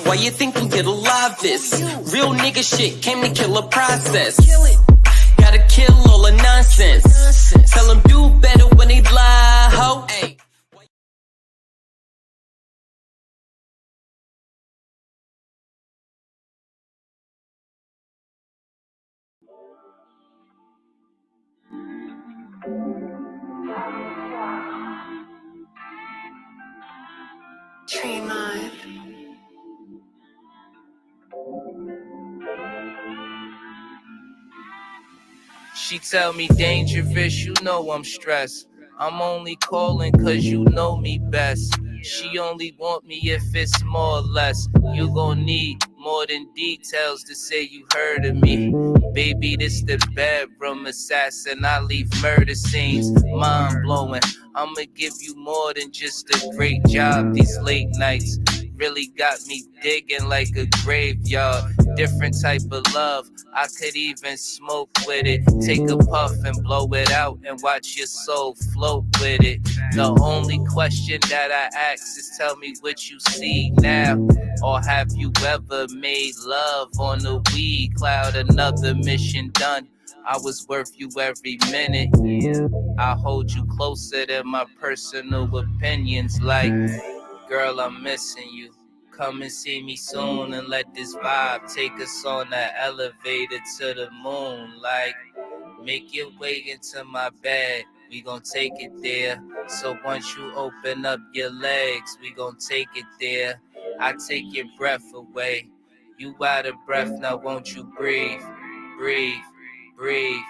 Why you think I'm get alive this? Real nigga shit came to kill a process. Gotta kill all the nonsense. Tell them do better when they lie, ho. Ay. She tell me dangerous, you know I'm stressed. I'm only calling cause you know me best. She only want me if it's more or less. You gon' need more than details to say you heard of me. Baby, this the bedroom assassin. I leave murder scenes, mind blowing. I'ma give you more than just a great job. These late nights really got me digging like a graveyard. Different type of love, I could even smoke with it. Take a puff and blow it out and watch your soul float with it. The only question that I ask is tell me what you see now. Or have you ever made love on the weed cloud? Another mission done. I was worth you every minute. I hold you closer than my personal opinions. Like, girl, I'm missing you. Come and see me soon and let this vibe take us on that elevator to the moon. Like, make your way into my bed, we gon' take it there. So once you open up your legs, we gon' take it there. I take your breath away. You out of breath, now won't you breathe? Breathe, breathe,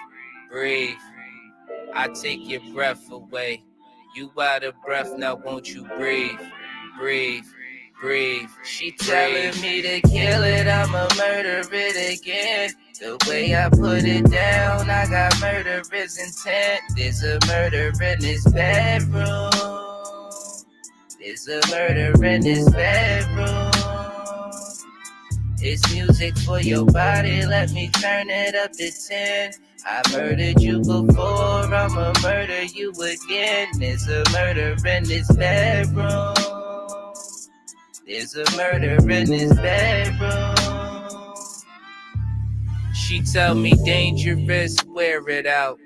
breathe. I take your breath away. You out of breath, now won't you breathe? Breathe, breathe. She telling me to kill it, I'ma murder it again. The way I put it down, I got murderous intent. There's a murder in this bedroom. There's a murder in this bedroom. It's music for your body, let me turn it up to 10. I murdered you before, I'ma murder you again. There's a murder in this bedroom. There's a murder in this bedroom. She tell me dangerous, wear it out.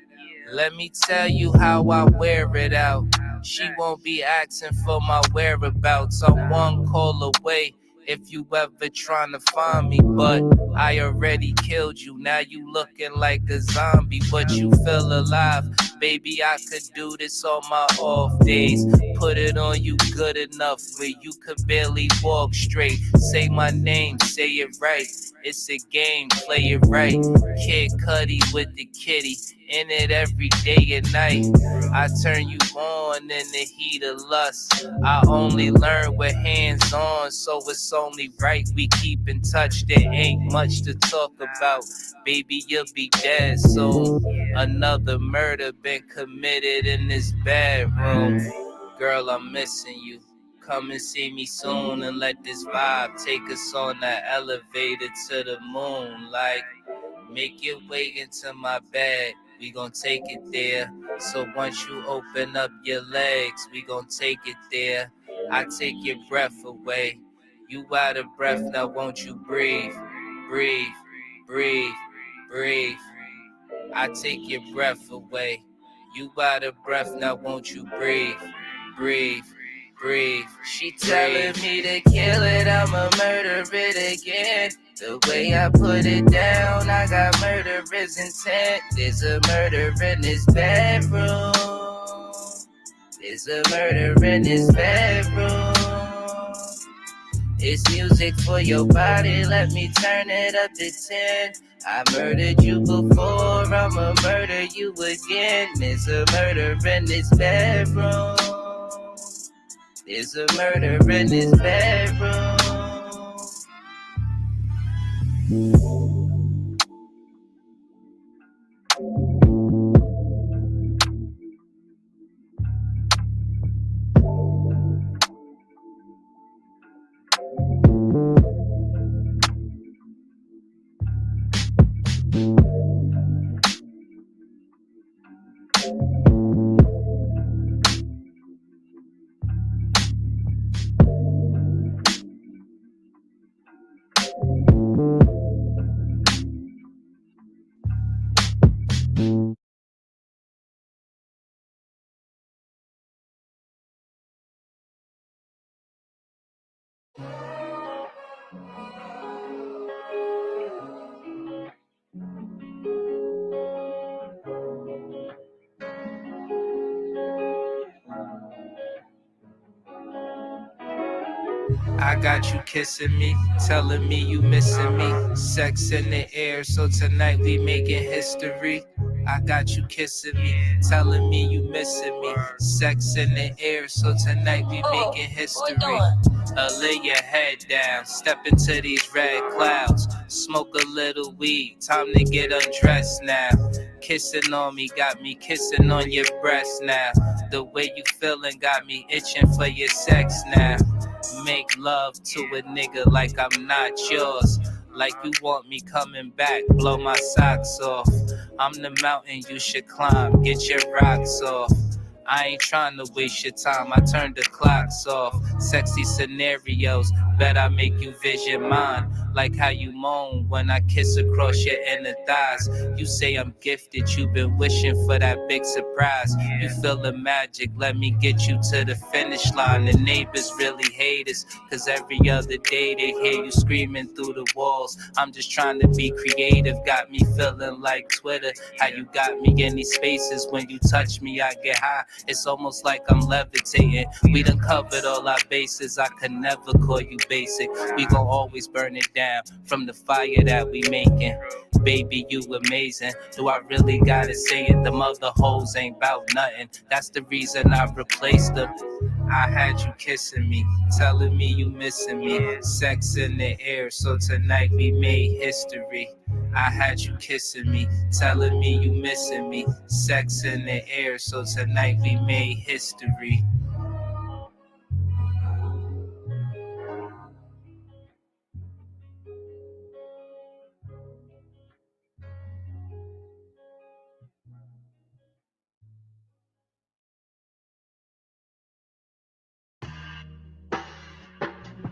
Let me tell you how I wear it out. She won't be asking for my whereabouts. I'm one call away if you ever tryna find me, but I already killed you. Now you looking like a zombie, but you feel alive. Baby, I could do this on my off days. Put it on you good enough where you could barely walk straight. Say my name, say it right. It's a game, play it right. Kid Cudi with the kitty, in it every day and night. I turn you on in the heat of lust. I only learn with hands on, so it's only right we keep in touch. There ain't much to talk about, baby, you'll be dead soon. Another murder been committed in this bedroom. Girl, I'm missing you. Come and see me soon and let this vibe take us on that elevator to the moon. Like, make your way into my bed, we gon' take it there. So once you open up your legs, we gon' take it there. I take your breath away. You out of breath, now won't you breathe? Breathe, breathe, breathe. I take your breath away. You out of breath, now won't you breathe? Breathe, breathe. She telling me to kill it, I'ma murder it again. The way I put it down, I got murderous intent. There's a murder in this bedroom. There's a murder in this bedroom. It's music for your body, let me turn it up to 10. I murdered you before, I'ma murder you again. There's a murder in this bedroom. There's a murder in this bedroom. I got you kissing me, telling me you missing me. Sex in the air, so tonight we making history. I got you kissing me, telling me you missing me. Sex in the air, so tonight we making history. Lay your head down, step into these red clouds. Smoke a little weed, time to get undressed now. Kissing on me, got me kissing on your breast now. The way you feeling got me itching for your sex now. Make love to a nigga like I'm not yours. Like you want me coming back, blow my socks off. I'm the mountain you should climb, get your rocks off. I ain't trying to waste your time, I turned the clocks off. Sexy scenarios, bet I make you vision mine. Like how you moan when I kiss across your inner thighs. You say I'm gifted, you've been wishing for that big surprise. You feel the magic, let me get you to the finish line. The neighbors really hate us, cause every other day they hear you screaming through the walls. I'm just trying to be creative, got me feeling like Twitter. How you got me in these spaces, when you touch me I get high. It's almost like I'm levitating. We done covered all our bases, I could never call you basic. We gon' always burn it down from the fire that we making. Baby, you amazing. Do I really gotta say it? The mother hoes ain't bout nothing. That's the reason I replaced them. I had you kissing me, telling me you missing me. Sex in the air, so tonight we made history. I had you kissing me, telling me you missing me. Sex in the air, so tonight we made history.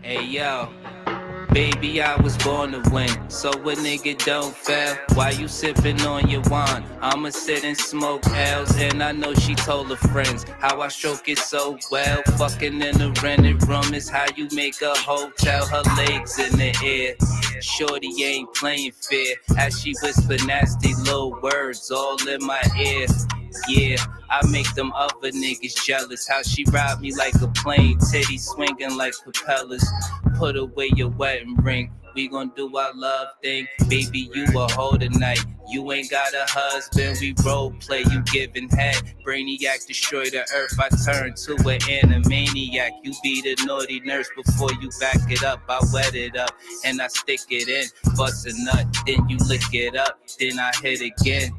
Hey yo, baby, I was born to win, so a nigga don't fail. Why you sipping on your wine? I'ma sit and smoke L's, and I know she told her friends how I stroke it so well. Fucking in a rented room is how you make a hotel. Her legs in the air, shorty ain't playing fair. As she whisper nasty little words all in my ear. Yeah, I make them other niggas jealous. How she ride me like a plane, titties swinging like propellers. Put away your wedding ring, we gon' do our love thing. Baby, you a hoe tonight. You ain't got a husband, we role play, you giving head. Brainiac destroy the earth, I turn to an animaniac. You be the naughty nurse before you back it up. I wet it up and I stick it in. Bust a nut, then you lick it up, then I hit again.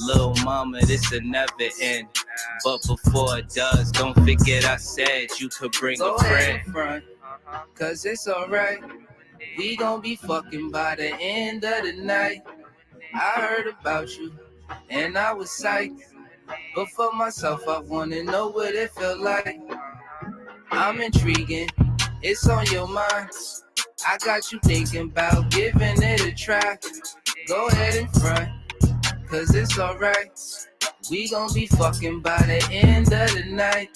Little mama, this'll never end. But before it does, don't forget I said you could bring a friend. Cause it's alright, we gon' be fucking by the end of the night. I heard about you, and I was psyched. But for myself, I wanna know what it felt like. I'm intriguing, it's on your mind. I got you thinking about giving it a try. Go ahead and front, cause it's alright. We gon' be fucking by the end of the night.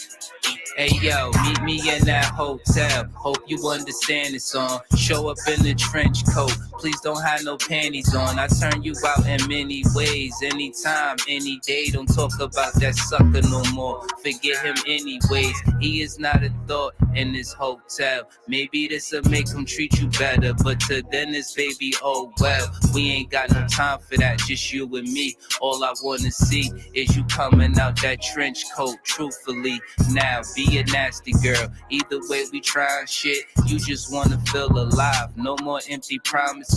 Hey yo, meet me in that hotel. Hope you understand it's on. Show up in the trench coat. Please don't have no panties on. I turn you out in many ways. Anytime, any day. Don't talk about that sucker no more. Forget him anyways. He is not a thought in this hotel. Maybe this'll make him treat you better. But to then this baby, oh well. We ain't got no time for that, just you and me. All I wanna see is you coming out that trench coat, truthfully. Now be a nasty girl. Either way we trying shit, you just wanna feel alive. No more empty promises.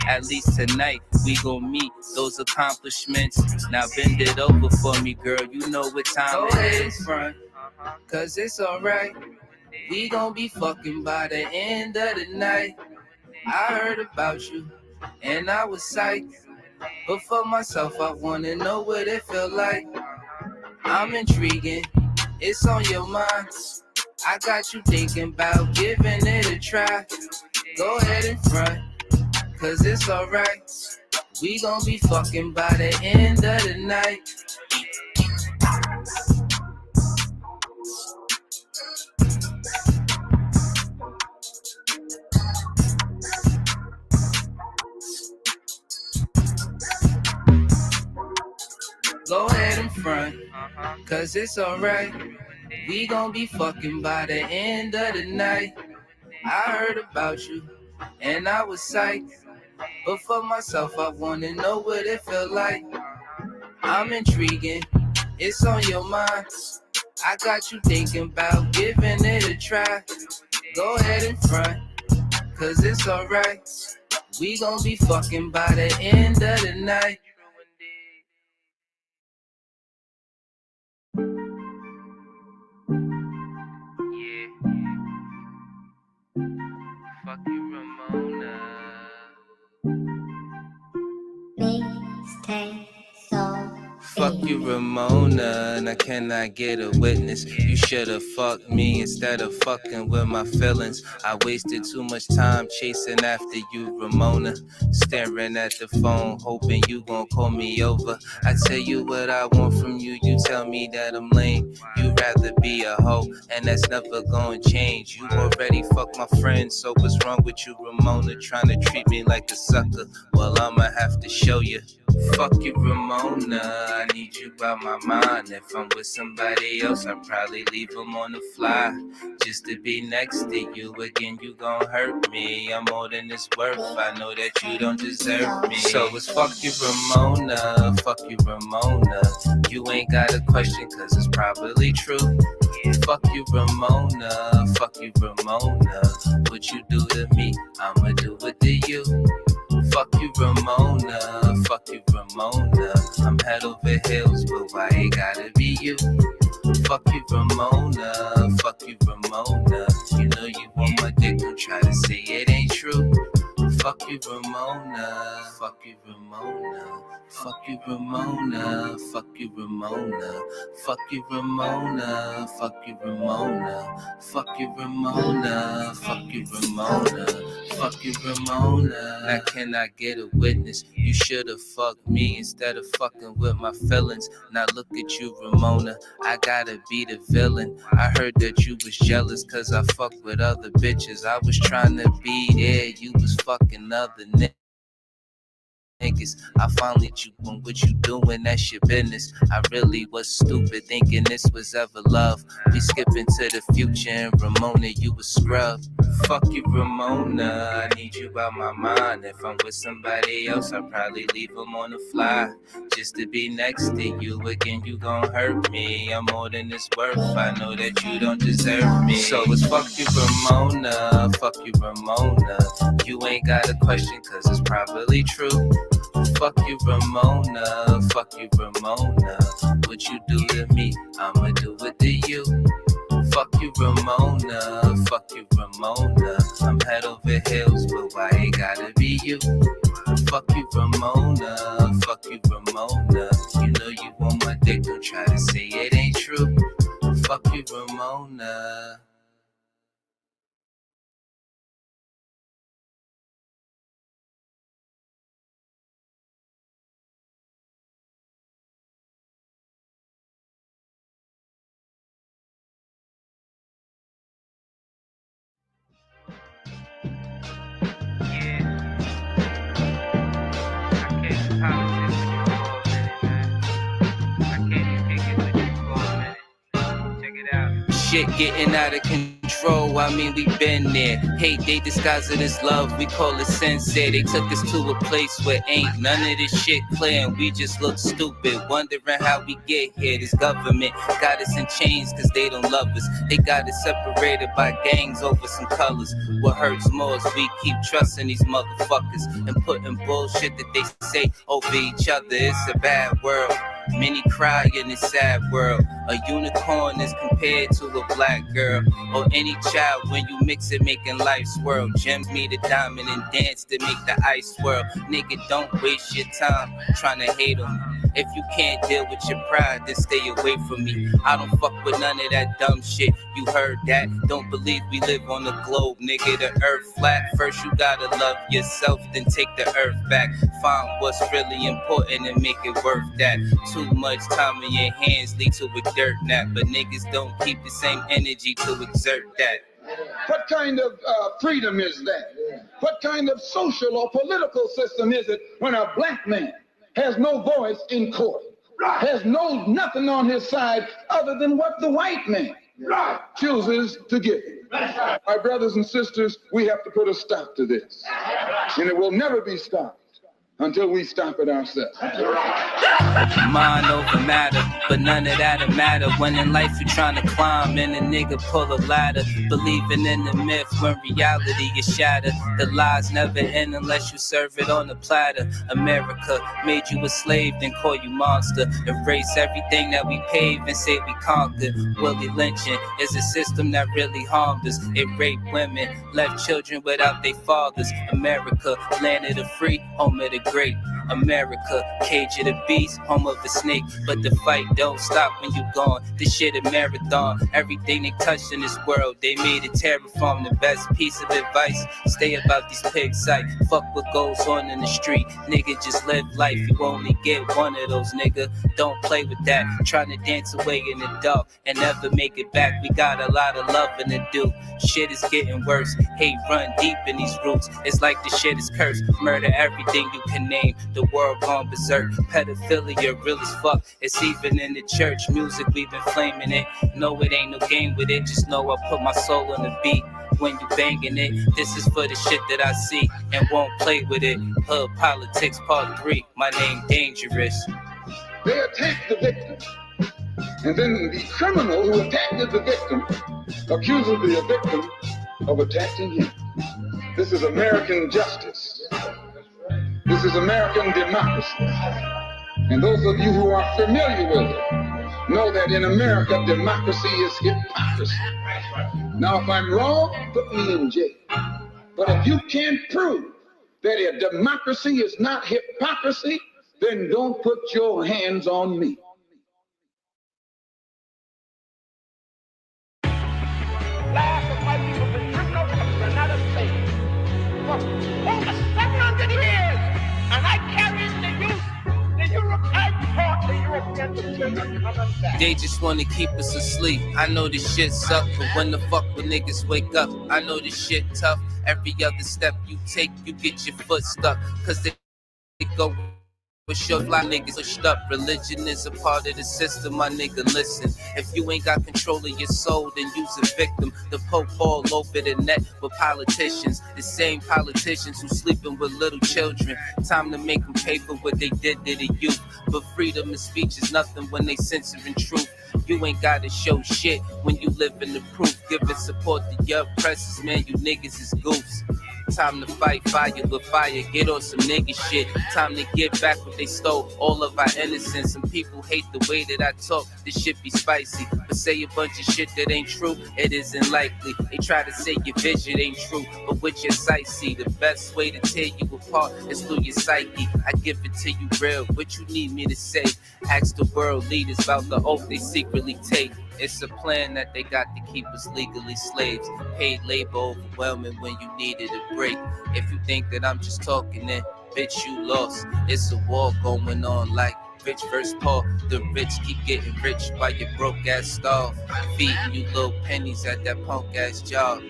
At least tonight we gon' meet those accomplishments. Now bend it over for me, girl. You know what time it is. Front, cause it's alright. We gon' be fucking by the end of the night. I heard about you, and I was psyched. But for myself, I wanna know what it felt like. I'm intriguing, it's on your mind. I got you thinking about giving it a try. Go ahead and front, cause it's alright. We gon' be fucking by the end of the night. Go ahead and front, cause it's alright. We gon' be fucking by the end of the night. I heard about you, and I was psyched. But for myself, I wanna know what it felt like. I'm intriguing, it's on your mind. I got you thinking about giving it a try. Go ahead and front, cause it's alright. We gon' be fucking by the end of the night. Yeah. Fuck you, Ramona. Mixtape so Fuck you, Ramona, and I cannot get a witness. You should've fucked me instead of fucking with my feelings. I wasted too much time chasing after you, Ramona. Staring at the phone, hoping you gon' call me over. I tell you what I want from you, you tell me that I'm lame. You'd rather be a hoe, and that's never gonna change. You already fucked my friend, so what's wrong with you, Ramona? Trying to treat me like a sucker, well I'ma have to show you. Fuck you, Ramona, I need you by my mind. If I'm with somebody else, I'd probably leave them on the fly. Just to be next to you again, you gon' hurt me. I'm more than it's worth, I know that you don't deserve me. So it's fuck you, Ramona, fuck you, Ramona. You ain't got a question, cause it's probably true. Fuck you, Ramona, fuck you, Ramona. What you do to me, I'ma do it to you. Fuck you, Ramona, fuck you, Ramona. I'm head over heels, but why it gotta be you? Fuck you, Ramona, fuck you, Ramona. You know you want my dick, don't try to say it ain't true. Fuck you, Ramona, fuck you, Ramona. Fuck you, Ramona, fuck you, Ramona. Fuck you, Ramona, fuck you, Ramona. Fuck you, Ramona, fuck you, Ramona. Fuck you, Ramona. I cannot get a witness. You should've fucked me instead of fucking with my feelings. Now look at you, Ramona. I gotta be the villain. I heard that you was jealous cause I fucked with other bitches. I was trying to be there, you was fucking other niggas. I finally you on what you doing, that's your business. I really was stupid thinking this was ever love. We skipping to the future and Ramona, you a scrub. Fuck you, Ramona, I need you by my mind. If I'm with somebody else, I'll probably leave them on the fly. Just to be next to you again, you gon' hurt me. I'm more than it's worth, I know that you don't deserve me. So it's fuck you, Ramona, fuck you, Ramona. You ain't got a question cause it's probably true. Fuck you, Ramona, fuck you, Ramona. What you do to me, I'ma do it to you. Fuck you, Ramona, fuck you, Ramona. I'm head over heels, but why it gotta be you? Fuck you, Ramona, fuck you, Ramona. You know you want my dick, don't try to say it ain't true. Fuck you, Ramona. Shit getting out of control, I mean we been there. Hate they disguise it as love, we call it sensei. They took us to a place where ain't none of this shit clear, and we just look stupid, wondering how we get here. This government got us in chains cause they don't love us. They got us separated by gangs over some colors. What hurts more is we keep trusting these motherfuckers and putting bullshit that they say over each other. It's a bad world. Many cry in this sad world. A unicorn is compared to a black girl, or any child when you mix it, making life swirl. Gems me the diamond and dance to make the ice swirl. Nigga, don't waste your time trying to hate on me. If you can't deal with your pride, then stay away from me. I don't fuck with none of that dumb shit. You heard that? Don't believe we live on the globe, nigga. The earth flat. First you gotta love yourself, then take the earth back. Find what's really important and make it worth that. Too much time in your hands lead to a dirt nap, but niggas don't keep the same energy to exert that. What kind of freedom is that? What kind of social or political system is it when a black man has no voice in court? has nothing on his side other than what the white man chooses to give him. My brothers and sisters, we have to put a stop to this. And it will never be stopped until we stop it ourselves. Mind over matter, but none of that'll matter when in life you're trying to climb and a nigga pull a ladder, believing in the myth when reality is shattered. The lies never end unless you serve it on a platter. America made you a slave, then call you monster. Erase everything that we paved and say we conquered. Willie lynching is a system that really harmed us. It raped women, left children without their fathers. America, land of the free, home of the great. America, cage of the beast, home of the snake. But the fight don't stop when you gone. This shit a marathon. Everything they touched in this world, they made it terraform. The best piece of advice, stay about these pigs sight. Fuck what goes on in the street. Nigga, just live life. You only get one of those, nigga. Don't play with that. Trying to dance away in the dark and never make it back. We got a lot of loving to do. Shit is getting worse. Hate run deep in these roots. It's like the shit is cursed. Murder everything you can name. The world gone berserk. Pedophilia real as fuck. It's even in the church. Music, we've been flaming it. No, it ain't no game with it. Just know I put my soul on the beat. When you banging it, this is for the shit that I see and won't play with it. Hood Politics Part 3. My name Dangerous. They attacked the victim. And then the criminal who attacked the victim accuses the victim of attacking him. This is American justice. This is American democracy. And those of you who are familiar with it know that in America, democracy is hypocrisy. Now, if I'm wrong, put me in jail. But if you can't prove that a democracy is not hypocrisy, then don't put your hands on me. Last of my people have been driven over to the United States for over 700 years, and I carried the European taught the Europeans the children coming back. They just wanna keep us asleep. I know this shit suck, but when the fuck when niggas wake up, I know this shit tough. Every other step you take, you get your foot stuck, cause they go with your fly niggas pushed up. Religion is a part of the system, my nigga, listen. If you ain't got control of your soul, then you's a victim. The Pope all over the net with politicians. The same politicians who sleeping with little children. Time to make them pay for what they did to the youth. But freedom of speech is nothing when they censoring truth. You ain't gotta show shit when you live in the proof. Giving support to your oppressors, man, you niggas is goofs. Time to fight fire with fire, get on some nigga shit. Time to get back what they stole, all of our innocence. Some people hate the way that I talk, this shit be spicy. But say a bunch of shit that ain't true, it isn't likely. They try to say your vision ain't true, but with your sight see. The best way to tear you apart is through your psyche. I give it to you real, what you need me to say. Ask the world leaders about the oath they secretly take. It's a plan that they got to keep us legally slaves. Paid labor overwhelming when you needed a break. If you think that I'm just talking, then bitch, you lost. It's a war going on like rich versus poor. The rich keep getting rich while your broke ass starve. Feeding you little pennies at that punk ass job.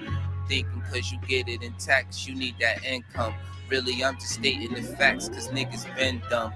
Thinking cause you get it in tax, you need that income. Really, I'm just stating the facts cause niggas been dumb.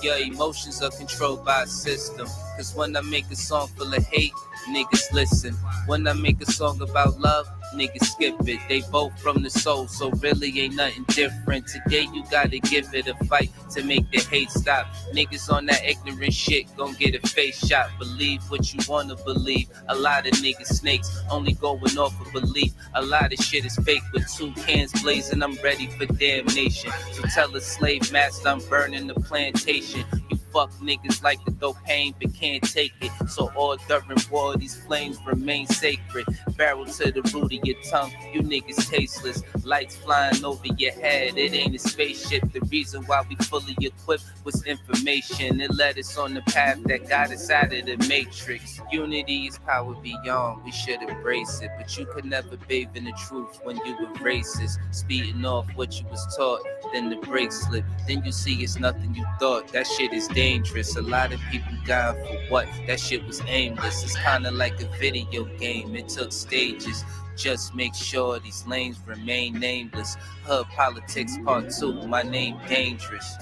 Your emotions are controlled by a system. Cause when I make a song full of hate, niggas listen. When I make a song about love, niggas skip it. They both from the soul, so really ain't nothing different. Today you gotta give it a fight to make the hate stop. Niggas on that ignorant shit gon' get a face shot. Believe what you wanna believe. A lot of niggas snakes, only going off of belief. A lot of shit is fake with 2 cans blazing. I'm ready for damnation. So tell a slave master I'm burning the plantation. You fuck niggas like to throw pain but can't take it. So all during war these flames remain sacred. Barrel to the root of your tongue, you niggas tasteless. Lights flying over your head, it ain't a spaceship. The reason why we fully equipped was information. It led us on the path that got us out of the matrix. Unity is power beyond, we should embrace it. But you could never bathe in the truth when you were racist. Speeding off what you was taught, then the brakes slip. Then you see it's nothing you thought, that shit is dangerous. A lot of people dying for what? That shit was aimless. It's kinda like a video game, it took stages. Just make sure these lanes remain nameless. Hood politics part 2, my name dangerous.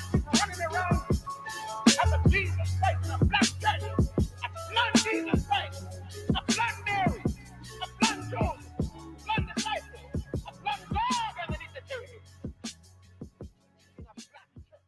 Running around as a Jesus Christ in a black church, a blood Jesus Christ, a blood Mary, a blood Joseph, a blood disciple, a blood dog underneath the tree. In a black church.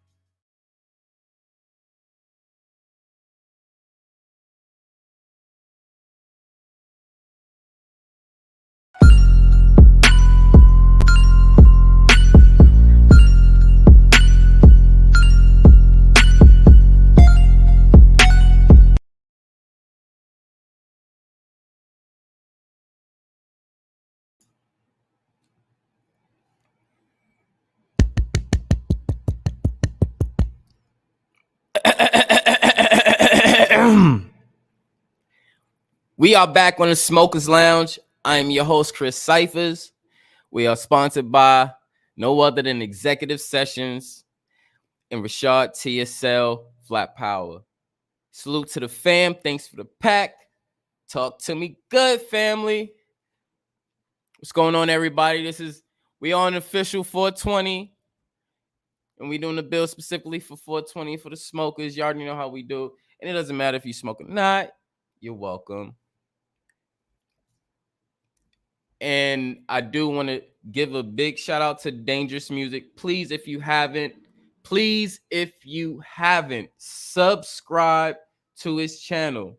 We are back on the Smokers Lounge. I am your host, chriscyphaz. We are sponsored by no other than Executive Sessions and Rashard TSL Flat Power. Salute to the fam. Thanks for the pack. Talk to me good, family. What's going on, everybody? We on official 420. And we doing the bill specifically for 420 for the smokers. You already know how we do. And it doesn't matter if you smoke or not. You're welcome. And I do want to give a big shout out to Dangerous Music. Please, if you haven't, subscribe to his channel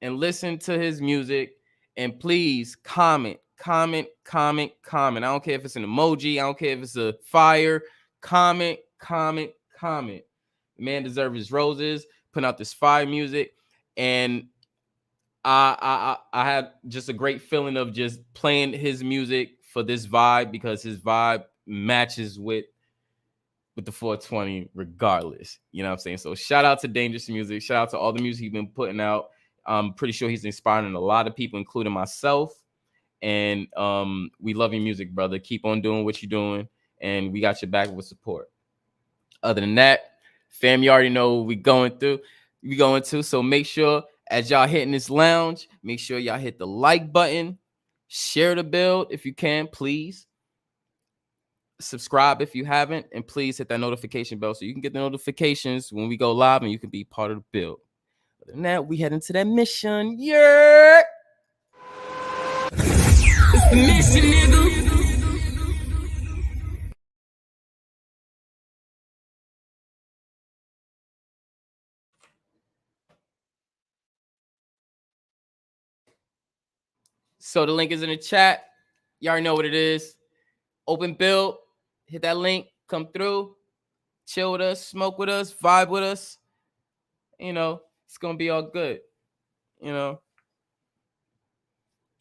and listen to his music. And please comment. I don't care if it's an emoji. I don't care if it's a fire. Comment. The man deserves his roses. Putting out this fire music. And I had just a great feeling of just playing his music for this vibe, because his vibe matches with the 420 regardless. You know what I'm saying? So shout out to Dangerous Music. Shout out to all the music he's been putting out. I'm pretty sure he's inspiring a lot of people, including myself. And we love your music, brother. Keep on doing what you're doing. And we got your back with support. Other than that, fam, you already know what we going to. So make sure, as y'all hitting this lounge, make sure y'all hit the like button, share the build if you can, please. Subscribe if you haven't, and please hit that notification bell so you can get the notifications when we go live and you can be part of the build. Other than that, we head into that mission. Yeah. It's the mission, nigga. So the link is in the chat. You already know what it is. Open build. Hit that link. Come through. Chill with us. Smoke with us. Vibe with us. You know, it's going to be all good. You know.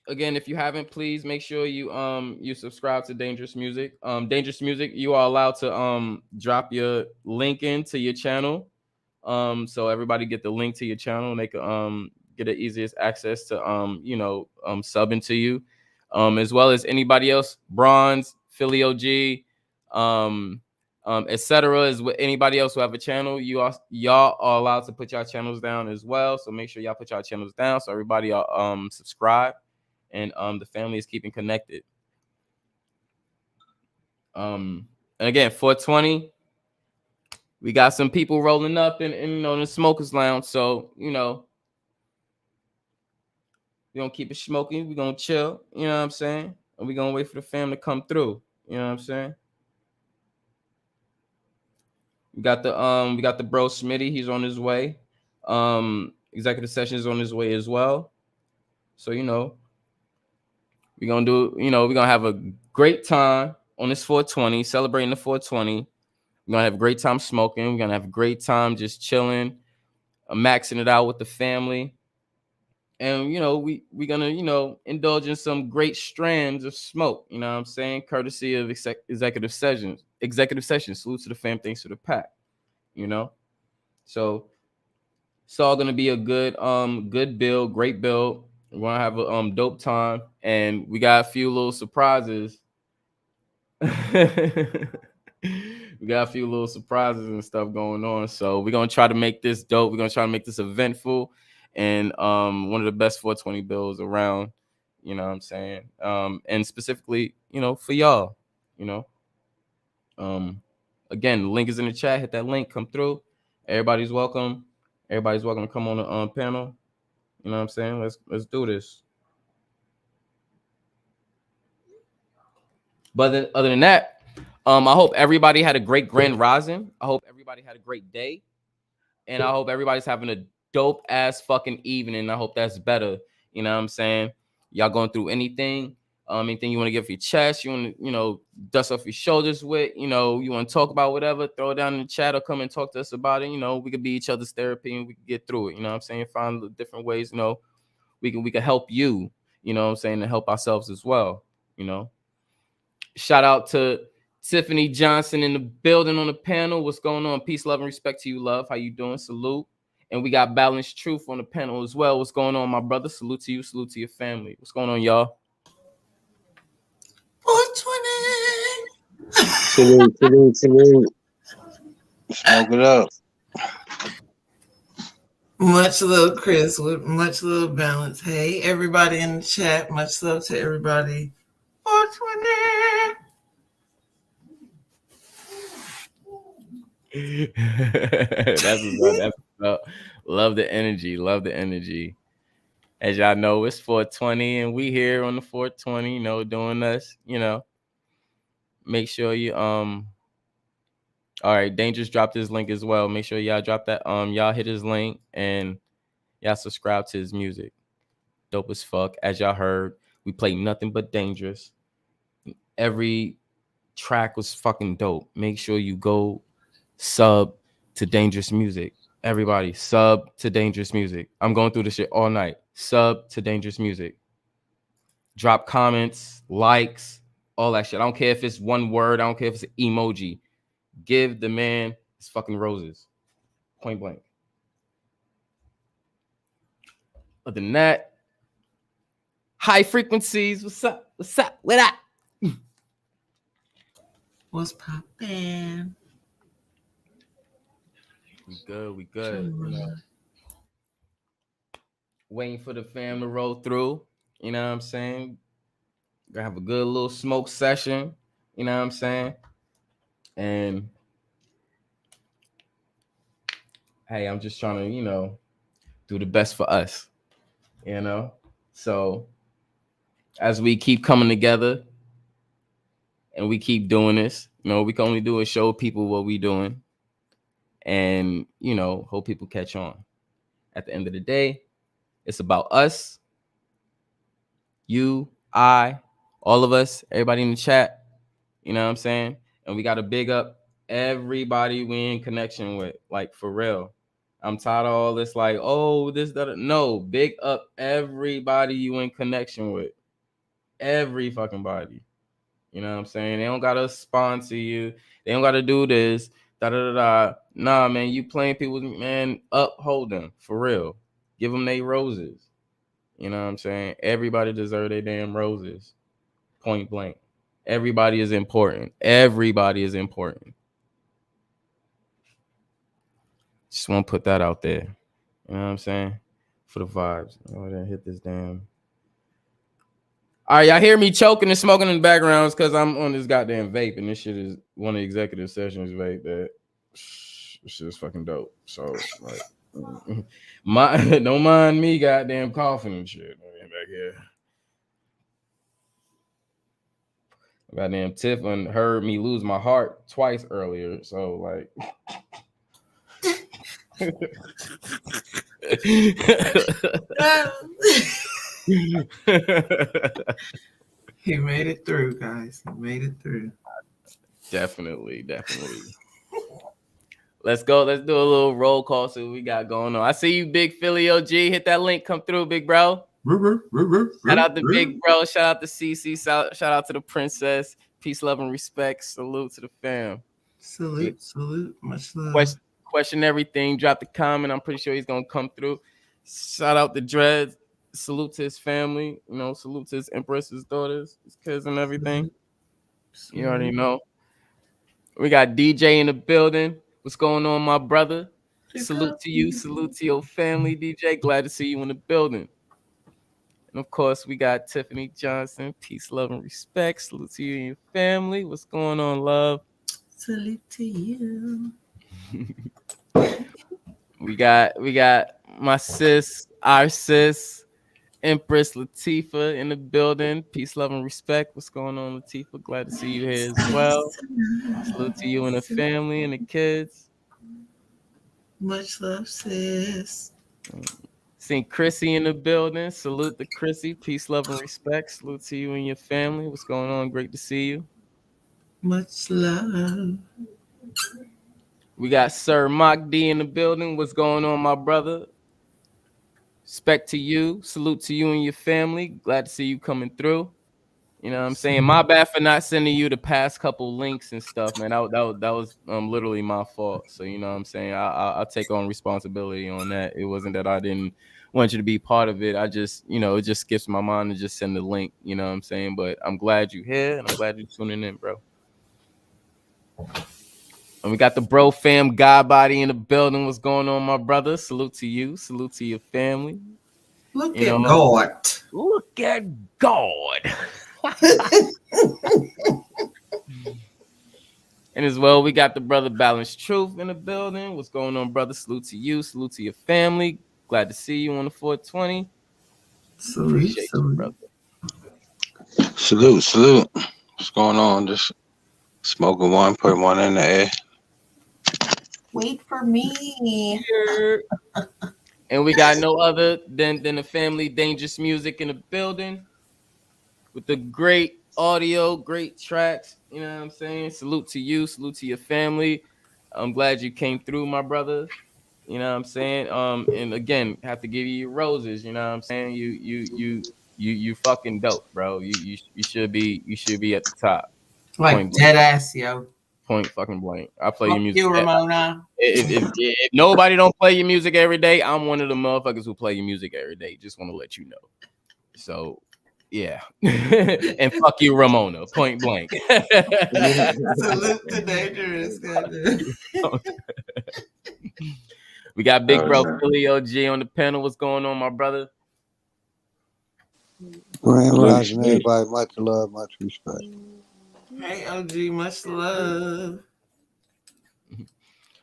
Again, if you haven't, please make sure you subscribe to Dangerous Music. Dangerous Music, you are allowed to drop your link into your channel. So everybody get the link to your channel and they can get the easiest access to subbing to you. As well as anybody else, Bronze, Philly OG, etc. As with anybody else who have a channel, y'all are allowed to put your channels down as well. So make sure y'all put your channels down so everybody subscribe. And the family is keeping connected. And again, 420, we got some people rolling up in the smokers lounge. So, we're gonna keep it smoking, we're gonna chill, you know what I'm saying? And we're gonna wait for the fam to come through. You know what I'm saying? We got the bro Smitty, he's on his way. Executive Session is on his way as well. So, we're gonna have a great time on this 420, celebrating the 420. We're gonna have a great time smoking. We're gonna have a great time just chilling, maxing it out with the family. And we're gonna indulge in some great strands of smoke, you know what I'm saying? Courtesy of Executive Sessions. Salute to the fam, thanks to the pack, So it's all gonna be a good build, great build. We're gonna have a dope time, and we got a few little surprises. We got a few little surprises and stuff going on. So we're gonna try to make this dope. We're gonna try to make this eventful. and one of the best 420 bills around. You know what I'm saying? And specifically, you know, for y'all, you know. Again, the link is in the chat. Hit that link, come through. Everybody's welcome. Everybody's welcome to come on the panel. You know what I'm saying? Let's do this. But then, other than that, I hope everybody had a great Grand Rising. I hope everybody had a great day, and I hope everybody's having a dope ass fucking evening. I hope that's better. You know what I'm saying? Y'all going through anything? Anything you want to get off your chest? You want to, you know, dust off your shoulders with? You know, you want to talk about whatever? Throw it down in the chat or come and talk to us about it. You know, we could be each other's therapy and we can get through it. You know what I'm saying? Find different ways. You know, we can help you. You know what I'm saying? To help ourselves as well. You know. Shout out to Tiffany Johnson in the building on the panel. What's going on? Peace, love, and respect to you, love. How you doing? Salute. And we got Balanced Truth on the panel as well. What's going on, my brother? Salute to you. Salute to your family. What's going on, y'all? 420. Salute. Smoke it up. Much love, Chris. With much love, Balance. Hey, everybody in the chat. Much love to everybody. 420. That's love the energy. Love the energy. As y'all know, it's 420, and we here on the 420. You know, doing us. You know, make sure you All right, Dangerous dropped his link as well. Make sure y'all drop that. Y'all hit his link and y'all subscribe to his music. Dope as fuck. As y'all heard, we play nothing but Dangerous. Every track was fucking dope. Make sure you go sub to Dangerous Music. Everybody, sub to Dangerous Music. I'm going through this shit all night. Sub to Dangerous Music. Drop comments, likes, all that shit. I don't care if it's one word. I don't care if it's an emoji. Give the man his fucking roses. Point blank. Other than that, high frequencies. What's up? What's up? What up? What's poppin'? We good. We good. You know, waiting for the fam to roll through. You know what I'm saying? Gonna have a good little smoke session. You know what I'm saying? And hey, I'm just trying to, you know, do the best for us. You know? So as we keep coming together and we keep doing this, you know, we can only do is show people what we doing. And, you know, hope people catch on. At the end of the day, it's about us, you, I, all of us, everybody in the chat. You know what I'm saying? And we got to big up everybody we in connection with, like, for real. I'm tired of all this, like, oh, this, that. No, big up everybody you in connection with. Every fucking body. You know what I'm saying? They don't got to sponsor you. They don't got to do this. Nah, man, you playing people, man, uphold them for real. Give them their roses. You know what I'm saying? Everybody deserves their damn roses. Point blank. Everybody is important. Everybody is important. Just want to put that out there. You know what I'm saying? For the vibes. Oh, I didn't hit this damn. All right, y'all hear me choking and smoking in the backgrounds because I'm on this goddamn vape, and this shit is one of the executive sessions vape that shit is fucking dope. So, like, don't mind me goddamn coughing and shit back here. Goddamn Tiffany heard me lose my heart twice earlier, so like. He made it through, guys. He made it through. Definitely. Let's go. Let's do a little roll call. See what we got going on. I see you, Big Philly OG. Hit that link. Come through, big bro. Shout out to Big Bro. Shout out to CC. Shout out to the princess. Peace, love, and respect. Salute to the fam. Salute. Much love. Question everything. Drop the comment. I'm pretty sure he's gonna come through. Shout out to Dreads. Salute to his family. You know, salute to his empress, his daughters, his kids, and everything. You already know. We got DJ in the building. What's going on, my brother? Salute to you. Salute to your family, DJ. Glad to see you in the building. And of course, we got Tiffany Johnson. Peace, love, and respect. Salute to you and your family. What's going on, love? Salute to you. We got my sis, our sis, Empress Latifah in the building. Peace, love, and respect. What's going on, Latifah? Glad to see you here as well. Salute to you and the family and the kids. Much love, sis. Seen Chrissy in the building. Salute to Chrissy. Peace, love, and respect. Salute to you and your family. What's going on? Great to see you. Much love. We got Sir Mock D in the building. What's going on, my brother? Respect to you. Salute to you and your family. Glad to see you coming through. You know what I'm saying? My bad for not sending you the past couple links and stuff, man. That was literally my fault. So, you know what I'm saying? I'll take on responsibility on that. It wasn't that I didn't want you to be part of it. I just, it just skips my mind to just send the link. You know what I'm saying? But I'm glad you're here, and I'm glad you're tuning in, bro. And we got the bro fam God body in the building. What's going on, my brother? Salute to you. Salute to your family. Look at God. Look at God. And as well, we got the brother Balanced Truth in the building. What's going on, brother? Salute to you. Salute to your family. Glad to see you on the 420. Appreciate you, brother. Salute. What's going on? Just smoking one, put one in the air. Wait for me. And we got no other than the family Dangerous Music in the building with the great audio, great tracks. You know what I'm saying? Salute to you. Salute to your family. I'm glad you came through, my brother. You know what I'm saying? And again, have to give you your roses. You know what I'm saying? You fucking dope, bro. You should be at the top. Like dead ass, yo. Point fucking blank. I play your music. You, Ramona. If nobody don't play your music every day, I'm one of the motherfuckers who play your music every day. Just want to let you know. So, yeah. And fuck you, Ramona. Point blank. Salute to Dangerous. We got Big Bro Philly OG on the panel. What's going on, my brother? Grand Rising, everybody. Much love, much respect. Hey, OG, much love.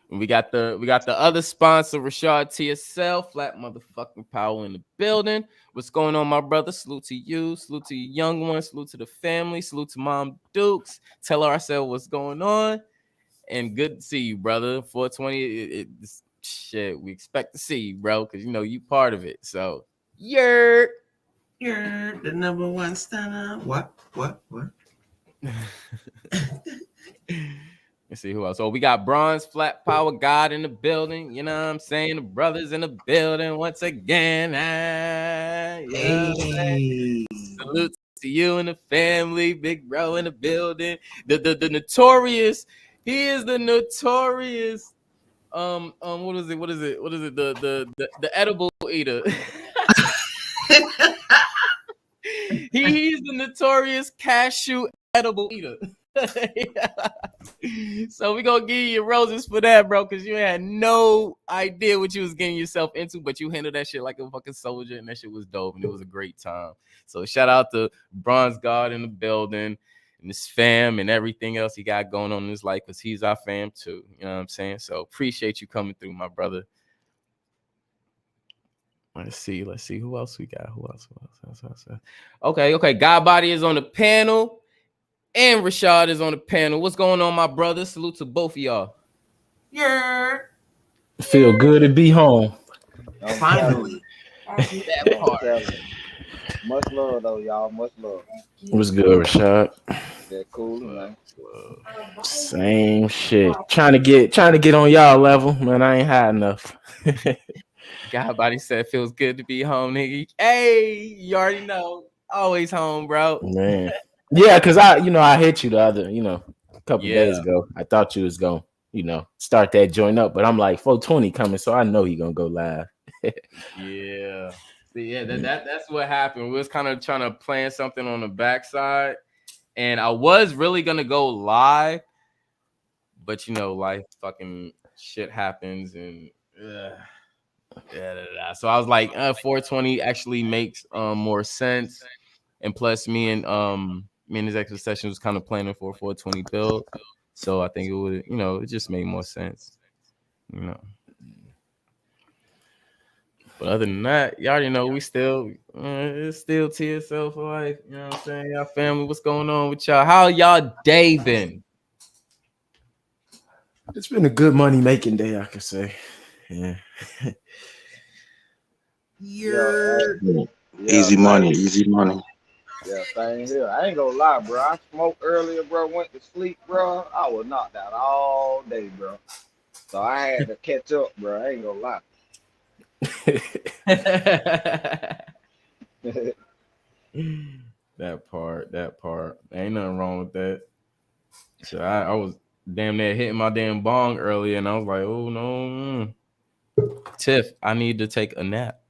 We got the other sponsor, Rashard TSL, flat motherfucking power in the building. What's going on, my brother? Salute to you. Salute to your young ones. Salute to the family. Salute to Mom Dukes. Tell her I said what's going on. And good to see you, brother. 420, shit, we expect to see you, bro, because, you part of it. So, you're the number one stunner. What? Let's see who else. So we got Bronze Flat Power God in the building. You know what I'm saying? The brothers in the building once again. Salute to you and the family. Big Bro in the building. The notorious. He is the notorious. What is it? The edible eater. He's the notorious cashew edible eater. So we're gonna give you your roses for that, bro, because you had no idea what you was getting yourself into, but you handled that shit like a fucking soldier, and that shit was dope, and it was a great time. So shout out to Bronze God in the building and his fam and everything else he got going on in his life, because he's our fam too. You know what I'm saying? So appreciate you coming through, my brother. Let's see who else we got. Who else? Okay. God Body is on the panel, and Rashard is on the panel. What's going on, my brother? Salute to both of y'all. Yeah. Feel good to be home. Finally. That part. Much love though, y'all. Much love. What's good, Rashard? Yeah, cool, man. Same shit. Trying to get on y'all level, man. I ain't high enough. God Body said feels good to be home, nigga. Hey, you already know. Always home, bro. Man. Yeah, because I hit you the other, a couple days ago. I thought you was gonna, start that joint up, but I'm like 420 coming, so I know he gonna go live. Yeah. See, that's what happened. We was kind of trying to plan something on the backside, and I was really gonna go live, but life fucking shit happens, and So I was like, 420 actually makes more sense. And plus, me and his extra session was kind of planning for a 420 build. So I think it would, it just made more sense. But other than that, y'all already know we still it's still TSL for life. You know what I'm saying? Y'all family, what's going on with y'all? How y'all day been? It's been a good money making day, I can say. Yeah. Easy money, easy money. Yeah, same here. I ain't gonna lie, bro. I smoked earlier, bro. Went to sleep, bro. I was knocked out all day, bro. So I had to catch up, bro. I ain't gonna lie. That part. Ain't nothing wrong with that. So I was damn near hitting my damn bong earlier, and I was like, oh no. Tiff, I need to take a nap.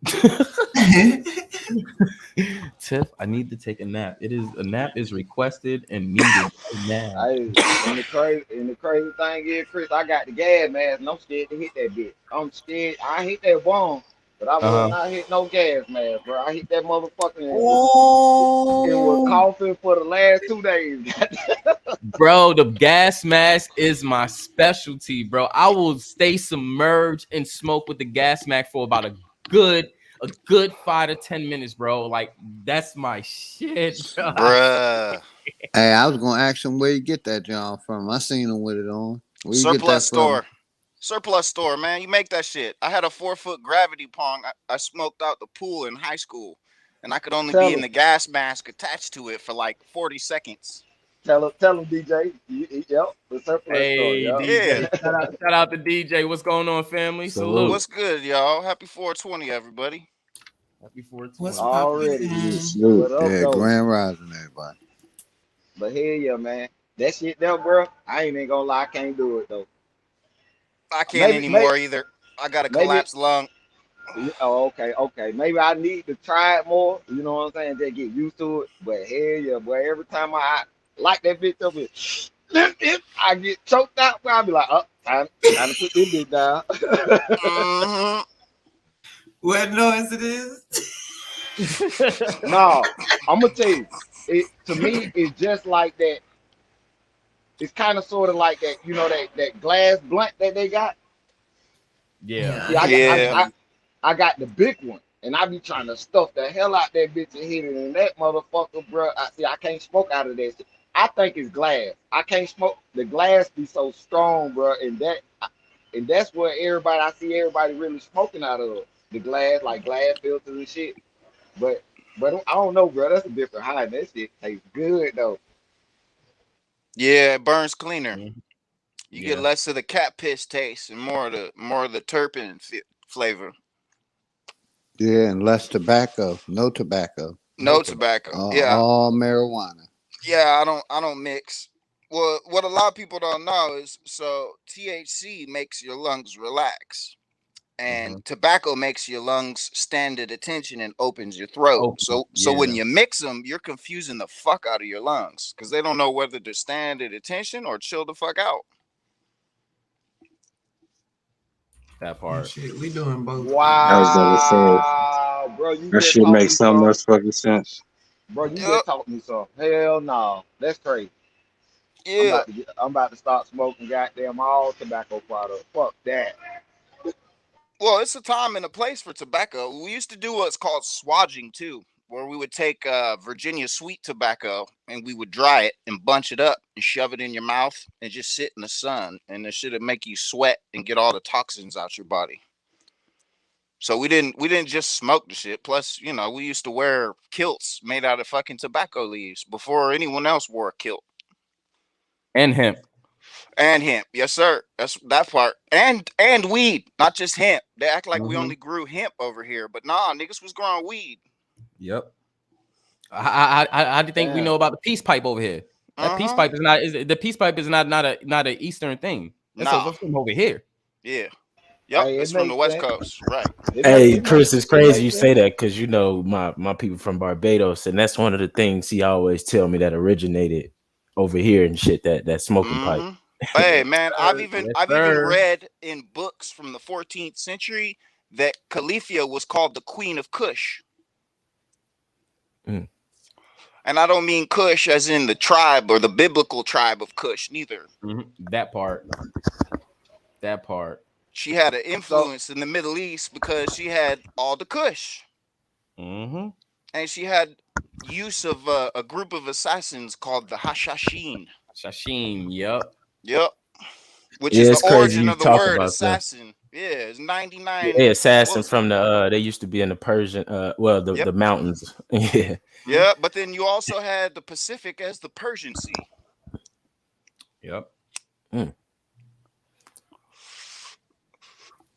Tiff, I need to take a nap. A nap is requested and needed now. And the crazy thing is, Chris, I got the gas mask and I'm scared to hit that bitch. I'm scared. I hit that bomb, but I will not hit no gas mask, bro. I hit that motherfucker and it was coughing for the last 2 days. Bro, the gas mask is my specialty, bro. I will stay submerged and smoke with the gas mask for about a good 5 to 10 minutes, bro. Like, that's my shit, bro. Bruh. Hey, I was gonna ask him where you get that John from. I seen him with it on. Where you get that Surplus store, man. You make that shit. I had a 4-foot gravity pong. I smoked out the pool in high school, and I could only be in the gas mask attached to it for like 40 seconds. Tell him, DJ. Yep, the surplus store. Yep. DJ. Shout out to DJ. What's going on, family? Salute. What's good, y'all? Happy 420, everybody. Happy 420. What's already? Yeah, grand rising, everybody. But hell yeah, man. That shit there, bro. I ain't gonna lie, I can't do it though. I can't anymore either. I got a collapsed lung. Oh, okay. Maybe I need to try it more. You know what I'm saying? Just get used to it. But hell yeah, boy. Every time I like that bitch up here, I get choked out. I'll be like, oh, time to put this bitch down. What noise it is? No, I'm gonna tell you. To me, it's just like that. It's kind of sort of like that, you know, that glass blunt that they got. Yeah. I got the big one, and I be trying to stuff the hell out that bitch and hit it in that motherfucker, bro. I can't smoke out of that. I think it's glass. I can't smoke. The glass be so strong, bro, and that's what I see everybody really smoking out of, the glass, like glass filters and shit. But I don't know, bro. That's a different high. That shit tastes good though. Yeah, it burns cleaner. You get less of the cat piss taste and more of the terpene flavor. Yeah, and less tobacco. No tobacco. No tobacco. All marijuana. Yeah, I don't mix. Well, what a lot of people don't know is THC makes your lungs relax, and tobacco makes your lungs stand at attention and opens your throat. So when you mix them, you're confusing the fuck out of your lungs because they don't know whether to stand at attention or chill the fuck out. That part. Shit, we doing both. Wow, bro, that shit makes so much fucking sense. Bro, you just taught me so. Hell no, that's crazy. Yeah, I'm about to start smoking goddamn all tobacco products. Fuck that. Well, it's a time and a place for tobacco. We used to do what's called swaging too, where we would take Virginia sweet tobacco and we would dry it and bunch it up and shove it in your mouth and just sit in the sun, and it should make you sweat and get all the toxins out your body. So we didn't just smoke the shit. Plus, you know, we used to wear kilts made out of fucking tobacco leaves before anyone else wore a kilt. And hemp. Yes, sir. That's that part. And weed, not just hemp. They act like we only grew hemp over here, but nah, niggas was growing weed. Yep. I think we know about the peace pipe over here. That peace pipe is not an Eastern thing. That's from over here. Yeah. Yep, it's from the West Coast, right? Hey, Chris, it's crazy you say that because you know my people from Barbados, and that's one of the things he always tell me that originated over here and shit. That smoking pipe. Hey man, I've Yes, even sir. read in books from the 14th century that Califia was called the Queen of Kush. Mm. And I don't mean Kush as in the tribe or the biblical tribe of Kush, neither. That part. That part. She had an So influence in the Middle East because she had all the Kush. Mm-hmm. And she had use of a group of assassins called the Hashashin. Shashim. Yep. Yep. Which Yeah, is the it's crazy origin you of the talk word about that. assassin. Yeah, it's Yeah, 99. What assassin was it? from the they used to be in the Persian well Yep. the mountains. Yeah. Yeah, but then you also had the Pacific as the Persian Sea. Yep. Mm.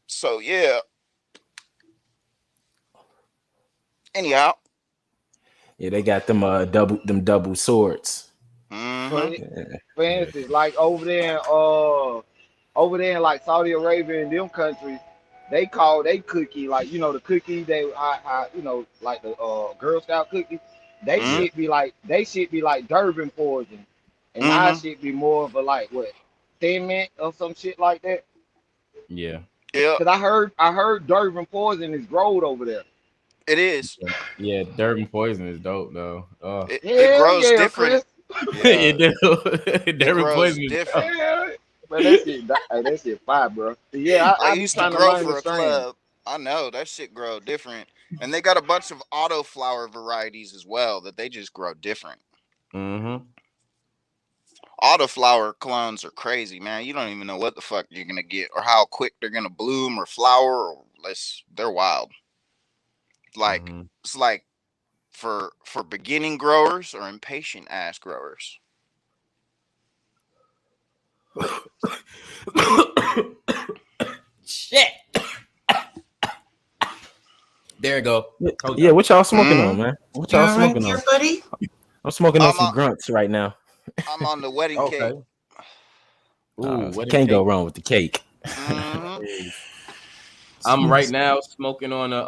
So yeah. Anyhow. Yeah, they got them double swords. for, Mm-hmm. for instance, like over there in like Saudi Arabia and them countries, they call they cookie like the cookie like the Girl Scout cookie. They Mm-hmm. Yep. should be like Durban poison, and I Mm-hmm. should be more of a like what thin mint or some shit like that. Yeah. Yep. Cause I heard Durban poison is growed over there. It is. Yeah. Durban poison is dope though. Oh. It Hell grows yeah, different. Chris. Yeah. it do. It Durban grows poison is dope. different. Hell, but that shit fire, bro. Yeah, I I be used to trying to grow learn the for a strain. club. I know that shit grow different. And they got a bunch of autoflower varieties as well that they just grow different. Mm-hmm. Autoflower clones are crazy, man. You don't even know what the fuck you're gonna get or how quick they're gonna bloom or flower or less. They're wild. Like Mm-hmm. it's like for beginning growers or impatient ass growers. Shit. There you go. Told Yeah, y'all. what y'all smoking on, Mm, man? What You y'all all right smoking there, on? buddy? I'm smoking on I'm some on, grunts right now. I'm on the wedding Okay. cake. Ooh, wedding Can't go cake. wrong with the cake. Mm-hmm. I'm right now smoking on a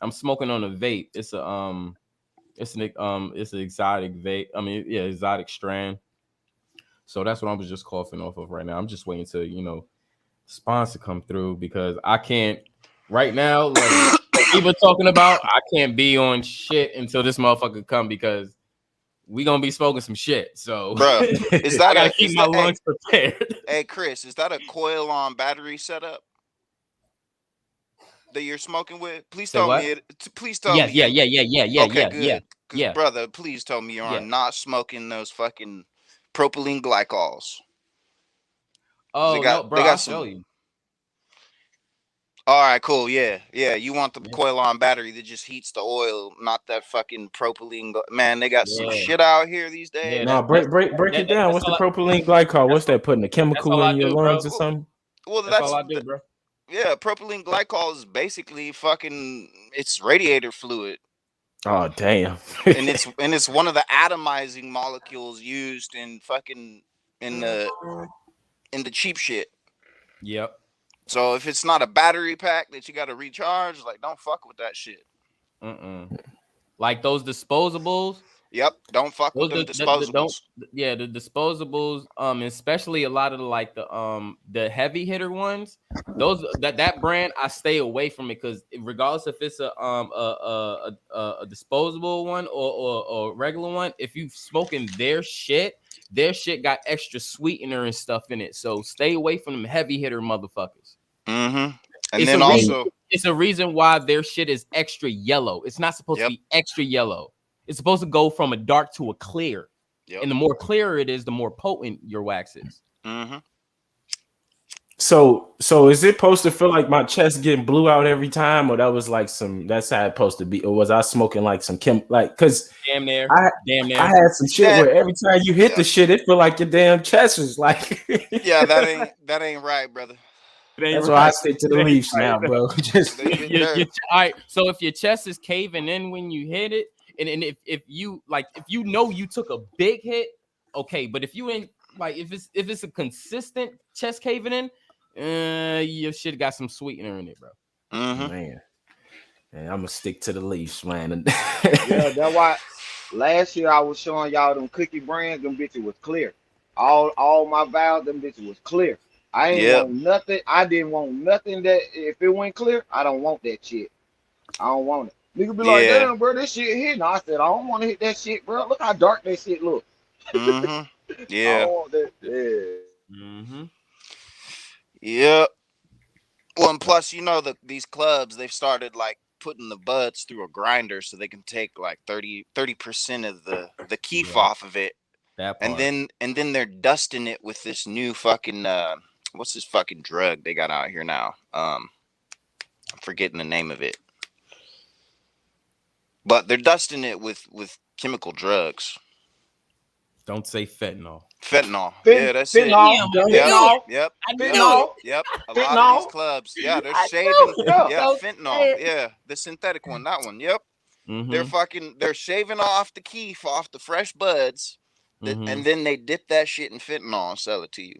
I'm smoking on a vape. It's an exotic vape. I mean, yeah, exotic strand. So that's what I was just coughing off of right now. I'm just waiting to, sponsor come through because I can't right now, like we've been talking about, I can't be on shit until this motherfucker come because we gonna be smoking some shit. So Bruh, is I that gotta a keep is my that lungs prepared. hey Chris, is that a coil on battery setup that you're smoking with? Please Say tell me what? please tell Yeah, me yeah, you yeah, yeah, yeah, yeah, okay, yeah, yeah, good. Cause yeah, brother, please tell me you are yeah. not smoking those fucking propylene glycols. They Oh no, bro, got I'll show some. you. All right, cool. Yeah, yeah. You want the Yeah, coil on battery that just heats the oil, not that fucking propylene. Man, they got some yeah, shit out here these yeah. days. No, break it down. That's What's the all. propylene glycol? That's What's all. that putting a That's chemical all I in your do, bro. lungs or something? Well, That's all I do, bro. yeah. Propylene glycol is basically fucking. It's radiator fluid, Oh damn. and it's one of the atomizing molecules used in fucking in the cheap shit. Yep. So if it's not a battery pack that you got to recharge, like don't fuck with that shit. Like those disposables. Yep, don't fuck with Those them the don't disposables. yeah, the disposables, especially a lot of the heavy hitter ones. Those that brand I stay away from it because regardless if it's a disposable one or regular one, if you smoking their shit got extra sweetener and stuff in it. So stay away from them heavy hitter motherfuckers. Mm-hmm. And It's then a reason. also, It's a reason why their shit is extra yellow. It's not supposed to yep, be extra yellow. It's supposed to go from a dark to a clear. yep. And the more clear it is, the more potent your wax is. Mm-hmm. So is it supposed to feel like my chest getting blew out every time, or that was like that's how it's supposed to be, or was I smoking like some because Damn near. I had some shit That- where every time you hit yeah. the shit, it feel like your damn chest is like Yeah, that ain't right, brother. That's why I stick to the Leafs now, bro. Just All right. So if your chest is caving in when you hit it, and if you know you took a big hit, okay. But if you ain't like if it's a consistent chest caving in, your shit got some sweetener in it, bro. Mm-hmm. Man, I'm gonna stick to the Leafs, man. Yeah, that's why last year I was showing y'all them cookie brands, them bitches was clear. All my valves, them bitches was clear. I ain't Yep. want nothing. I didn't want nothing that if it went clear, I don't want that shit. I don't want it. Nigga be like, Yeah. damn, bro, this shit here. No, I said, I don't want to hit that shit, bro. Look how dark that shit look. Mm-hmm. I Yeah. don't want that. Yeah. Mm-hmm. Yep. Well, and plus, these clubs, they've started like putting the buds through a grinder so they can take like 30% of the keef Yeah. off of it. That And part. then they're dusting it with this new fucking what's this fucking drug they got out here now? I'm forgetting the name of it. But they're dusting it with chemical drugs. Don't say fentanyl. Fentanyl. Yeah, that's it. Fentanyl. Yep. Fentanyl. Yep. Fentanyl. Yep. A lot of Fentanyl. these clubs, yeah, they're I shaving. knew Yeah. it. Yeah, Don't fentanyl. say it. Yeah, the synthetic one. That one. Yep. Mm-hmm. They're shaving off the keef off the fresh buds, Mm-hmm. and then they dip that shit in fentanyl and sell it to you.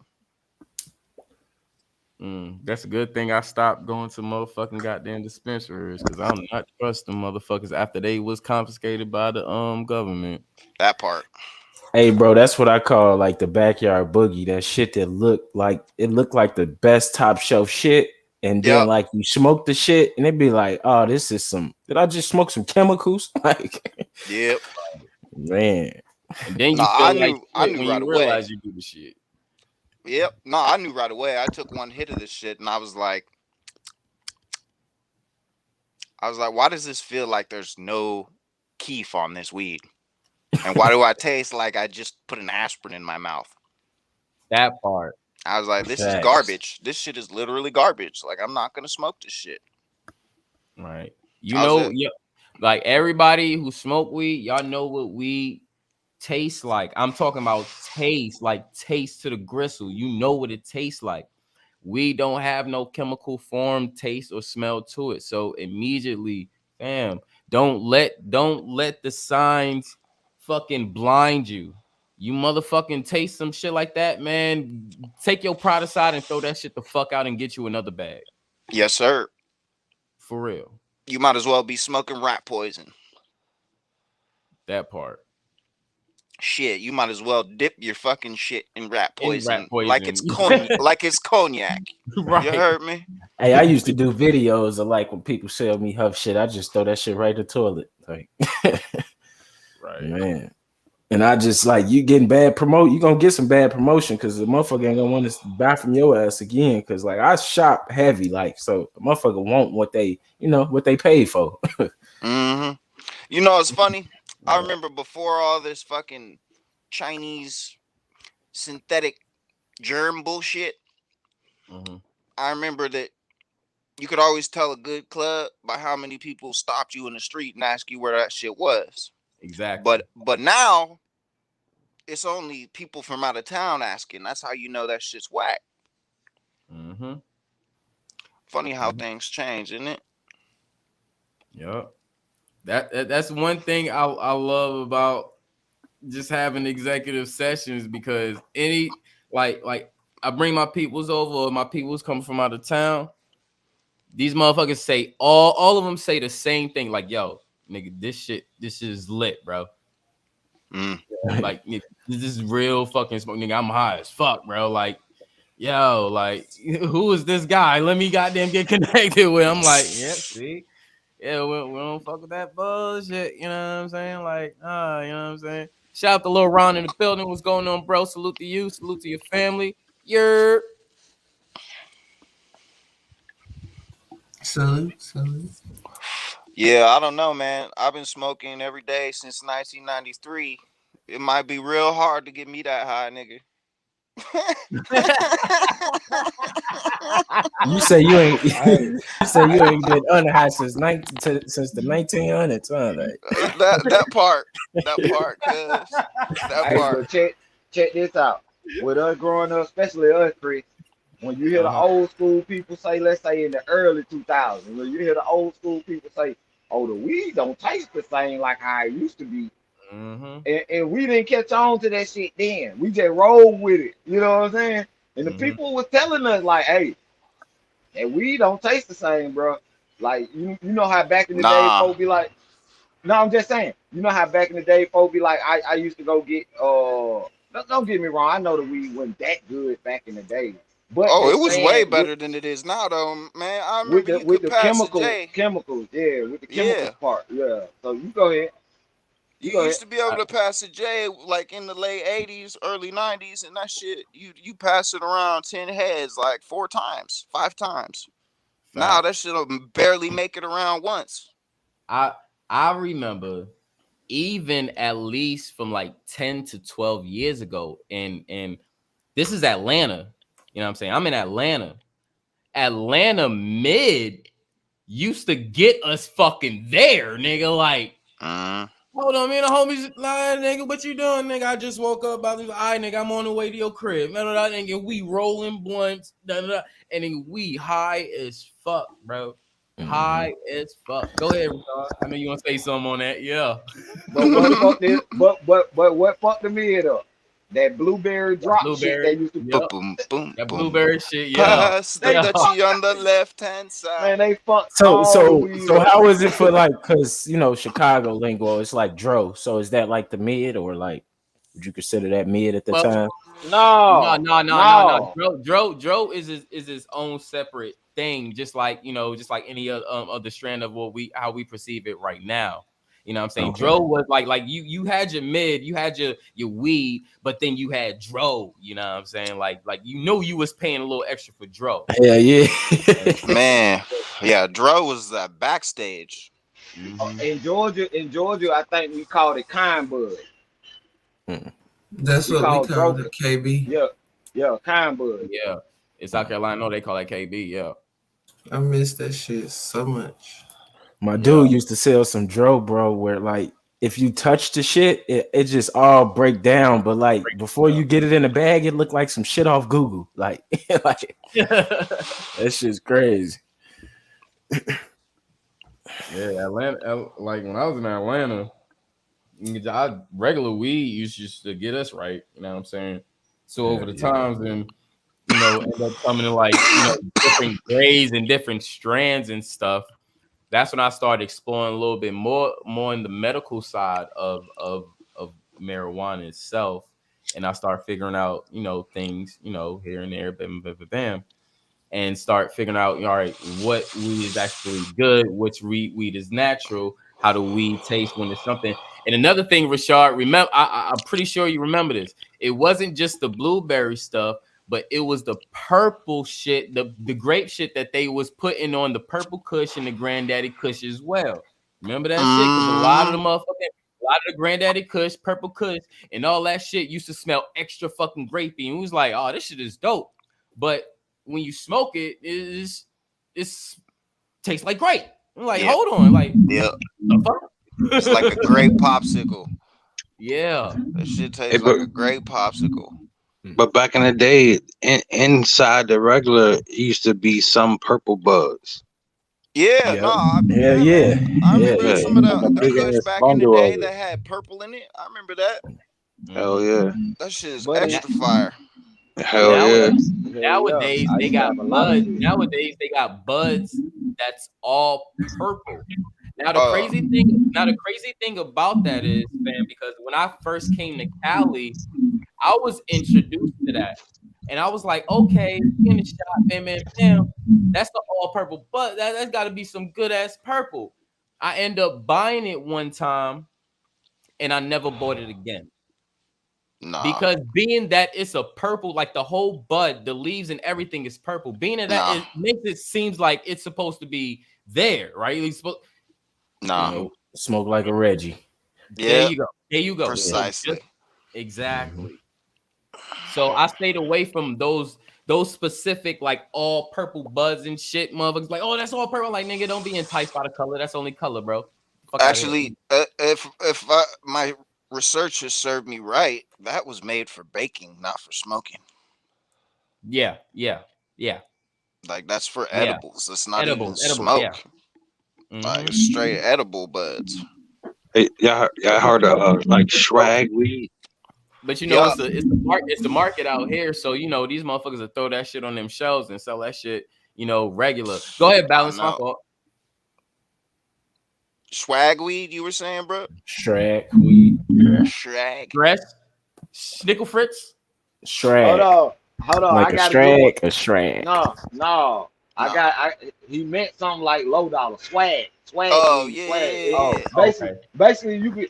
That's a good thing I stopped going to motherfucking goddamn dispensaries because I'm not trusting motherfuckers after they was confiscated by the government. That part. Hey, bro, that's what I call like the backyard boogie. That shit that looked like the best top shelf shit, and then Yep. like you smoke the shit, and it be like, oh, this is some. Did I just smoke some chemicals? Like, Yep. man. And then you Nah, feel I like knew shit when right you away. realize you do the shit. Yep. No, I knew right away. I took one hit of this shit and I was like, why does this feel like there's no keef on this weed? And why do I taste like I just put an aspirin in my mouth? That part. I was like, this is Facts. garbage. This shit is literally garbage. Like, I'm not gonna smoke this shit. Right. You How's know, that? yeah, like everybody who smoke weed, y'all know what weed tastes like. I'm talking about taste, like taste to the gristle. You know what it tastes like. We don't have no chemical form, taste, or smell to it. So immediately, fam, don't let the signs fucking blind you. You motherfucking taste some shit like that, man. Take your pride aside and throw that shit the fuck out and get you another bag. Yes, sir. For real. You might as well be smoking rat poison. That part. Shit, you might as well dip your fucking shit in rat In poison, rat poison. like it's cognac. Right. You heard me? Hey, I used to do videos of like when people sell me huff shit, I just throw that shit right in the toilet. Like, Right. man. And I just like you getting bad promote, you gonna get some bad promotion because the motherfucker ain't gonna want to buy from your ass again. Cause like I shop heavy, like so the motherfucker want what they paid for. Mm-hmm. You know, it's funny. I remember before all this fucking Chinese synthetic germ bullshit, Mm-hmm. I remember that you could always tell a good club by how many people stopped you in the street and asked you where that shit was. Exactly. But now it's only people from out of town asking. That's how you know that shit's whack. Mm-hmm. Funny how things change, isn't it? Yep. That's one thing I love about just having executive sessions because any like I bring my peoples over or my peoples come from out of town. These motherfuckers say all of them say the same thing. Like, yo, nigga, this is lit, bro. Like, nigga, this is real fucking smoke, nigga. I'm high as fuck, bro. Like, yo, like, who is this guy? Let me goddamn get connected with. I'm like, yeah, see, yeah, we don't fuck with that bullshit. You know what I'm saying? Like, you know what I'm saying? Shout out to Lil Ron in the building. What's going on, bro? Salute to you. Salute to your family. You're. Salute. Yeah, I don't know, man. I've been smoking every day since 1993. It might be real hard to get me that high, nigga. You say you ain't been unhigh since the 1900s, huh? Like. that part, cuz that Hey, part. but check this out. With us growing up, especially us, Chris, when you hear the old school people say, let's say in the early 2000s, when you hear the old school people say, oh, the weed don't taste the same like how it used to be. And we didn't catch on to that shit then. We just rolled with it. You know what I'm saying? And the people was telling us like, hey, that weed don't taste the same, bro. Like, you know how back in the day, folks be like, no, I'm just saying, you know how back in the day, folks be like, I used to go get Don't get me wrong. I know the weed wasn't that good back in the day, but Oh, they it was way saying better than it is now, though, man. I with remember the you could pass a J. chemicals, yeah, with the chemicals Yeah, part, yeah. So you go ahead, you you go ahead. used to be able to pass a J like in the late '80s, early '90s, and that shit, you pass it around 10 heads like 4 times, 5 times. Now Facts. that shit'll barely make it around once. I I remember even at least from like 10 to 12 years ago, and this is Atlanta. You know what I'm saying? I'm in Atlanta. Atlanta mid used to get us fucking there, nigga. Like, Mm. hold on, man. The homies lying, nigga. What you doing, nigga? I just woke up. All right, nigga. I'm on the way to your crib. Man, nigga, we rolling blunts, and then we high as fuck, bro. High as fuck. Go ahead, Rashard. I know you want to say something on that. Yeah. But what fucked it? But what fucked the mid up? That blueberry That drop shit they blueberry. used to. Yep. Boom, boom, That boom. blueberry shit. Yeah. Pass the They Dutchie on the left hand man, side. they fucked So all the so weed so up. how is it for like, because you know Chicago lingo, it's like dro. So is that like the mid, or like would you consider that mid at the Well, time? No. Dro is his own separate thing, just like just like any other strand of how we perceive it right now. You know what I'm saying? Okay. Dro was like you had your mid, you had your weed, but then you had Dro. You know what I'm saying? Like you was paying a little extra for Dro. Yeah. Man, yeah, Dro was that backstage. In Georgia, I think we called it kind bud. That's We what we called call Dro. it, KB. Yeah, kind bud. Yeah, in South Carolina, no, they call that KB. Yeah, I miss that shit so much. My dude used to sell some dro, bro, where like if you touch the shit, it just all break down. But like before you get it in the bag, it looked like some shit off Google. Like, like that shit's crazy. yeah. Atlanta, like when I was in Atlanta, regular weed used to get us right. You know what I'm saying? So over the times, and end up coming in like different grades and different strands and stuff. That's when I started exploring a little bit more in the medical side of marijuana itself, and I started figuring out things here and there, bam, bam, bam, bam, and start figuring out all right, what weed is actually good, which weed is natural, how do we taste when it's something. And another thing, Rashard, remember, I'm pretty sure you remember this. It wasn't just the blueberry stuff, but it was the purple shit, the grape shit that they was putting on the purple kush and the granddaddy kush as well. Remember that shit? Because a lot of the granddaddy kush, purple kush, and all that shit used to smell extra fucking grapey. And it was like, oh, this shit is dope. But when you smoke it, it's tastes like grape. I'm like, hold on, like, the fuck? It's like a grape popsicle. Yeah, that shit tastes like a grape popsicle. But back in the day, inside the regular used to be some purple buds. Yeah, no, I remember some of the kush back in the day that had purple in it. I remember that. Hell yeah. That shit is extra fire. Hell yeah. Nowadays they got buds. Nowadays they got buds that's all purple. Now the crazy thing about that is, man, because when I first came to Cali, I was introduced to that. And I was like, okay, in the shop, bam, bam, bam. That's the all purple, but that's got to be some good ass purple. I end up buying it one time, and I never bought it again. Nah. Because being that it's a purple, like the whole bud, the leaves and everything is purple. Being that it makes it seems like it's supposed to be there, right? Smoke like a Reggie. Yeah, there you go. Precisely. Exactly. So I stayed away from those specific like all purple buds and shit. Motherfuckers like, oh, that's all purple. Like, nigga, don't be enticed by the color. That's only color, bro. Actually, if my research has served me right, that was made for baking, not for smoking. Yeah. Like that's for edibles. It's not even smoke. Yeah. Like straight edible buds. Hey, y'all heard of like swag weed? But it's the market out here, so these motherfuckers will throw that shit on them shelves and sell that shit, regular. Go ahead, balance my fault. Swag weed, you were saying, bro? Shrag weed. Shrag. Snickle Fritz. Shrag. Hold on. Like I a got a good one. Shrag, a Shrag. No. He meant something like low dollar, swag. Oh Means yeah, swag. yeah, Oh, yeah. okay. Basically, you could.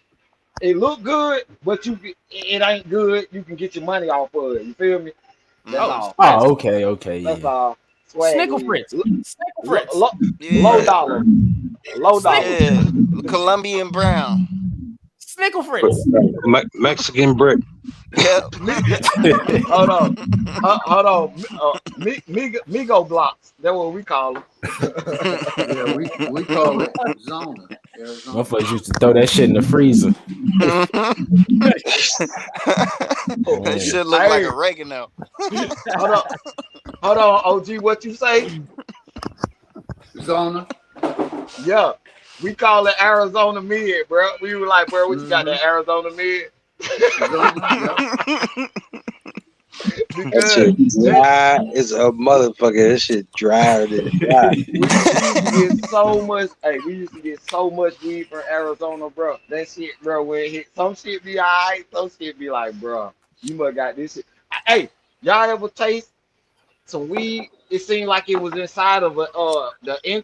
It look good, but it ain't good. You can get your money off of it. You feel me? That's Mhm. all. Oh, okay, That's yeah. all. Swag Snickle means Fritz. Snickle Fritz. low Yeah, dollar. Low dollar. yeah. Colombian Brown. Snickle Fritz. Mexican brick. Yep. Hold on. Hold on. Migo blocks. That's what we call them. Yeah, we call it Zona, Arizona. Motherfuckers used to throw that shit in the freezer. That shit look like oregano. Hold on, OG. What you say? Zona. Yeah. We call it Arizona mid, bro. We were like, bro, what you got, that Arizona mid? Zona, yeah. That Because shit dry as a motherfucker. That shit drier than dry. we used to get so much. Hey, we used to get so much weed from Arizona, bro. That shit, bro, when it hit, some shit be alright, some shit be like, bro, you must got this shit. Hey, y'all ever taste some weed? It seemed like it was inside of the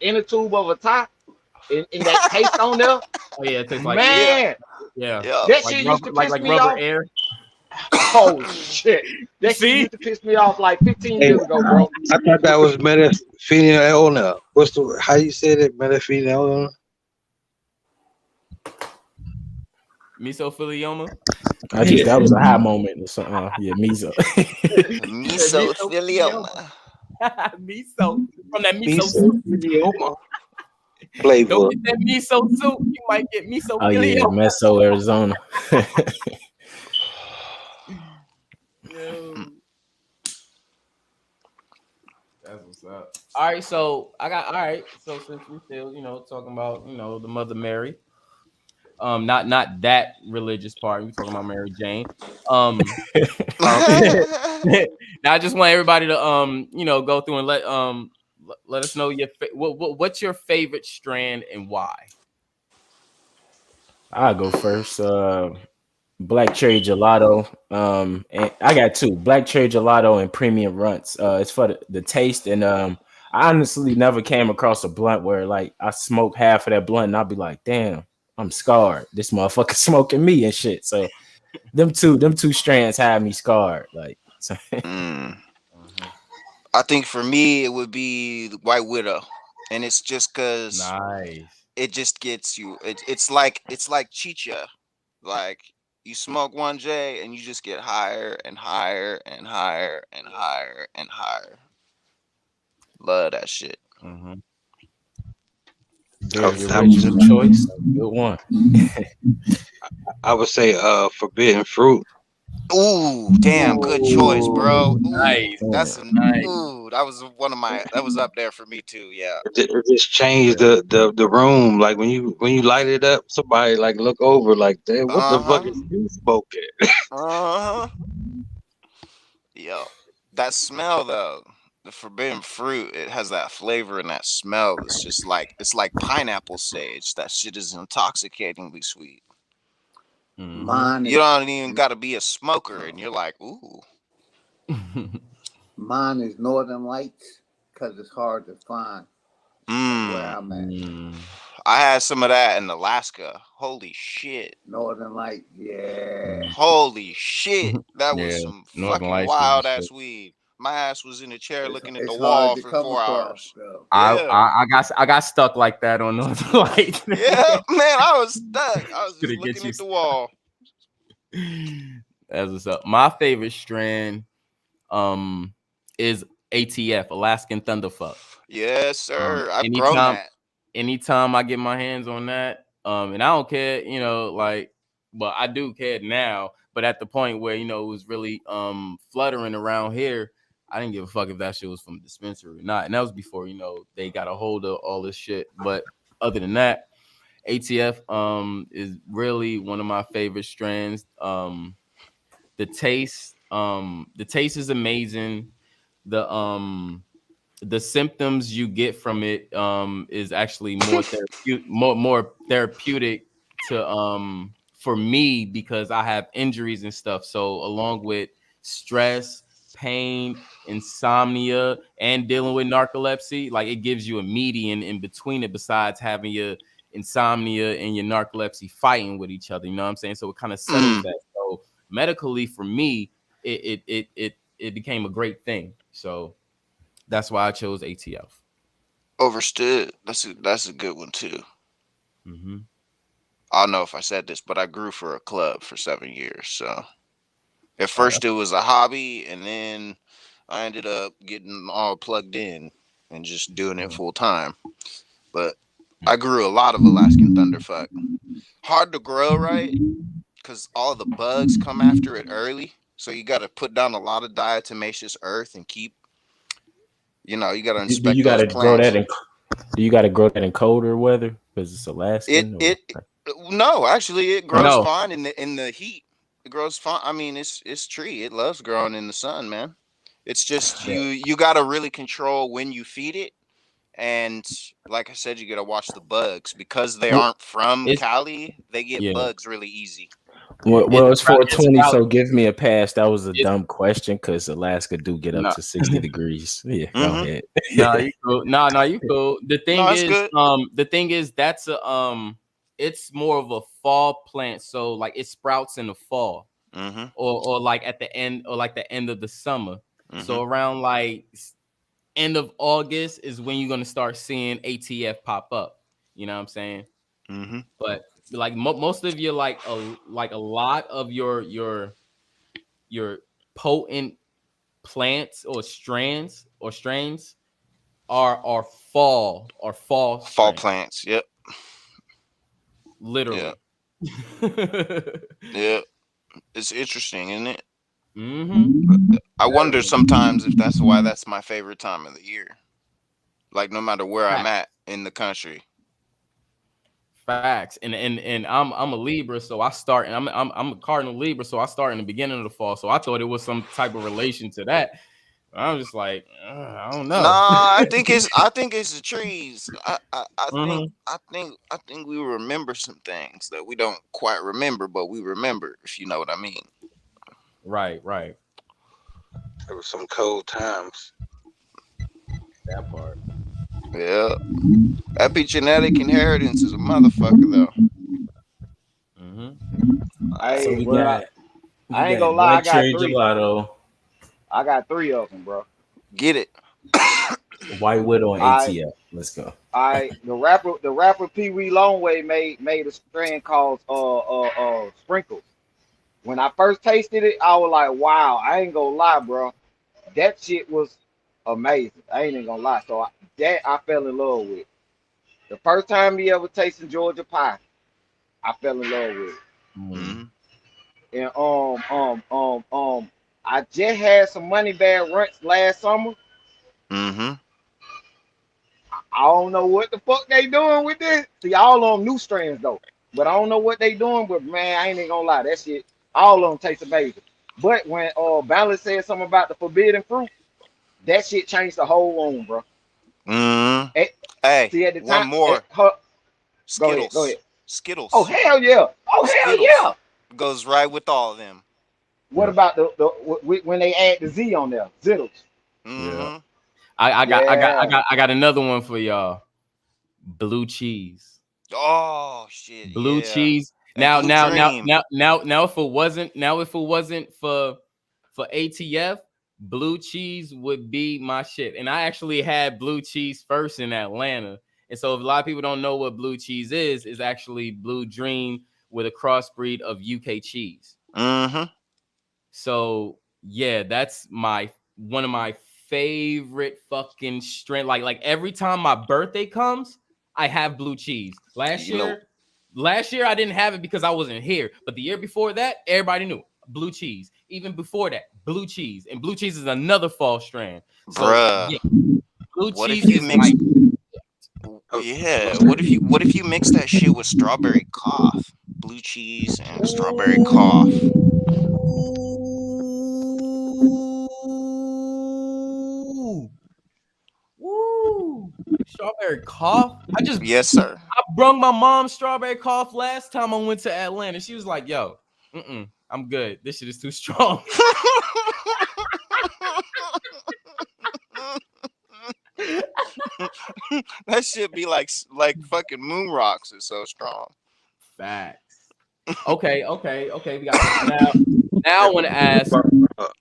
inner tube of a tie, and that taste on there. Oh yeah, it tastes like Man, Yeah. that like shit rubber, used to piss like me rubber off. air. Oh shit, that shit See? used to piss me off like 15 Hey, years ago, bro. I thought that was metaphenol. What's the how you say that? Metaphenol? Mesothelioma. That was a high moment or something. Yeah, meso. Mesothelioma. Miso from that miso soup. Mesothelioma. Don't Flavor. get that miso soup. You might get miso. Oh yeah, Meso, Arizona. That's what's up. All right, so So since we still, talking about, the Mother Mary, not that religious part. We talking about Mary Jane. Now I just want everybody to go through and let us know what's your favorite strand and why. I'll go first. Black cherry gelato. And I got two: black cherry gelato and premium runts. It's for the taste, and I honestly never came across a blunt where like I smoke half of that blunt and I'll be like, damn, I'm scarred. This motherfucker smoking me and shit. So them two strands have me scarred. Like, so. I think for me it would be the White Widow, and it's just because it just gets you. It's like chicha, like you smoke one J and you just get higher and higher and higher and higher and higher. Love that shit. Very original choice. Good one. I would say forbidden fruit. Ooh, damn, good choice, bro. Ooh, Nice. That's Nice. ooh, that was one of my that was up there for me too. Yeah. It just changed the room. Like when you light it up, somebody like look over like, damn, what the fuck is you smoking? Yo, that smell though, the forbidden fruit, it has that flavor and that smell. It's like pineapple sage. That shit is intoxicatingly sweet. You don't even got to be a smoker, and you're like, ooh. Mine is Northern Lights because it's hard to find where I'm at. I had some of that in Alaska. Holy shit. Northern Lights, yeah. Holy shit. That was some Northern fucking Lights wild ass weed. My ass was in the chair looking at the It's wall hard to for come 4 across, hours. though. I got stuck like that on Northern Lights. Yeah, man, I was stuck. I was just looking at the wall. That's what's up. My favorite strand is ATF, Alaskan Thunderfuck. Yes, sir. I've grown that. Anytime I get my hands on that, and I don't care, but I do care now. But at the point where it was really fluttering around here, I didn't give a fuck if that shit was from dispensary or not. And that was before they got a hold of all this shit. But other than that, ATF is really one of my favorite strands. The taste is amazing. The symptoms you get from it is actually more therapeutic to for me because I have injuries and stuff. So along with stress, pain, insomnia, and dealing with narcolepsy, like it gives you a median in between it besides having your insomnia and your narcolepsy fighting with each other. You know what I'm saying? So it kind of settles that. So medically for me, it became a great thing. So that's why I chose ATF. Overstood. That's a good one too. I don't know if I said this, but I grew for a club for 7 years. So at first it was a hobby, and then I ended up getting all plugged in and just doing it full time. But I grew a lot of Alaskan thunderfuck. Hard to grow, right? Because all the bugs come after it early. So you got to put down a lot of diatomaceous earth and keep, you got to inspect those plants. Do you got to grow that in colder weather because it's Alaskan? No, actually, it grows fine in the heat. It grows fine. I mean, it's tree. It loves growing in the sun, man. It's just you got to really control when you feed it, and like I said, you got to watch the bugs because they aren't from Cali. They get bugs really easy. Well, it's 420, so give me a pass. That was a dumb question because Alaska do get up to 60 degrees. Yeah, go ahead. No, you cool. No, you cool. The thing is, that's it's more of a fall plant, so like it sprouts in the fall, or like at the end, or like the end of the summer. So around like end of August is when you're gonna start seeing ATF pop up. You know what I'm saying? But like most of your like a lot of your potent plants or strains are fall plants. Yep. Literally. Yeah. It's interesting, isn't it? I wonder sometimes if that's why that's my favorite time of the year. Like no matter where I'm at in the country. Facts. And I'm a Libra, so I start, and I'm a Cardinal Libra, so I start in the beginning of the fall. So I thought it was some type of relation to that. I'm just like, I don't know. Nah, I think it's the trees. I think we remember some things that we don't quite remember, but we remember, if you know what I mean. Right. There were some cold times. That part. Yeah. Epigenetic inheritance is a motherfucker though. I ain't gonna lie, I got 3. Gelato. I got 3 of them, bro. Get it. White Widow and ATF. Let's go. The rapper Pee Wee Longway made a strand called Sprinkles. When I first tasted it, I was like, wow, I ain't gonna lie, bro. That shit was amazing. I ain't even gonna lie. So I fell in love with. The first time he ever tasted Georgia pie, I fell in love with it. And I just had some money bag runts last summer. I don't know what the fuck they doing with this. See, all on new strands though, but I don't know what they doing. But man, I ain't even gonna lie, that shit, all of them taste amazing. But when Balance said something about the forbidden fruit, that shit changed the whole room, bro. Hey, see, at the one time, more. Skittles. Go ahead. Skittles. Oh hell yeah! Hell yeah! Goes right with all of them. What about when they add the Z on there? Zittles. Yeah. I got another one for y'all. Blue cheese. Oh shit. Blue cheese. Now if it wasn't for ATF, blue cheese would be my shit. And I actually had blue cheese first in Atlanta. And so if a lot of people don't know what blue cheese is actually Blue Dream with a crossbreed of UK cheese. So yeah, that's one of my favorite fucking strain. Like every time my birthday comes, I have blue cheese. Last year I didn't have it because I wasn't here. But the year before that, everybody knew blue cheese. Even before that, blue cheese. And blue cheese is another fall strand. So yeah, blue cheese is like what if you mix that shit with strawberry cough? Blue cheese and strawberry cough. Woo! Strawberry cough. Yes, sir. I brung my mom strawberry cough last time I went to Atlanta. She was like, "Yo, I'm good. This shit is too strong." That shit be like fucking moon rocks. It's so strong. Facts. Okay. We got this. Now I want to ask,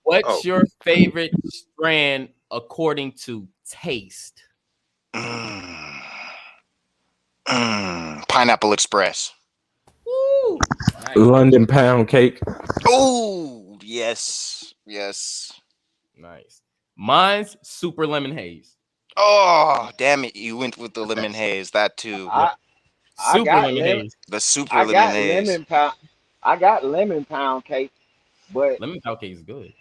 what's your favorite strand according to taste? Pineapple Express. Woo. Nice. London pound cake. Oh, yes. Nice. Mine's super lemon haze. Oh, damn it. You went with the lemon haze. That too. Super lemon haze. The super lemon haze. I got lemon pound cake, but lemon pound cake is good.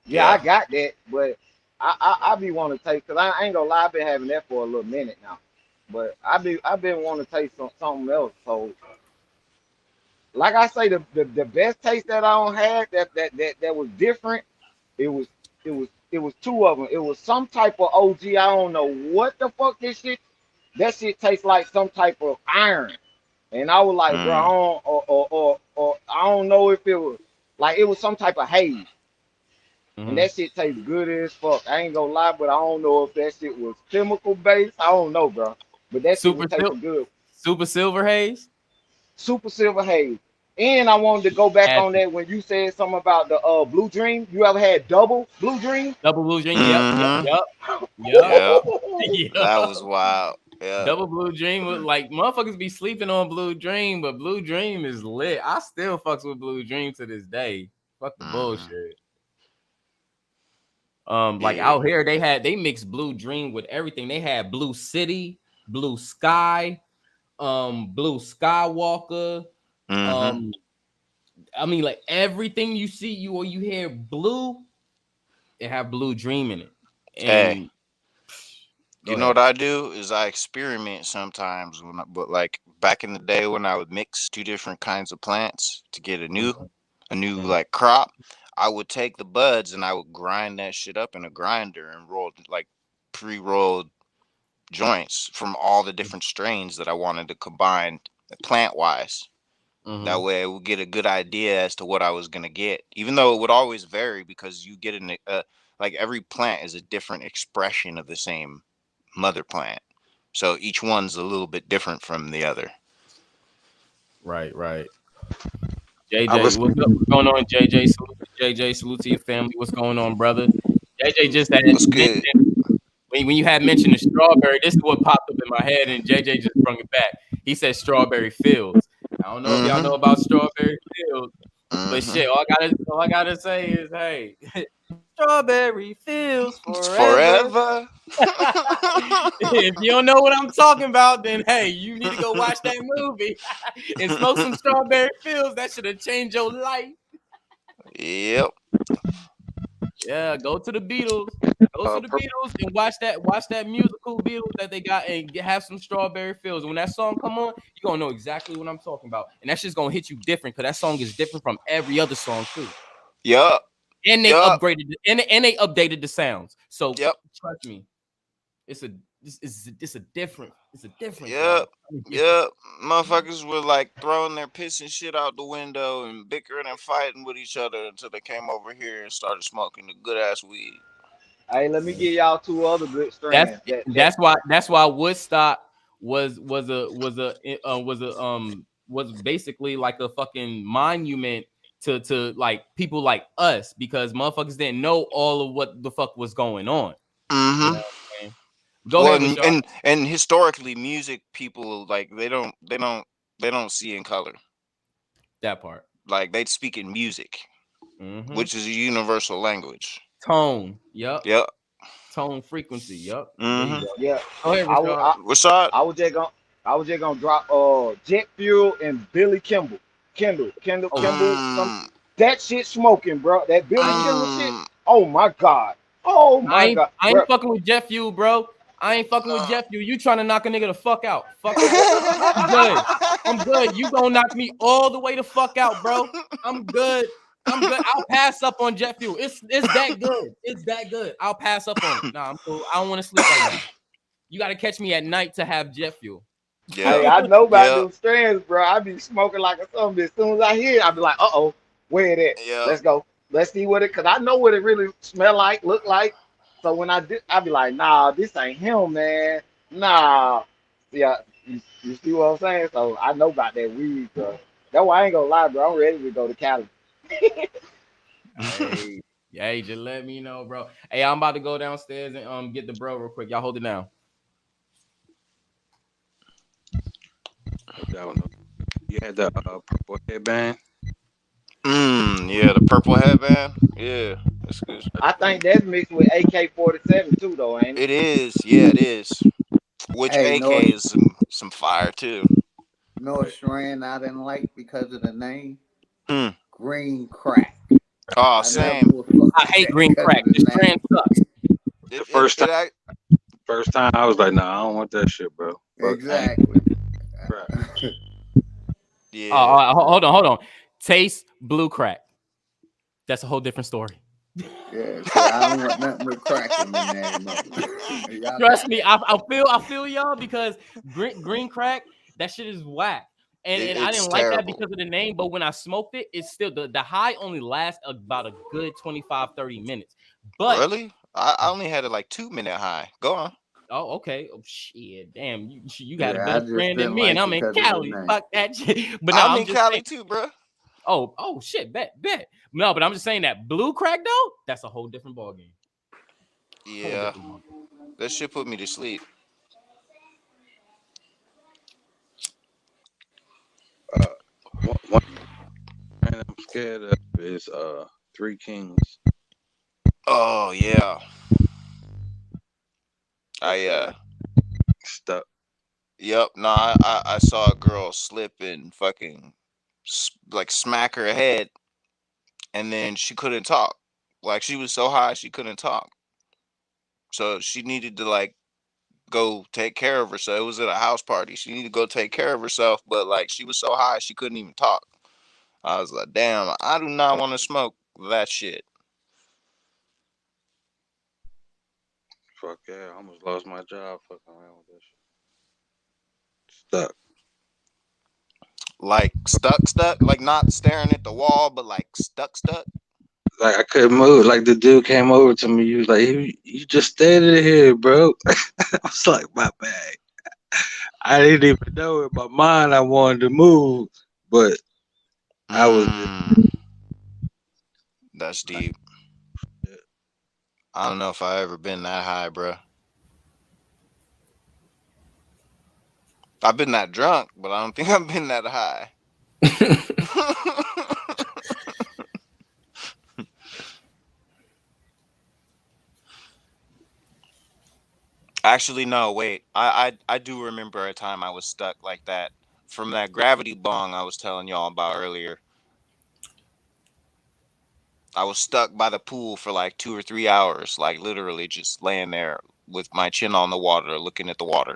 Yeah, I got that, but I be wanting to taste, because I ain't gonna lie, I've been having that for a little minute now. But I've been wanting to taste something else. So like I say, the best taste that I don't have that was different, it was two of them. It was some type of OG. I don't know what the fuck this shit. That shit tastes like some type of iron. And I was like, bro, I don't know if it was like, it was some type of haze. And that shit tastes good as fuck. I ain't gonna lie, but I don't know if that shit was chemical based. I don't know, bro. But that shit was tasting good. Super silver haze? Super silver haze. And I wanted to go back on that when you said something about the Blue Dream. You ever had double Blue Dream? Double Blue Dream, yep. That was wild. Yeah. Double Blue Dream was like, motherfuckers be sleeping on Blue Dream, but Blue Dream is lit. I still fucks with Blue Dream to this day. Fuck the bullshit. Like out here, they mixed Blue Dream with everything. They had Blue City, Blue Sky, Blue Skywalker. I mean, like everything you see or you hear blue, it have Blue Dream in it. And you know what I do is I experiment sometimes but like back in the day when I would mix two different kinds of plants to get a new like crop, I would take the buds and I would grind that shit up in a grinder and roll like pre-rolled joints from all the different strains that I wanted to combine plant wise. That way I would get a good idea as to what I was gonna get, even though it would always vary because you get like every plant is a different expression of the same mother plant, so each one's a little bit different from the other. Right. JJ, what's going on, JJ? Salute to your family. What's going on, brother? JJ just had mentioned, when you had mentioned the strawberry, this is what popped up in my head, and JJ just brought it back. He said Strawberry Fields. I don't know if y'all know about Strawberry Fields, but shit, all I gotta say is, hey, Strawberry Fields forever. If you don't know what I'm talking about, then hey, you need to go watch that movie and smoke some Strawberry Fields. That should have changed your life. Yep. Yeah, go to the Beatles. Go to the Beatles and watch that musical Beatles that they got and have some Strawberry Fields. And when that song come on, you're gonna know exactly what I'm talking about. And that's just gonna hit you different because that song is different from every other song too. Yep. And they upgraded and they updated the sounds. So trust me, it's a different. Yep. Motherfuckers were like throwing their piss and shit out the window and bickering and fighting with each other until they came over here and started smoking the good ass weed. Hey, let me give y'all two other good strands. That's why Woodstock was basically like a fucking monument to like people like us, because motherfuckers didn't know all of what the fuck was going on. You know what I'm saying? Go ahead, and historically, music people like they don't see in color. That part, like they speak in music, which is a universal language. Tone, yep. Tone, frequency, yep. Yeah. Go ahead, Rashard. I was just gonna drop Jet Fuel and Billy Kendall. That shit smoking, bro. That Billy Kendall shit. Oh my god. I ain't fucking with Jet Fuel, bro. I ain't fucking with Jet Fuel. You trying to knock a nigga the fuck out. Fuck I'm good. You gonna knock me all the way the fuck out, bro. I'm good. I'll pass up on Jet Fuel. It's that good. It's that good. I'll pass up on it. Nah, I'm cool. I don't want to sleep right now. You got to catch me at night to have Jet Fuel. Yeah. I know about Yeah. them strands, bro. I be smoking like a zombie. As soon as I hear it, I be like, where it at? Yeah. Let's go. Let's see what it, cause I know what it really smell like, look like. So when I do, I be like, nah, this ain't him, man. Nah. Yeah, you see what I'm saying? So I know about that weed, bro. That's why I ain't gonna lie, bro. I'm ready to go to Cali. Hey, hey, just let me know, bro. Hey, I'm about to go downstairs and get the bro real quick. Y'all hold it down. You had the purple headband. Yeah, the purple headband. Yeah, that's good. I think that's mixed with AK-47 too, though, ain't it? It is. Yeah, it is. Which Hey, AK is some fire too. know a strand I didn't like because of the name? Hmm. Green crack. Oh, I never same. would fuck I with hate that green because crack. of the This name. strand sucks. The first time I was like, nah, I don't want that shit, bro. Fuck. Exactly. Yeah. Hold on. Taste blue crack. That's a whole different story. Yeah, see, I don't want nothing with crack in the name of it. Y'all Trust got me, it. I feel y'all because green crack, that shit is whack. And I It's didn't like that terrible. because of the name, but when I smoked it, it's still the high only lasts about a good 25-30 minutes. But Really? I only had it like 2 minute high. Go on. oh, okay. Oh shit, damn, you got a Yeah, I better just friend than didn't me, and like I'm it in because of the Cali. name. Fuck that shit. But no, I'm I'm in just Cali saying. too, bro. Oh shit, bet. No, but I'm just saying that blue crack though, that's a whole different ballgame. Whole Yeah. different ballgame. That shit put me to sleep. One thing I'm scared of is Three Kings. Oh yeah. I Stuck. Yep. No, I saw a girl slip and fucking like smack her head, and then she couldn't talk. Like she was so high she couldn't talk. So she needed to like go take care of herself. It was at a house party. She needed to go take care of herself, but like she was so high she couldn't even talk. I was like, damn, I do not want to smoke that shit. Fuck yeah, I almost lost my job fucking around with that shit. Stuck. Like stuck, like not staring at the wall, but like stuck. Like I couldn't move. Like the dude came over to me. He was like, "You just standing here, bro." I was like, "My bad." I didn't even know in my mind I wanted to move, but I was just. That's deep. Yeah. I don't know if I ever been that high, bro. I've been that drunk, but I don't think I've been that high. Actually, no, wait. I do remember a time I was stuck like that from that gravity bong I was telling y'all about earlier. I was stuck by the pool for like 2 or 3 hours, like literally just laying there with my chin on the water, looking at the water.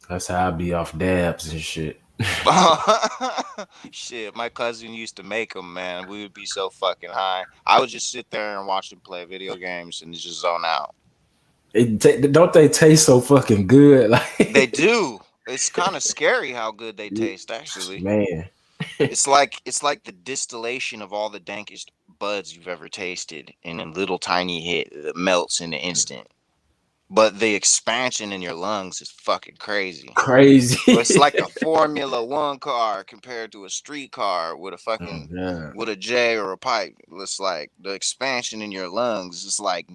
That's how I be off dabs and shit. Shit, my cousin used to make them, man. We would be so fucking high. I would just sit there and watch him play video games and just zone out. Don't they taste so fucking good? Like They do. It's kind of scary how good they taste, actually. man. It's like the distillation of all the dankest buds you've ever tasted in a little tiny hit that melts in an instant. But the expansion in your lungs is fucking crazy. Crazy. It's like a Formula One car compared to a street car with a fucking God. with a J or a pipe. It's like the expansion in your lungs. It's like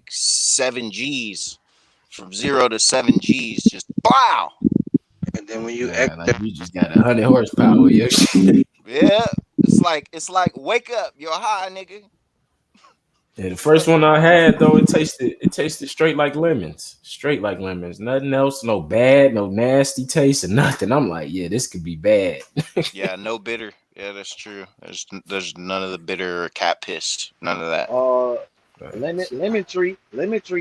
7 Gs from 0 to 7 Gs. Just wow. And then when you God, like you just got 100 horsepower with your shit. Yeah, it's like wake up, you're high, nigga. Yeah, the first one I had though, it tasted straight like lemons. Straight like lemons. Nothing else, no bad, no nasty taste or nothing. I'm like, yeah, this could be bad. Yeah, no bitter. Yeah, that's true. There's none of the bitter or cat piss. None of that. Lemon tree.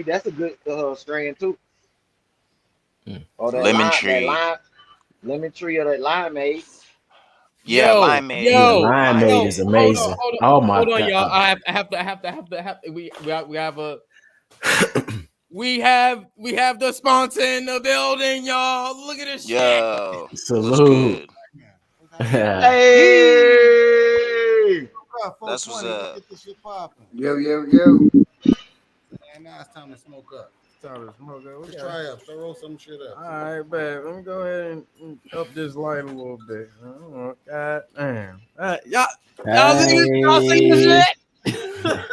That's a good strand too. Or Lemon tree. lemon tree or that limeade. Yeah, limeade. Yeah, limeade is Limeade. amazing. Oh my hold on, God. y'all. I have to. We have a. We have the sponsor in the building, y'all. Look at this shit. Yo, Salute. Hey, that's what's up. Get this shit popping. Yo. Man, now it's time to smoke up. Let's try up. So roll some shit up. All right, babe. Let me go ahead and up this light a little bit. Oh, God damn. Y'all see this shit?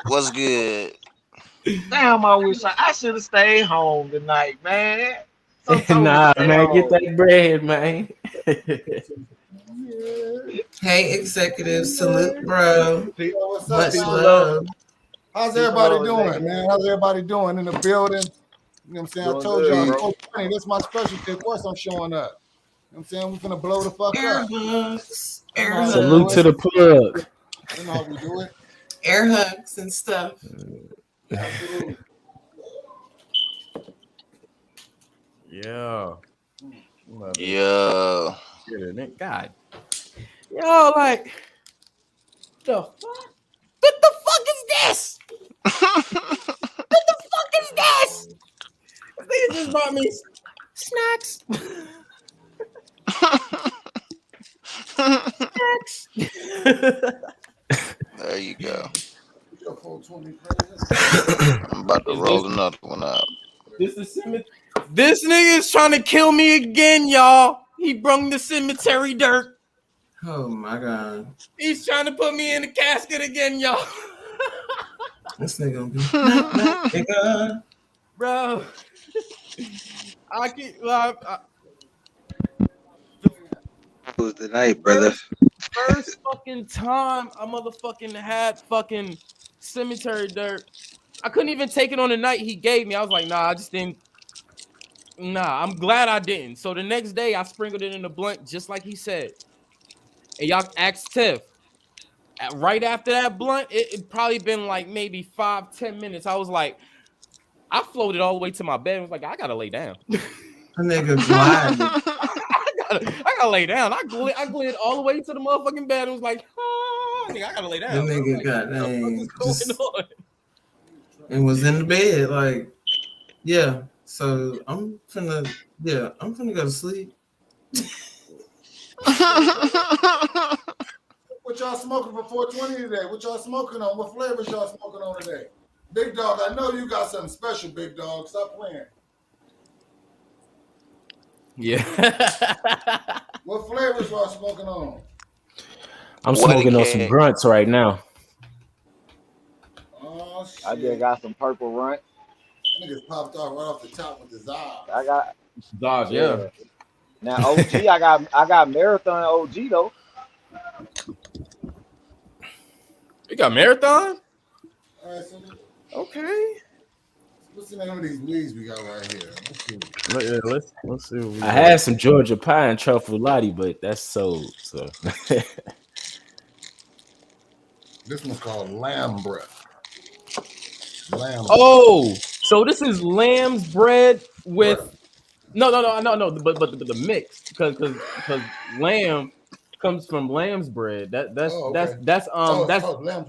What's good? damn! I wish I should have stayed home tonight, man. Nah, man, get that bread, man. Hey, executive, salute, bro. What's up, Much people? love. How's everybody doing, man? How's everybody doing in the building? You know what I'm saying? I told y'all, 420, that's my specialty. Of course, I'm showing up. You know what I'm saying? We're finna blow the fuck Air up. hugs. Salute to the plug. You know how we do it. Air hugs and stuff. Absolutely. Yeah. Yo. God. Yo, like, the fuck? What the fuck is this? What the fuck is this? They just bought me snacks. Snacks. There you go. Your 420 I'm about to roll another one out. This nigga is trying to kill me again, y'all. He brung the cemetery dirt. Oh my God. He's trying to put me in the casket again, y'all. This nigga gonna be nigga. Bro. It was the night, brother. First fucking time I motherfucking had fucking cemetery dirt. I couldn't even take it on the night he gave me. I was like, nah, I just didn't. Nah, I'm glad I didn't. So the next day I sprinkled it in the blunt just like he said. And y'all asked Tiff. Right after that blunt, it probably been like maybe 5-10 minutes. I was like, I floated all the way to my bed. I was like, I gotta lay down. A nigga glide. I gotta lay down. I glid all the way to the motherfucking bed and was like, oh, nigga, I gotta lay down. The nigga like, got what's going on? And was in the bed, like, yeah. So I'm finna go to sleep. What y'all smoking for 420 today? What y'all smoking on? What flavors y'all smoking on today? Big Dog, I know you got something special, Big Dog. Stop playing. Yeah. What flavors y'all smoking on? I'm smoking on some grunts right now. Oh, shit. I just got some purple runt. Niggas popped off right off the top with the Zod. I got Zod, yeah. Now OG, I got Marathon OG though. You got Marathon? All right, so Okay. what's the name of these weeds we got right here? Let's see. What we I had some Georgia pie and truffle lottie, but that's sold. So this one's called Lamb Breath. Oh, so this is lamb's bread with no, but the mix because lamb comes from lamb's bread. That's lamb's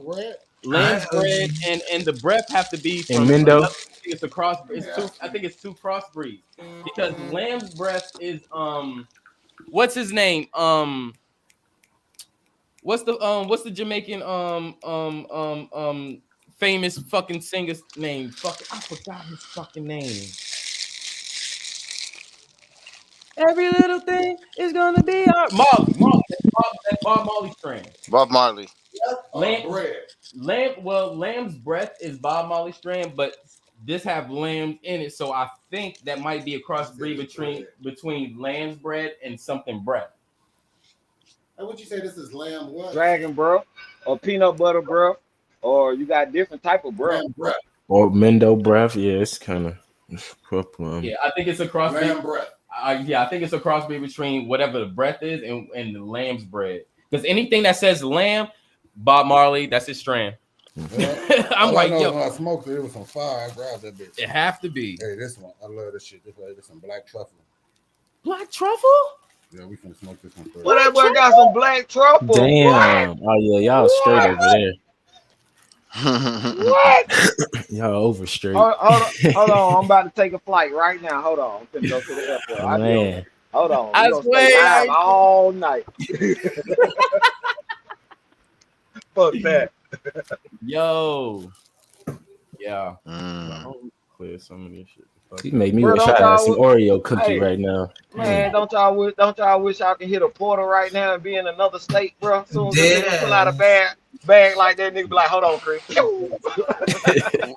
bread. Lamb's bread and the breath have to be from Mendo. I think it's a cross. I think it's two crossbreeds because lamb's breath is what's his name what's the Jamaican famous fucking singer's name? I forgot his fucking name. Every little thing is gonna be our Marley. That's Bob Marley strand. Bob Marley. Lamb's breath is Bob Marley strand, but this have lambs in it, so I think that might be a crossbreed between lamb's bread and something breath. Hey, what you say? This is lamb what? Dragon bro, or peanut butter bro, or you got different type of bro. or Mendo breath. Yeah, it's kind of Yeah, I think it's a crossbreed. Lamb breath. I think it's a crossbreed between whatever the breath is and the lamb's bread. Because anything that says lamb, Bob Marley, that's his strand. Well, I'm like, yo, when I smoked it, it was on fire. I grabbed that bitch. It have to be. Hey, this one, I love this shit. This is some black truffle. Black truffle? Yeah, we finna smoke this one first. Well, that boy got some black truffle. Damn. Oh yeah, y'all straight over there. What? Y'all over straight. Hold on. I'm about to take a flight right now. Hold on. I'm finna go to the airport. I'll be over. Man. Hold on. I We're gonna stay swear, live all night. Fuck that. Yo. Yeah. Clear some of this shit. You make me Bro, wish don't I had some y'all- Oreo cookie Hey, right now. Man, don't y'all wish y'all can hit a portal right now and be in another state, bro? As soon as a nigga pull out a bag like that, nigga be like, hold on, Chris. What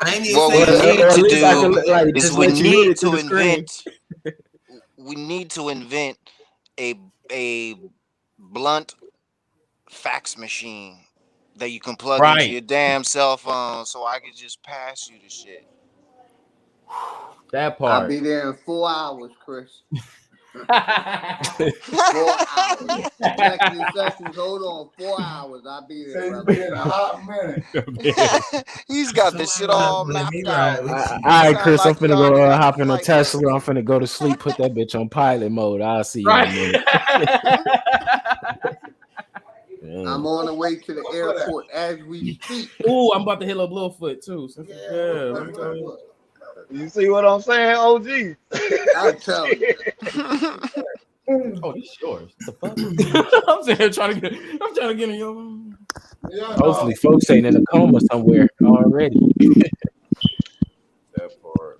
we need to do is just we let you hit need it through to the screen. invent a blunt fax machine that you can plug into Right. your damn cell phone, so I could just pass you the shit. That I'll part. be there in 4 hours, Chris. 4 hours. Executive sessions, hold on. 4 hours. I'll be there, Say brother. you be in a hot minute. He's got this shit all mapped out. All right, Chris, I'm like he finna already go got the hop in a flight Tesla. I'm finna go to sleep. Put that bitch on pilot mode. I'll see you in a minute. I'm on the way to the airport as we speak. Ooh, I'm about to hit a Littlefoot too. You see what I'm saying, OG? I'll tell you. Oh, this yours. The fuck? I'm sitting here trying to get in your. Hopefully, folks ain't in a coma somewhere already. That part.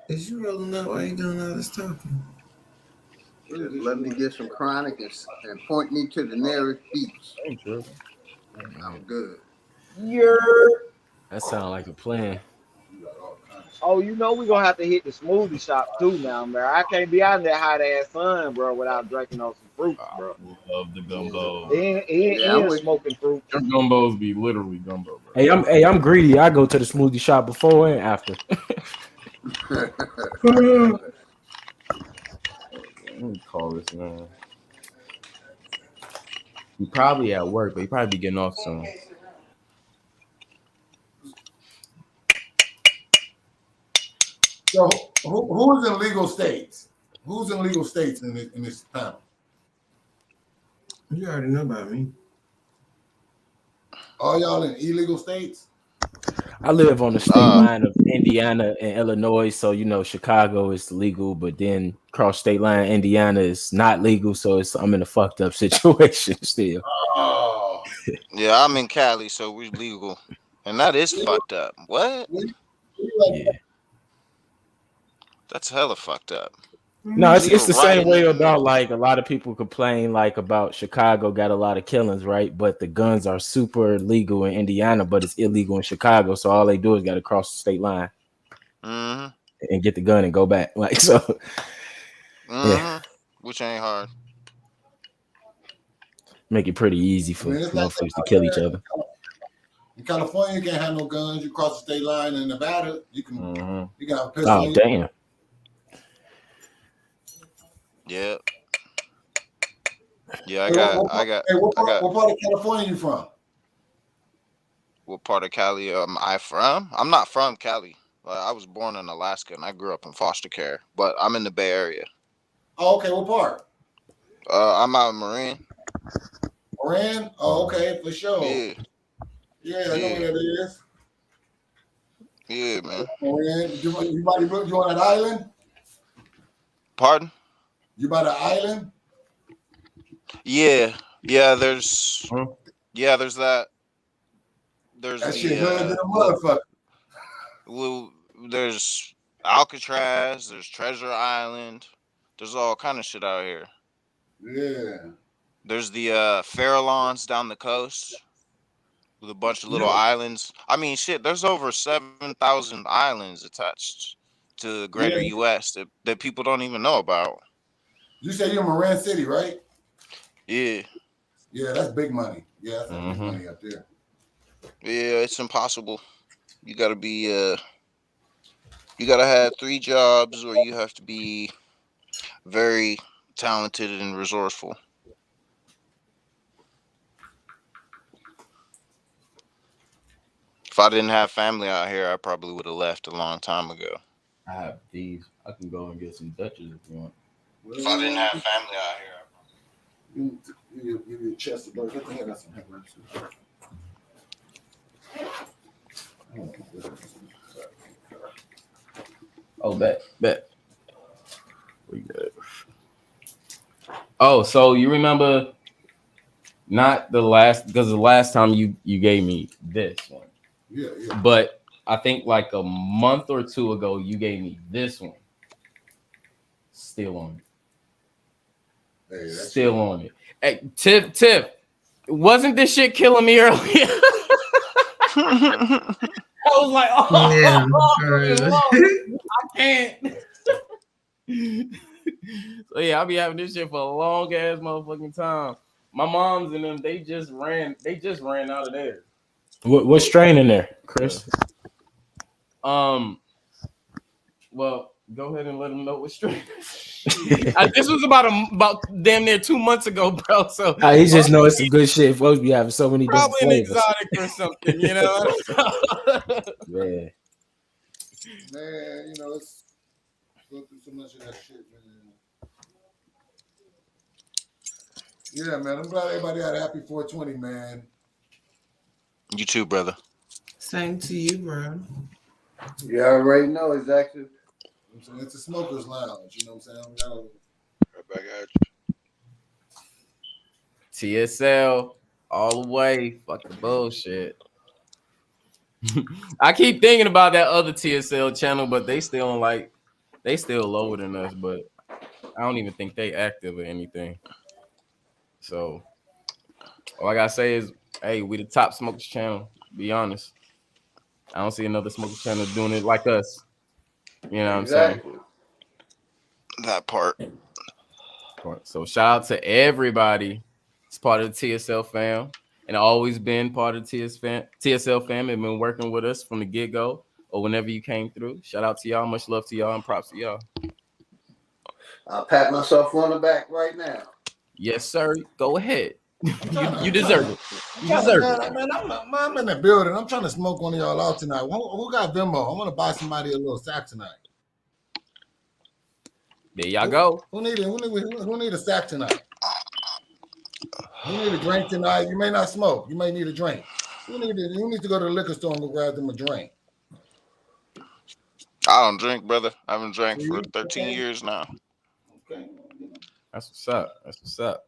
Is you rolling up? Why you doing all this talking? Just let me get some chronic and point me to the nearest beach. I'm good. That sound like a plan. Oh, you know we gonna have to hit the smoothie shop too now, man. I can't be out in that hot ass sun, bro, without drinking on some fruit, bro. I love the gumbo. And smoking fruit. Your gumbos be literally gumbo, bro. Hey, I'm greedy. I go to the smoothie shop before and after. Let me call this man. He probably at work, but he probably be getting off soon. So who's in legal states? Who's in legal states in this panel? You already know about me. All y'all in illegal states? I live on the state line of Indiana and Illinois, so Chicago is legal, but then cross state line Indiana is not legal, so I'm in a fucked up situation still. Oh. Yeah, I'm in Cali, so we're legal, and that is fucked up. What? Yeah, that's hella fucked up. No, it's the same way about like a lot of people complain like about Chicago got a lot of killings, right? But the guns are super legal in Indiana, but it's illegal in Chicago. So all they do is got to cross the state line and get the gun and go back. Like so, yeah, which ain't hard. Make it pretty easy for motherfuckers to kill each other. In California, you can't have no guns. You cross the state line. In Nevada, you can you can have a pistol. Oh damn. Yeah. Yeah, I got. Hey, what part of California you from? What part of Cali am I from? I'm not from Cali. I was born in Alaska and I grew up in foster care, but I'm in the Bay Area. Oh, okay. What part? I'm out in Marin. Marin? Oh, okay, for sure. Yeah. Yeah, I know where that is. Yeah, man. Marin, you on that island? Pardon? You by the island? Yeah, there's that. There's that shit hood than a motherfucker. Well, there's Alcatraz, there's Treasure Island, there's all kind of shit out here. Yeah. There's the Farallones down the coast with a bunch of little islands. I mean, shit, there's over 7,000 islands attached to the greater U.S. that people don't even know about. You say you're in Marin City, right? Yeah. Yeah, that's big money. Yeah, that's big money up there. Yeah, it's impossible. You gotta be you gotta have 3 jobs, or you have to be very talented and resourceful. If I didn't have family out here, I probably would have left a long time ago. I have these. I can go and get some Dutchess if you want. If I didn't have family out here. You give your chest a blow. Get the head out some handwriting. Oh, bet. We good. Oh, so you remember not the last, because the last time you gave me this one. Yeah. But I think like a month or two ago, you gave me this one. Still on it. Hey, Still on it. Hey, Tiff, wasn't this shit killing me earlier? I was like, I can't. So yeah, I'll be having this shit for a long ass motherfucking time. My mom's and them, they just ran out of there. What strain in there, Chris? Well, go ahead and let them know what strain. This was about damn near 2 months ago, bro. So he just know it's some good shit. Folks be having so many different probably an flavors. exotic or something, you know. Yeah. Man, you know, it's go through so much of that shit, man. Yeah, man. I'm glad everybody had a happy 420, man. You too, brother. Same to you, bro. You already know exactly. It's a smoker's lounge, you know what I'm saying? Right back at you. TSL all the way. Fuck the bullshit. I keep thinking about that other TSL channel, but they still lower than us, but I don't even think they active or anything. So all I gotta say is, hey, we the top smokers channel. Be honest. I don't see another smokers channel doing it like us. You know what I'm saying? That part. So shout out to everybody. It's part of the TSL fam, and always been part of the TSL fam, and been working with us from the get-go or whenever you came through. Shout out to y'all. Much love to y'all and props to y'all. I'll pat myself on the back right now. Yes, sir. Go ahead. You deserve it. You deserve it. Man, I'm in the building. I'm trying to smoke one of y'all out tonight. Who got Venmo? I want to buy somebody a little sack tonight. There y'all go. Who need a sack tonight? Who need a drink tonight? You may not smoke. You may need a drink. You need to go to the liquor store and go grab them a drink. I don't drink, brother. I haven't drank for 13 years now. Okay. That's what's up.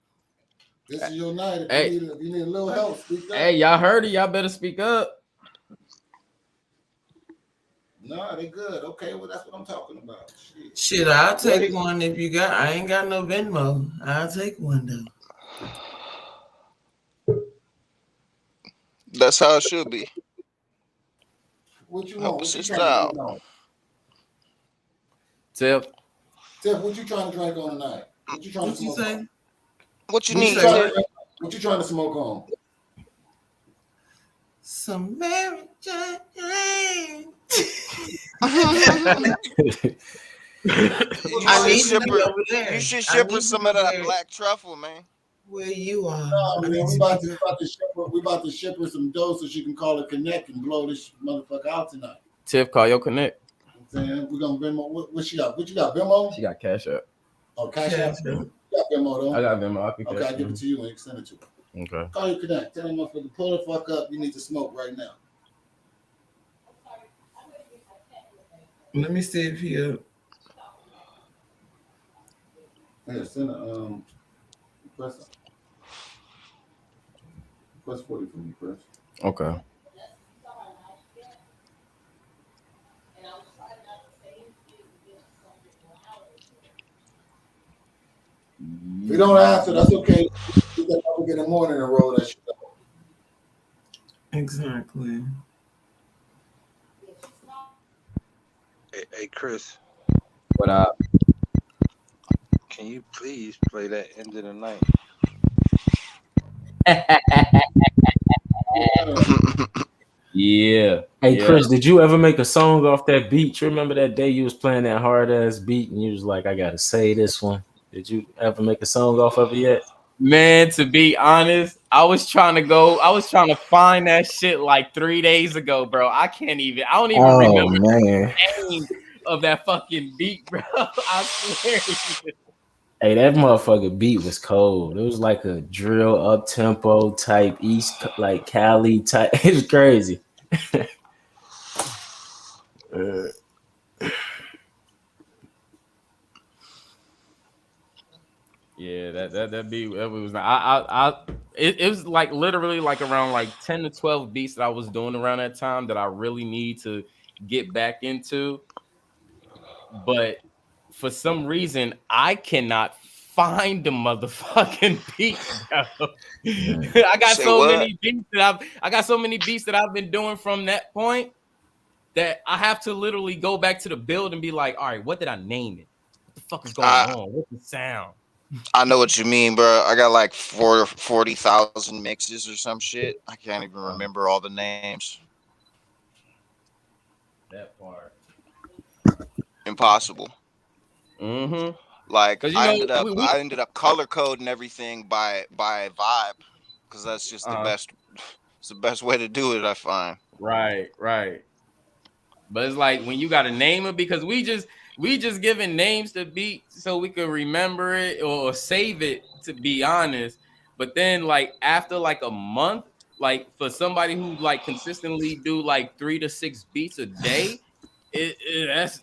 This is your night. If you need a little help, speak up. Hey, y'all heard it. Y'all better speak up. No, they good. Okay, well, that's what I'm talking about. Shit, I'll take one if you got. I ain't got no Venmo. I'll take one though. That's how it should be. What you Help want? us out. Tiff, what you trying to drink on tonight? What you trying to smoke on? What you need? What you trying to smoke on? Some Mary Jane. You should ship her some of that black truffle, man. Where you are? No, man, we about to ship her some dough so she can call it Connect and blow this motherfucker out tonight. Tiff, call your Connect. We're gonna Venmo. What she got? What you got? Venmo? She got Cash App. Oh, Cash App. You got Venmo though. I got Venmo. Okay, I give it to you and send it to her. Okay. Call your Connect. Tell them motherfucker, pull the fuck up. You need to smoke right now. Let me see if he. Yeah, send a request 40 from you, Chris. Okay. If you don't answer, that's okay. You can get a morning and roll that shit up. Exactly. Hey, Chris. What up? Can you please play that End of the Night? Yeah. Hey, Chris, did you ever make a song off that beat? You remember that day you was playing that hard ass beat and you was like, I gotta say this one. Did you ever make a song off of it yet? Man, to be honest, I was trying to find that shit like 3 days ago, bro. I don't even remember the name of that fucking beat, bro. I swear. Hey, that motherfucker beat was cold. It was like a drill up tempo type like Cali type. It was crazy. Yeah, that beat that was it was like literally like around like 10 to 12 beats that I was doing around that time that I really need to get back into. But for some reason, I cannot find the motherfucking beats, bro. I got Say so what? many beats that I've been doing from that point that I have to literally go back to the build and be like, all right, what did I name it? What the fuck is going on? What's the sound? I know what you mean, bro. I got like 40,000 mixes or some shit. I can't even remember all the names. That part. Impossible. Mm-hmm. Like Because I ended up color coding everything by vibe, because that's just the best. It's the best way to do it, I find. Right. But it's like when you got to name it, because we just giving names to beats so we could remember it or save it, to be honest. But then like after like a month, like for somebody who like consistently do like 3 to 6 beats a day,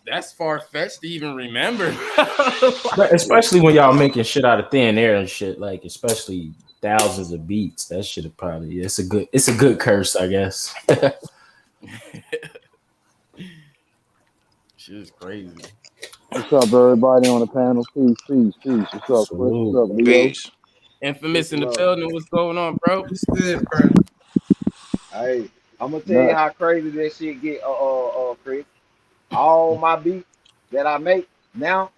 that's far fetched to even remember. Especially when y'all making shit out of thin air and shit, like especially thousands of beats. That shit probably it's a good curse, I guess. Shit is crazy. What's up, everybody on the panel? Peace. What's up, Chris? What's up, Leo? Peace. Infamous in the building. What's going on, bro? It's good, bro. Hey, I'm gonna tell you how crazy that shit get, Chris. All my beats that I make now,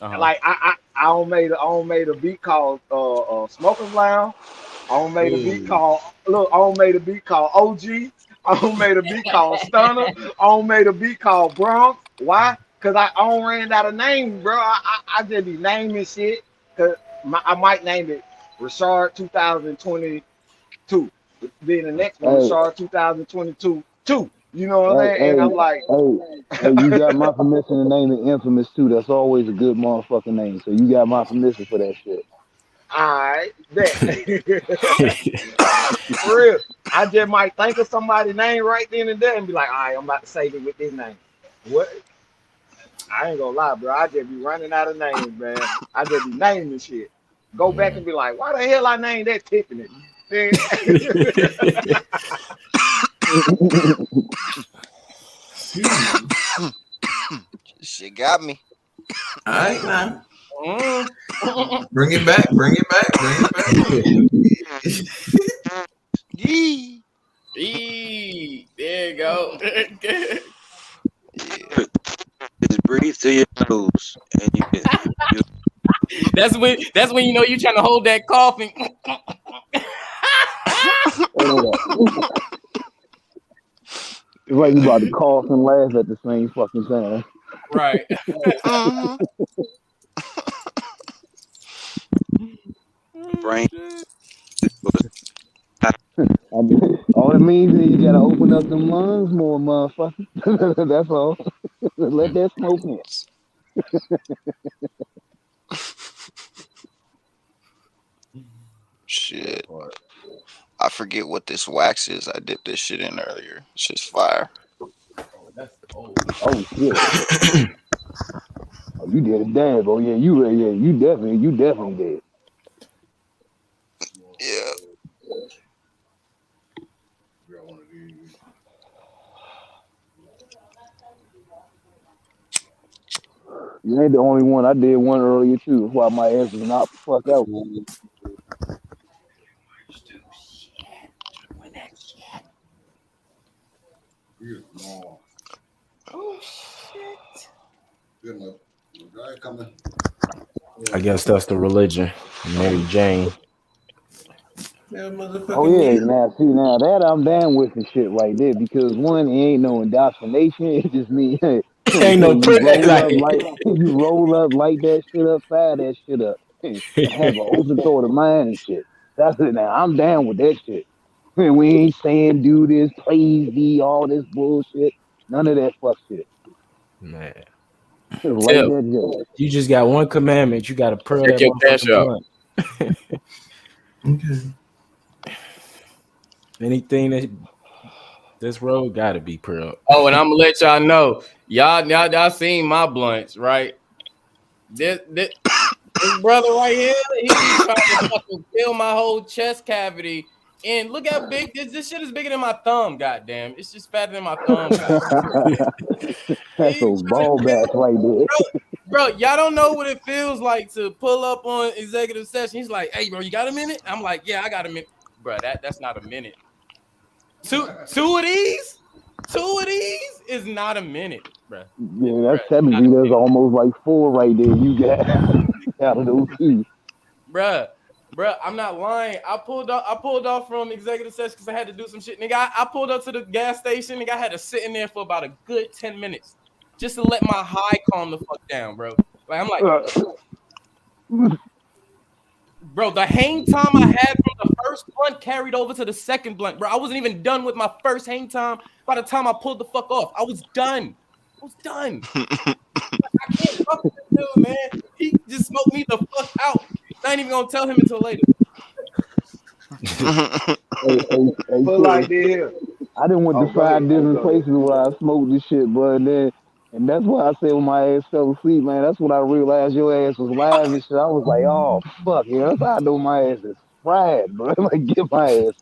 like I don't made a beat called Smoker's Lounge. I don't made a beat called OG. I don't made a beat called Stunner. I don't made a beat called Bronx. Why? Cause I don't ran out of names, bro. I just be naming shit. Cause I might name it Rashard 2022. Then the next one, Rashard 2022 2. You know what I'm saying? And I'm like, hey, you got my permission to name it Infamous too. That's always a good motherfucking name. So you got my permission for that shit. Alright, bet. For real. I just might think of somebody's name right then and there and be like, all right, I'm about to save it with this name. What? I ain't gonna lie, bro. I just be running out of names, man. I just be naming shit. Go back and be like, why the hell I named that Tiffany? Shit got me. All right, now. Bring it back. Yee. There you go. Just breathe through your nose, and you can. That's when you know you're trying to hold that coughing. It's like you about to cough and laugh at the same fucking time. Right. Brain. All it means is you gotta open up them lungs more, motherfucker. That's all. Let that smoke in. Shit. I forget what this wax is. I dipped this shit in earlier. It's just fire. Oh shit. Oh, you did a dab. Oh yeah, you definitely did. Yeah. You ain't the only one. I did one earlier too. That's why my ass is knocked the fuck out. Oh shit. Good enough. Guy coming. I guess that's the religion. Mary Jane. Oh yeah, now that I'm down with the shit right there, because one, it ain't no indoctrination. It just means Ain't no you roll up, light that shit up, fire that shit up, and have an open thought of mind and shit. That's it. Now I'm down with that shit. We ain't saying do this, please be all this bullshit. None of that fuck shit. Man. Like Tip. that joke. You just got one commandment. You got to pearl Check that your cash motherfucking out. blunt. Okay. Anything that this road got to be pearled. Oh, and I'm gonna let y'all know, y'all seen my blunts, right? This brother right here, he be trying to fucking fill my whole chest cavity. And look how big this shit is, bigger than my thumb. Goddamn, it's just fatter than my thumb. That's those ball backs right there. Bro, y'all don't know what it feels like to pull up on executive session. He's like, "Hey, bro, you got a minute?" I'm like, "Yeah, I got a minute." Bro, that's not a minute. Two of these is not a minute, bro. Yeah, that's technically there's almost like 4 right there. You got out of those 2. Bruh, I'm not lying. I pulled off from executive session because I had to do some shit. Nigga, I pulled up to the gas station. Nigga, I had to sit in there for about a good 10 minutes just to let my high calm the fuck down, bro. Like, I'm like, bro, the hang time I had from the first blunt carried over to the second blunt, bro. I wasn't even done with my first hang time by the time I pulled the fuck off. I was done. I can't fuck with this dude, man. He just smoked me the fuck out. I ain't even gonna tell him until later. Hey, like this. I didn't went to 5 different places where I smoked this shit, but and that's why I said when my ass fell asleep, man. That's when I realized your ass was live and shit. I was like, oh fuck, yeah, that's how I know my ass is fried, bro. Like, get my ass.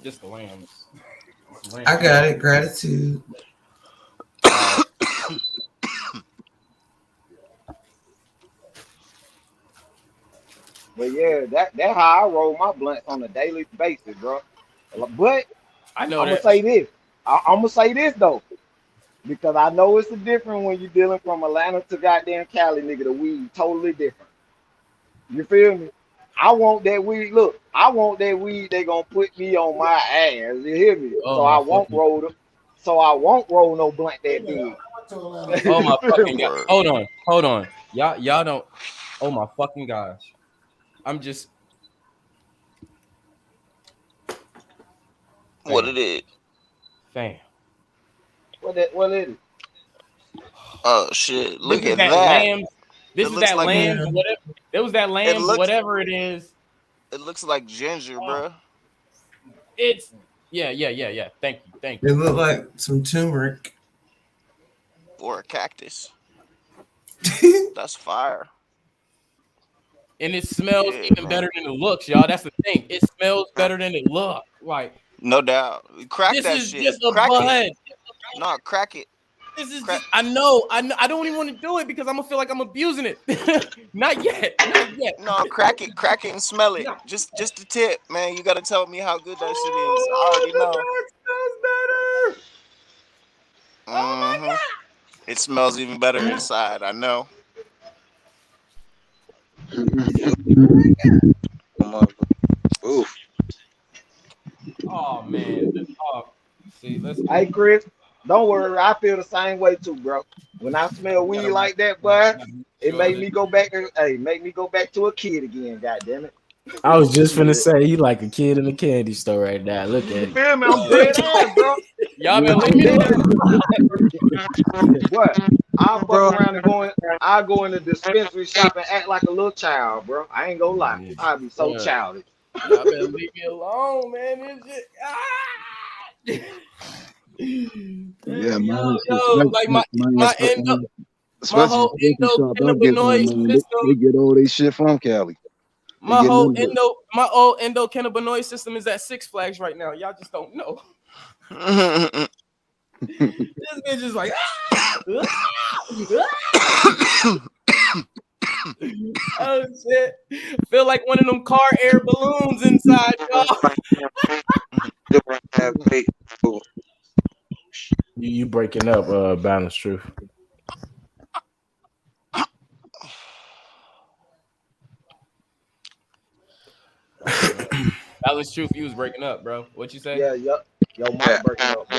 Just the lambs. I got it. Gratitude. But yeah, that's how I roll my blunts on a daily basis, bro. But I know I'm gonna say this. I'm gonna say this though, because I know it's a different when you're dealing from Atlanta to goddamn Cali, nigga. The weed totally different. You feel me? I want that weed. Look, I want that weed. They gonna put me on my ass. You hear me? Oh, so I won't roll them. So I won't roll no blunt that big. Oh my fucking god! Hold on. Y'all don't. Oh my fucking gosh! I'm just. What it is? Damn. What is it? Oh shit! Look This at is that. Lambs. This is that like lambs. Whatever. It was that lambs. Whatever it is. It looks like ginger, bro. It's yeah. Thank you. It looked like some turmeric. Or a cactus. That's fire. And it smells even better than it looks, y'all. That's the thing. It smells better than it looks. Like, no doubt. Crack this that is shit. just a Crack bud. it. No, crack it. This is just, I know. I don't even want to do it because I'm gonna feel like I'm abusing it. Not yet. No, crack it and smell it. Just the tip, man. You gotta tell me how good that shit is. I already know. It smells better. Oh my god. It smells even better inside. I know. Oof. Oh man. See, Hey Chris, don't worry. I feel the same way too, bro. When I smell weed like that, boy, it made me go back. Make me go back to a kid again. God damn it. I was just finna say he like a kid in a candy store right now. Look at You him. feel me? I'm dead ass, bro. Y'all been leave me alone. What? I'll fuck around and go in the dispensary shop and act like a little child, bro. I ain't gonna lie. I'll be so childish. Y'all better leave me alone, man. This shit. Yeah, man. Like my whole endocannabinoid system. They get all their shit from Cali. My old endocannabinoid system is at Six Flags right now. Y'all just don't know. This bitch is like, oh shit! Feel like one of them car air balloons inside, y'all. You breaking up, Balance Truth. Balance Truth, you was breaking up, bro. What you say? Yeah, yo, mic breaking up, bro.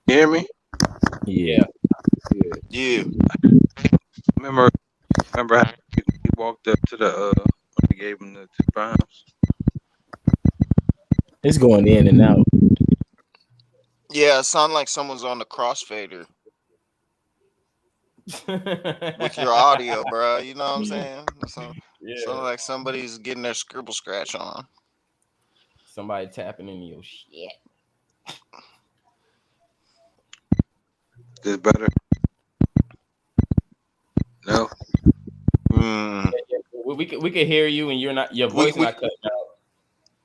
You hear me? Yeah. Remember how he walked up to the he gave him the £2. It's going in and out. Yeah, it sounded like someone's on the crossfader. with your audio, bro. You know what I'm saying? So, Yeah. so like somebody's getting their scribble scratch on. Somebody tapping into your shit. This better? No. We could hear you, and your voice not cutting out.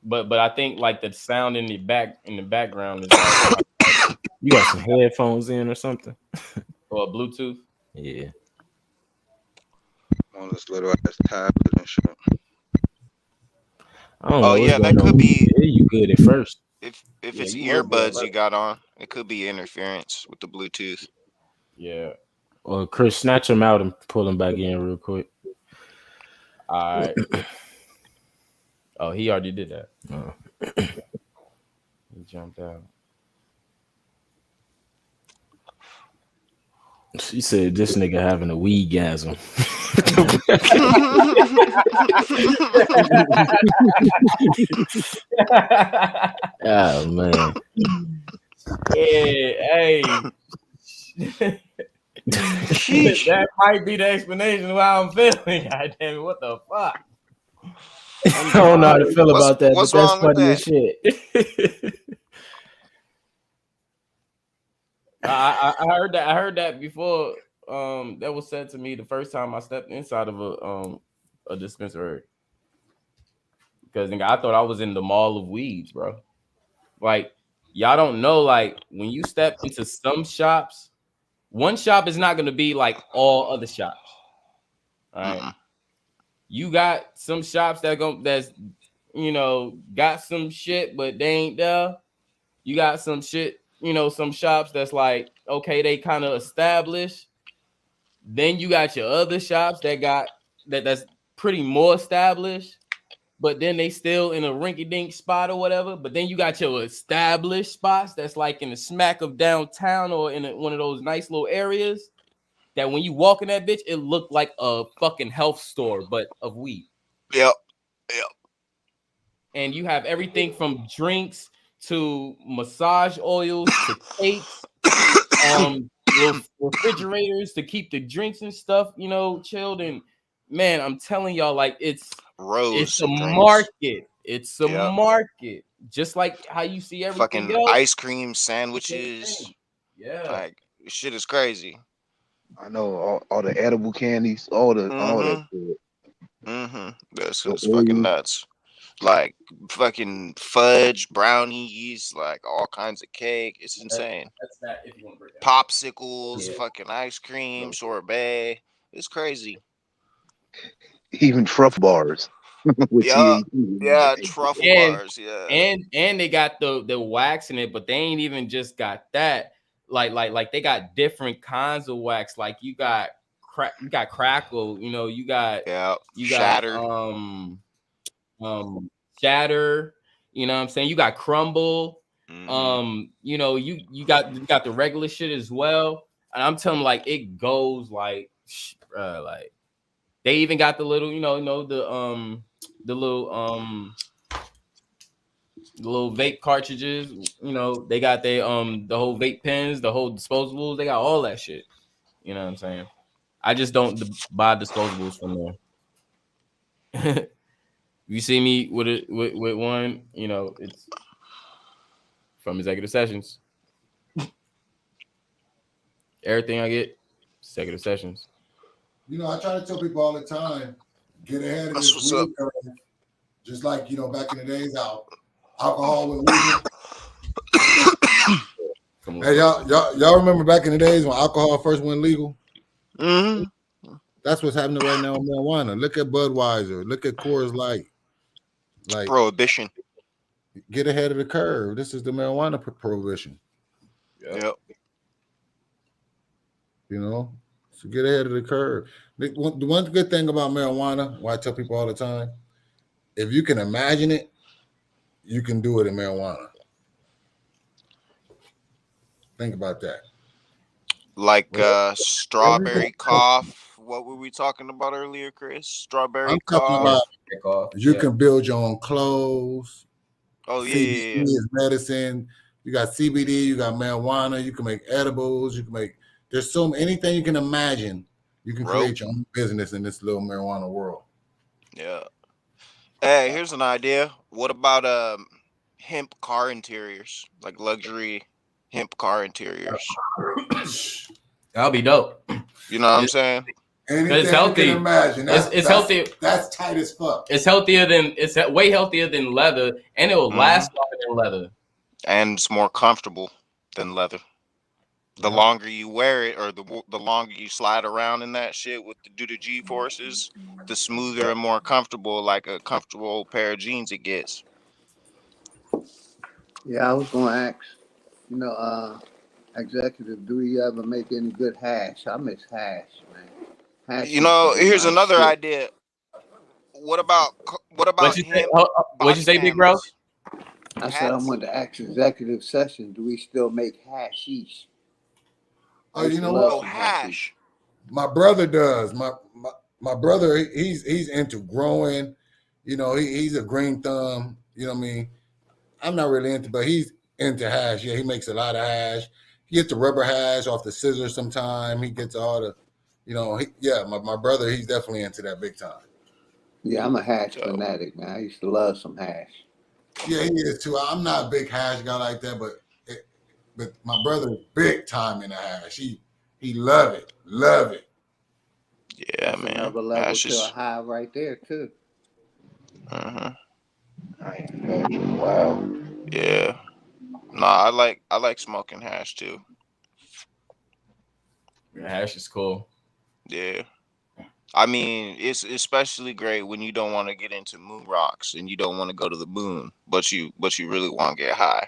But I think like the sound in the background is like you got some headphones in or something, or Bluetooth. Yeah. On this little ass tablet and shit. I don't know. Yeah, that could be. You good at first. If it's earbuds you got on, it could be interference with the Bluetooth. Yeah. Well, Chris, snatch him out and pull him back in real quick. All right. Oh, he already did that. Oh. He jumped out. She said this nigga having a weedgasm. Oh man. Yeah, hey. That might be the explanation of how I'm feeling. God damn it, what the fuck? I don't know how to feel about that, but that's funny as shit. I heard that before. That was said to me the first time I stepped inside of a dispensary. Because I thought I was in the mall of weeds, bro. Like, y'all don't know, like, when you step into some shops, one shop is not gonna be like all other shops. All right. You got some shops that's got some shit, but they ain't there. You got some shit, some shops that's like, okay, they kind of established. Then you got your other shops that's pretty more established, but then they still in a rinky-dink spot or whatever. But then you got your established spots that's like in the smack of downtown or in one of those nice little areas that when you walk in that bitch, it looked like a fucking health store, but of weed. Yep. And you have everything from drinks to massage oils to cakes, little refrigerators to keep the drinks and stuff, chilled. And man, I'm telling y'all, like it's a market. It's a market, just like how you see everything fucking else. ice cream sandwiches. Yeah, like shit is crazy. I know all the edible candies, all that shit. That's fucking nuts. Like fucking fudge, brownies, like all kinds of cake. It's insane. That's that if you want to break Popsicles, fucking ice cream, sorbet. It's crazy. Even truffle bars. Truffle bars. Yeah, and they got the wax in it, but they ain't even just got that. Like they got different kinds of wax. Like you got crackle. You got shatter. Shatter, you know what I'm saying? You got crumble, you got the regular shit as well. And I'm telling like it goes like like they even got the little, the little vape cartridges, they got the whole vape pens, the whole disposables, they got all that shit. You know what I'm saying? I just don't buy disposables from there. You see me with one, it's from Executive Sessions. Everything I get, Executive Sessions. I try to tell people all the time, get ahead of this weed curve. Just like, back in the days, alcohol was legal. Hey, y'all remember back in the days when alcohol first went legal? That's what's happening right now with marijuana. Look at Budweiser. Look at Coors Light. Like prohibition. Get ahead of the curve. This is the marijuana prohibition. Yep. So get ahead of the curve. The one good thing about marijuana, what I tell people all the time, if you can imagine it, you can do it in marijuana. Think about that. Like strawberry cough. What were we talking about earlier, Chris? Strawberry cough. You can build your own clothes. Oh CBD is medicine. You got CBD. You got marijuana. You can make edibles. You can make. There's anything you can imagine You can Rope. create your own business in this little marijuana world. Yeah. Hey, here's an idea. What about hemp car interiors, like luxury hemp car interiors? That'll be dope. You know what I'm saying? Anything It's healthy. you can imagine. It's healthy. That's tight as fuck. It's way healthier than leather, and it will last longer than leather. And it's more comfortable than leather. The longer you wear it, or the longer you slide around in that shit due to G forces, the smoother and more comfortable, like a comfortable pair of jeans it gets. Yeah, I was gonna ask, executive, do you ever make any good hash? I miss hash, man. Hash Here's another idea. What about hemp? What'd you say, big bro? I said I wanted to ask executive session. Do we still make hashish? Oh, you know what? Hash. My brother does. My brother, he's into growing. He's a green thumb. You know what I mean? I'm not really into, but he's into hash. Yeah, he makes a lot of hash. He gets the rubber hash off the scissors sometime. He gets all the, my brother, he's definitely into that big time. Yeah, I'm a hash fanatic, man. I used to love some hash. Yeah, he is too. I'm not a big hash guy like that, but my brother is big time in the hash. He love it. Yeah, that's man. Another level to a high right there too. Wow. Yeah. Nah, I like smoking hash too. Yeah, hash is cool. Yeah. I mean, it's especially great when you don't want to get into moon rocks and you don't want to go to the moon, but you really want to get high.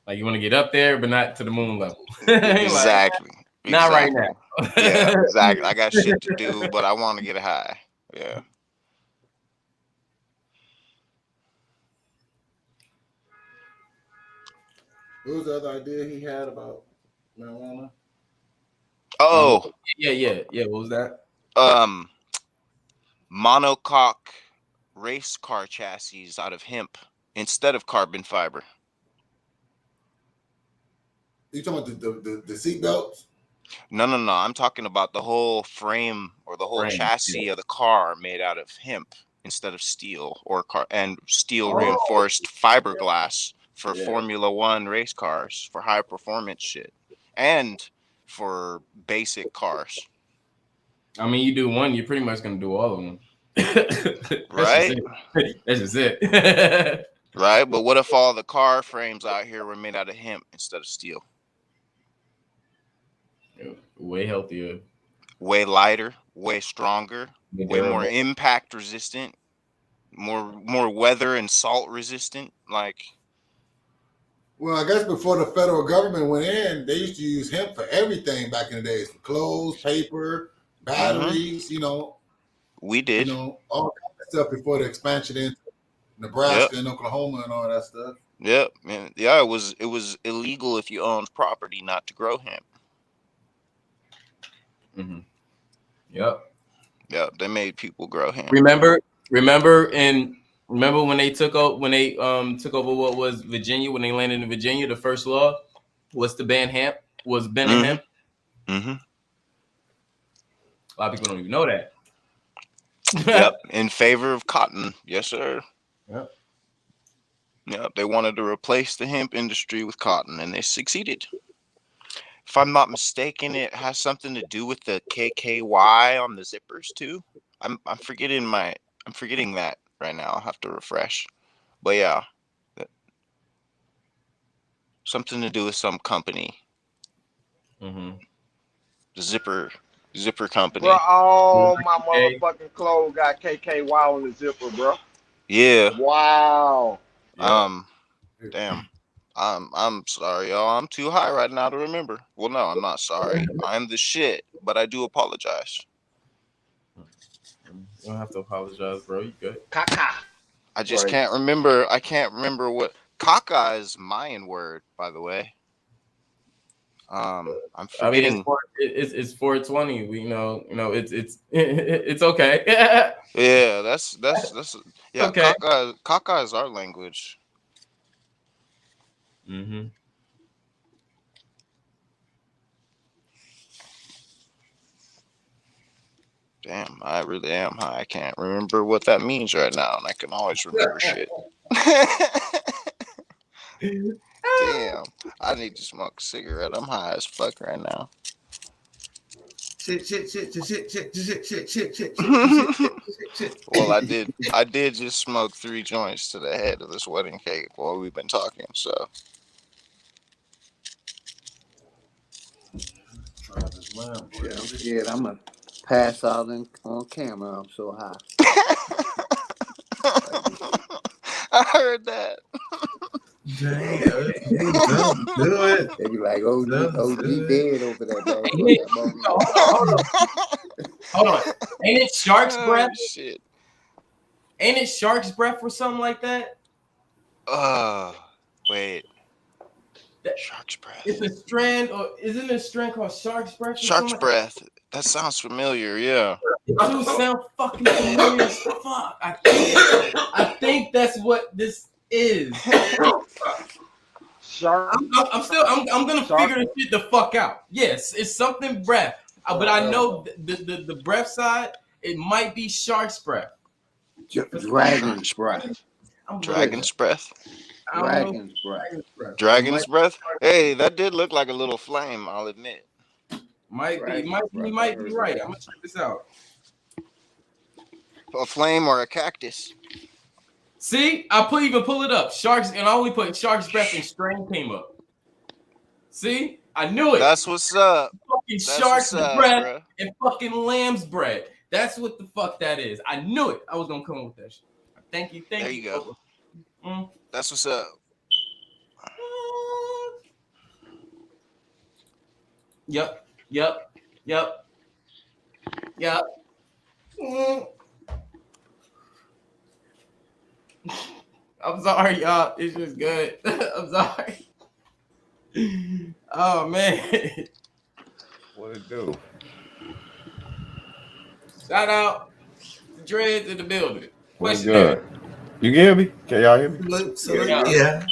Like you want to get up there, but not to the moon level. Exactly. Not right now. Yeah, exactly. I got shit to do, but I want to get high. Yeah. What was the other idea he had about marijuana? Oh. Yeah. What was that? Monocoque race car chassis out of hemp instead of carbon fiber. You talking about the seat belts? No. I'm talking about the whole frame or the whole chassis of the car made out of hemp instead of steel and steel reinforced fiberglass for Formula One race cars, for high performance shit, and for basic cars. I mean, you do one, you're pretty much gonna do all of them. Right? That's just it. Right? But what if all the car frames out here were made out of hemp instead of steel? Way healthier, way lighter, way stronger, way more impact resistant, more weather and salt resistant. Like, well, I guess before the federal government went in, they used to use hemp for everything back in the days, for clothes, paper, batteries. We did. All kind of stuff before the expansion into Nebraska and Oklahoma and all that stuff. Yep, man. Yeah, it was illegal if you owned property not to grow hemp. Yep, they made people grow hemp. Remember when they took over what was Virginia, when they landed in Virginia, the first law was to ban hemp, was banning hemp. A lot of people don't even know that. Yep, in favor of cotton. Yes, sir. Yep. Yep, they wanted to replace the hemp industry with cotton, and they succeeded. If I'm not mistaken, it has something to do with the KKY on the zippers too. I'm forgetting that right now. I'll have to refresh. But yeah, something to do with some company. The zipper company. Bro, all my motherfucking clothes got KKY on the zipper, bro. Yeah. Wow. Damn. I'm sorry, y'all. I'm too high right now to remember. Well, no, I'm not sorry. I'm the shit, but I do apologize. You don't have to apologize, bro. You good? Caca. I just can't remember. I can't remember what caca is. Mayan word, by the way. I'm forgetting. I mean, it's 420. We it's okay. Yeah, that's yeah. Okay. Caca is our language. Damn, I really am high. I can't remember what that means right now, and I can always remember shit. Damn, I need to smoke a cigarette. I'm high as fuck right now. Shit. Well, I did just smoke 3 joints to the head of this wedding cake while we've been talking. So Shit, I'm scared I'm gonna pass out on camera. I'm so high. I heard that. Damn, don't do it. They be like, OG dead over there, man. Hold on. Ain't it shark's breath? Shit. Ain't it shark's breath or something like that? Wait. Shark's breath. It's a strand, or isn't it a strand called shark's breath? Shark's breath. That sounds familiar. Yeah. It do sound fucking familiar as fuck. I think that's what this is. Shark. I'm gonna figure this shit the fuck out. Yes, it's something breath, but I know the breath side. It might be shark's breath. Dragon's breath. Dragon's breath. Dragon's breath. Dragon's breath. Hey, that did look like a little flame. I'll admit. Might be right. I'm gonna check this out. A flame or a cactus. See, I even pull it up. Sharks, and I only put shark's breath and strain came up. See, I knew it. That's what's up. Fucking shark's breath and fucking lamb's bread. That's what the fuck that is. I knew it. I was gonna come up with that shit. Thank you. There you go. That's what's up. Yep. I'm sorry, y'all. It's just good. I'm sorry. Oh man. What it do? Shout out to Dreads in the building. What's good? You can hear me? Can y'all hear me? Yeah.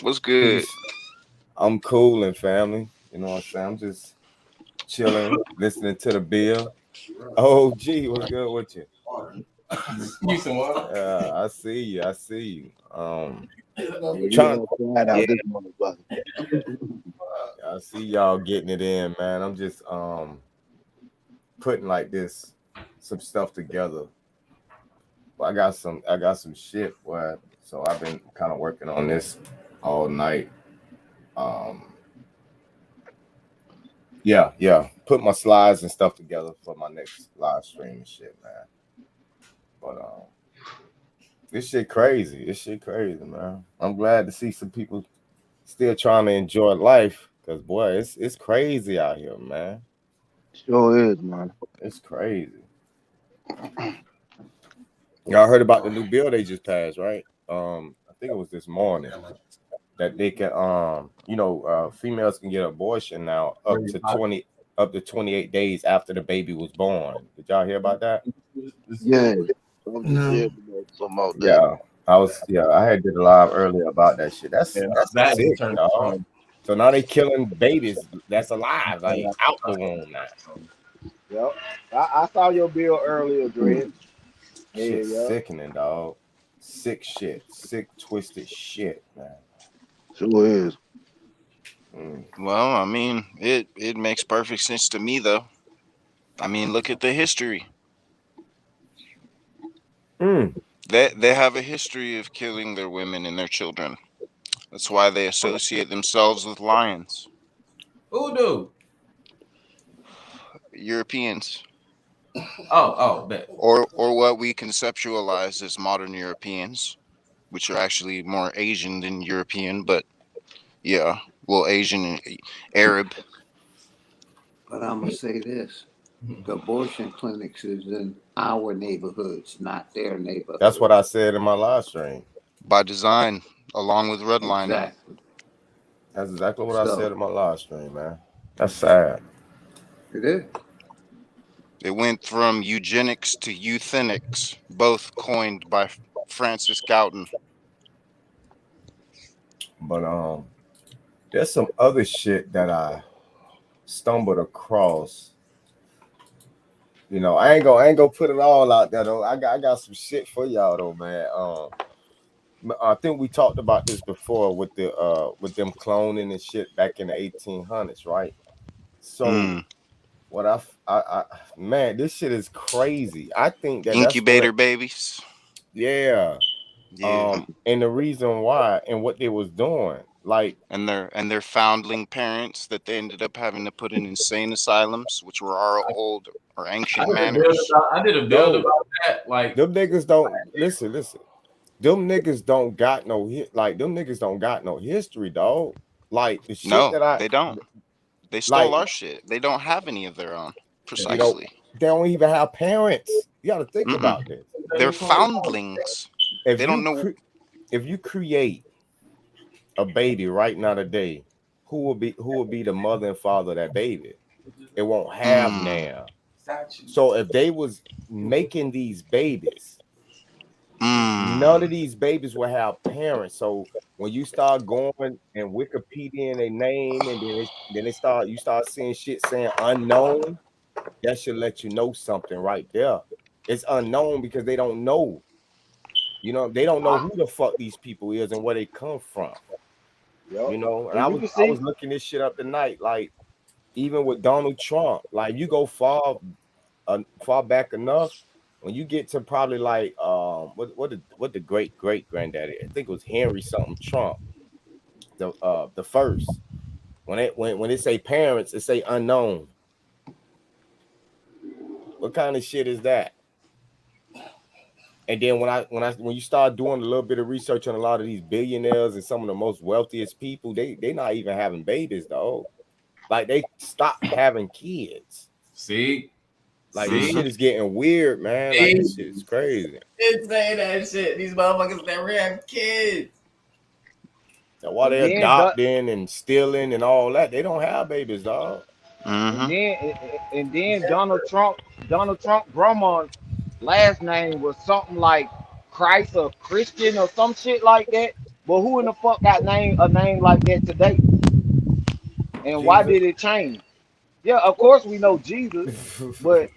What's good? I'm cool and family. You know what I'm saying? I'm just chilling, listening to the bill. Oh, gee, what's good with you? You some water? I see you. I see y'all getting it in, man. I'm just putting like some stuff together. Well, I got some shit, boy. So I've been kind of working on this all night. Yeah. Put my slides and stuff together for my next live stream and shit, man. But this shit crazy. Man. I'm glad to see some people still trying to enjoy life, because boy, it's crazy out here, man. Sure is, man. It's crazy. Y'all heard about the new bill they just passed, right? I think it was this morning that they can, females can get abortion now up to 28 days after the baby was born. Did y'all hear about that? Yeah. Yeah. I had did a live earlier about that shit. That's sick, dog. So now they killing babies that's alive, like out the womb now. Yep. I saw your bill earlier, Dred. Shit's sickening, dog. Sick shit. Sick, twisted shit, man. Sure is. Well, I mean, it makes perfect sense to me, though. I mean, look at the history. They have a history of killing their women and their children. That's why they associate themselves with lions. Who do? Europeans. Bet. Or what we conceptualize as modern Europeans, which are actually more Asian than European, but yeah, well, Asian and Arab. But I'm gonna say this: the abortion clinics is in our neighborhoods, not their neighborhoods. That's what I said in my live stream. By design, along with redlining. Exactly. That's exactly what I said in my live stream, man. That's sad. It is. It went from eugenics to euthenics, both coined by Francis Galton. But there's some other shit that I stumbled across You know, I ain't gonna put it all out there though. I got some shit for y'all though, man. I think we talked about this before with with them cloning and shit back in the 1800s, right? So what I man, this shit is crazy. I think that's what, Incubator babies. yeah. Yeah. And the reason why and what they was doing, like, And their foundling parents that they ended up having to put in insane asylums, which were our old or ancient manners. I did a build no, about that. Like, them niggas don't listen. Them niggas don't got no like them niggas don't got no history, dog. Like the shit No, that I they don't. They stole like, our shit. They don't have any of their own. you know, Precisely. they don't even have parents. You got to think Mm-mm. about this. They're foundlings. If They don't you know. if you create a baby right now today, who will be the mother and father of that baby? It won't have now. So if they was making these babies, none of these babies will have parents. So when you start going and Wikipedia their name, and then you start seeing shit saying unknown, that should let you know something right there. It's unknown because they don't know. You know, they don't know who the fuck these people is and where they come from. Yep. You know, and And I you was can I see, was looking this shit up tonight, like even with Donald Trump, like you go far back enough, when you get to probably like what the great granddaddy, I think it was Henry something Trump, the first. When they say parents, it say unknown. What kind of shit is that? And then when you start doing a little bit of research on a lot of these billionaires and some of the most wealthiest people, they not even having babies, though. Like they stopped having kids. See, like this shit is getting weird, man. Like this shit is crazy. Didn't say that shit. These motherfuckers never have kids. Now, while and they're then adopting and stealing and all that, they don't have babies, dog. and then Donald Trump grandma's last name was something like Christ or Christian or some shit like that. But who in the fuck got a name like that today? And why Jesus. did it change? Yeah, of course we know Jesus, but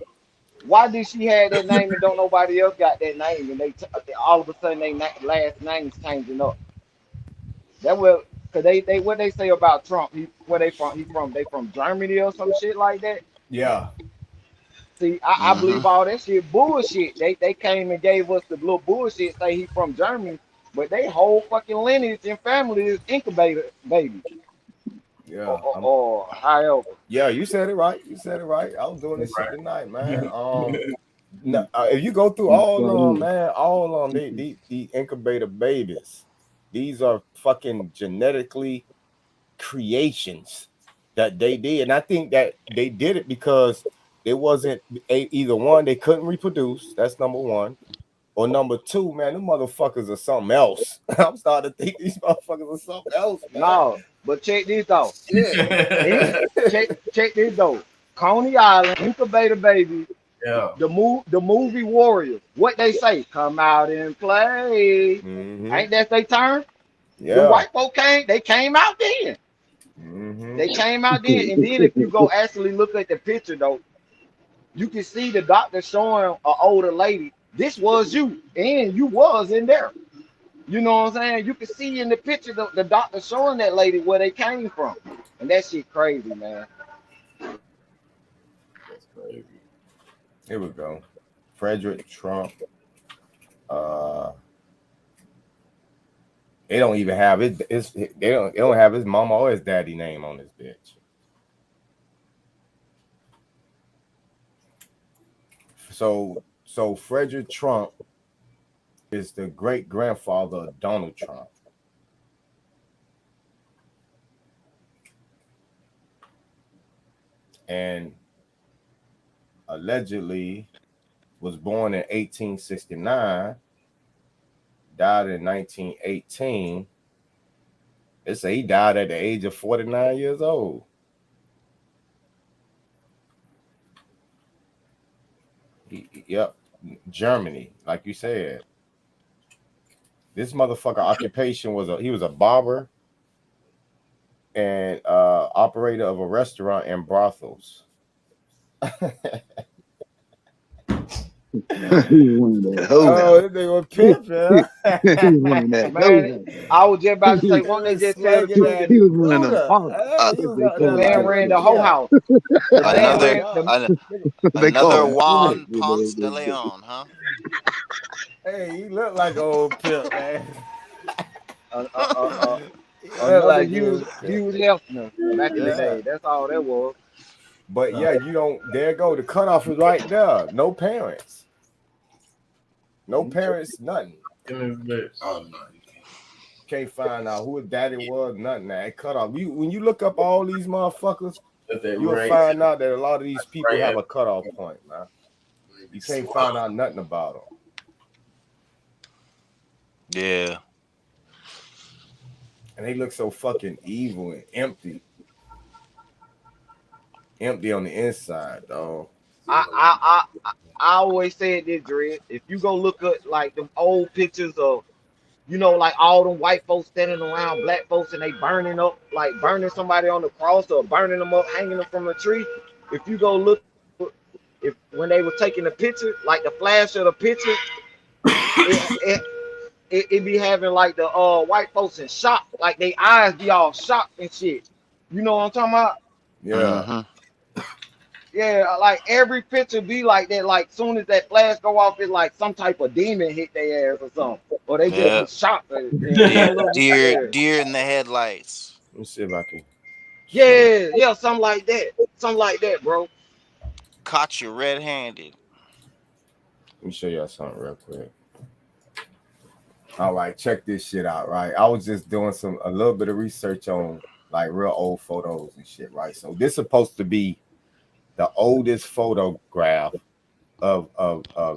why did she have that name and don't nobody else got that name? And all of a sudden they last names changing up. That will, cause they what they say about Trump? Where they from? They from Germany or some shit like that. Yeah. See, I believe all that shit bullshit. They came and gave us the little bullshit. Say he from Germany, but they whole fucking lineage and family is incubator baby. Yeah. Or however. Yeah, you said it right. You said it right. I was doing this shit tonight, man. If you go through all of them, man, all of them, the incubator babies, these are fucking genetically creations that they did. And I think that they did it because it wasn't either one, they couldn't reproduce. That's number one. Or number two, man, them motherfuckers are something else. I'm starting to think these motherfuckers are something else, man. No, but check this though. Yeah. check this though. Coney Island, incubator baby. Yeah. The movie Warriors. What they say? Come out and play. Ain't that they turn? Yeah. The white folk came out then. They came out then. And then if you go actually look at the picture though, you can see the doctor showing an older lady. This was you, and you was in there. You know what I'm saying? You can see in the picture the doctor showing that lady where they came from. And that shit crazy, man. That's crazy. Here we go. Frederick Trump. They don't even have they don't have his mama or his daddy name on this bitch. So Frederick Trump is the great grandfather of Donald Trump. And allegedly was born in 1869, died in 1918. They say he died at the age of 49 years old. Yep, Germany, like you said. This motherfucker occupation he was a barber and operator of a restaurant and brothels. Oh, they were pimp, man. Man, I was just about to say, won't they just tell the truth? He was one of them punks. The man ran the whole house. The man Another ran the. They call another him Juan Punks. Ponce de Leon, huh? Hey, you look like an old pimp, man. You look Another like huge old pimp. Hefner back in the Yeah. day. That's all that was. But yeah, you don't. There you go. The cutoff is right there. No parents. No parents. Nothing. Oh no. Can't find out who his daddy was. Nothing. That cutoff. When you look up all these motherfuckers, you'll find out that a lot of these people have a cutoff point, man. You can't find out nothing about them. Yeah. And they look so fucking evil and empty. Empty on the inside, dog. I always said this, Dred. If you go look at like them old pictures of, like all them white folks standing around black folks and they burning up, like burning somebody on the cross or burning them up, hanging them from a tree. If you go look, when they were taking the picture, like the flash of the picture, it be having like the white folks in shock, like they eyes be all shocked and shit. You know what I'm talking about? Yeah. Yeah, like every picture be like that. Like soon as that flash go off, it's like some type of demon hit their ass or something, or they just shocked. Deer in the headlights. Let me see if I can. Yeah, something like that, bro. Caught you red-handed. Let me show y'all something real quick. All right, check this shit out, right? I was just doing a little bit of research on like real old photos and shit, right? So this is supposed to be the oldest photograph of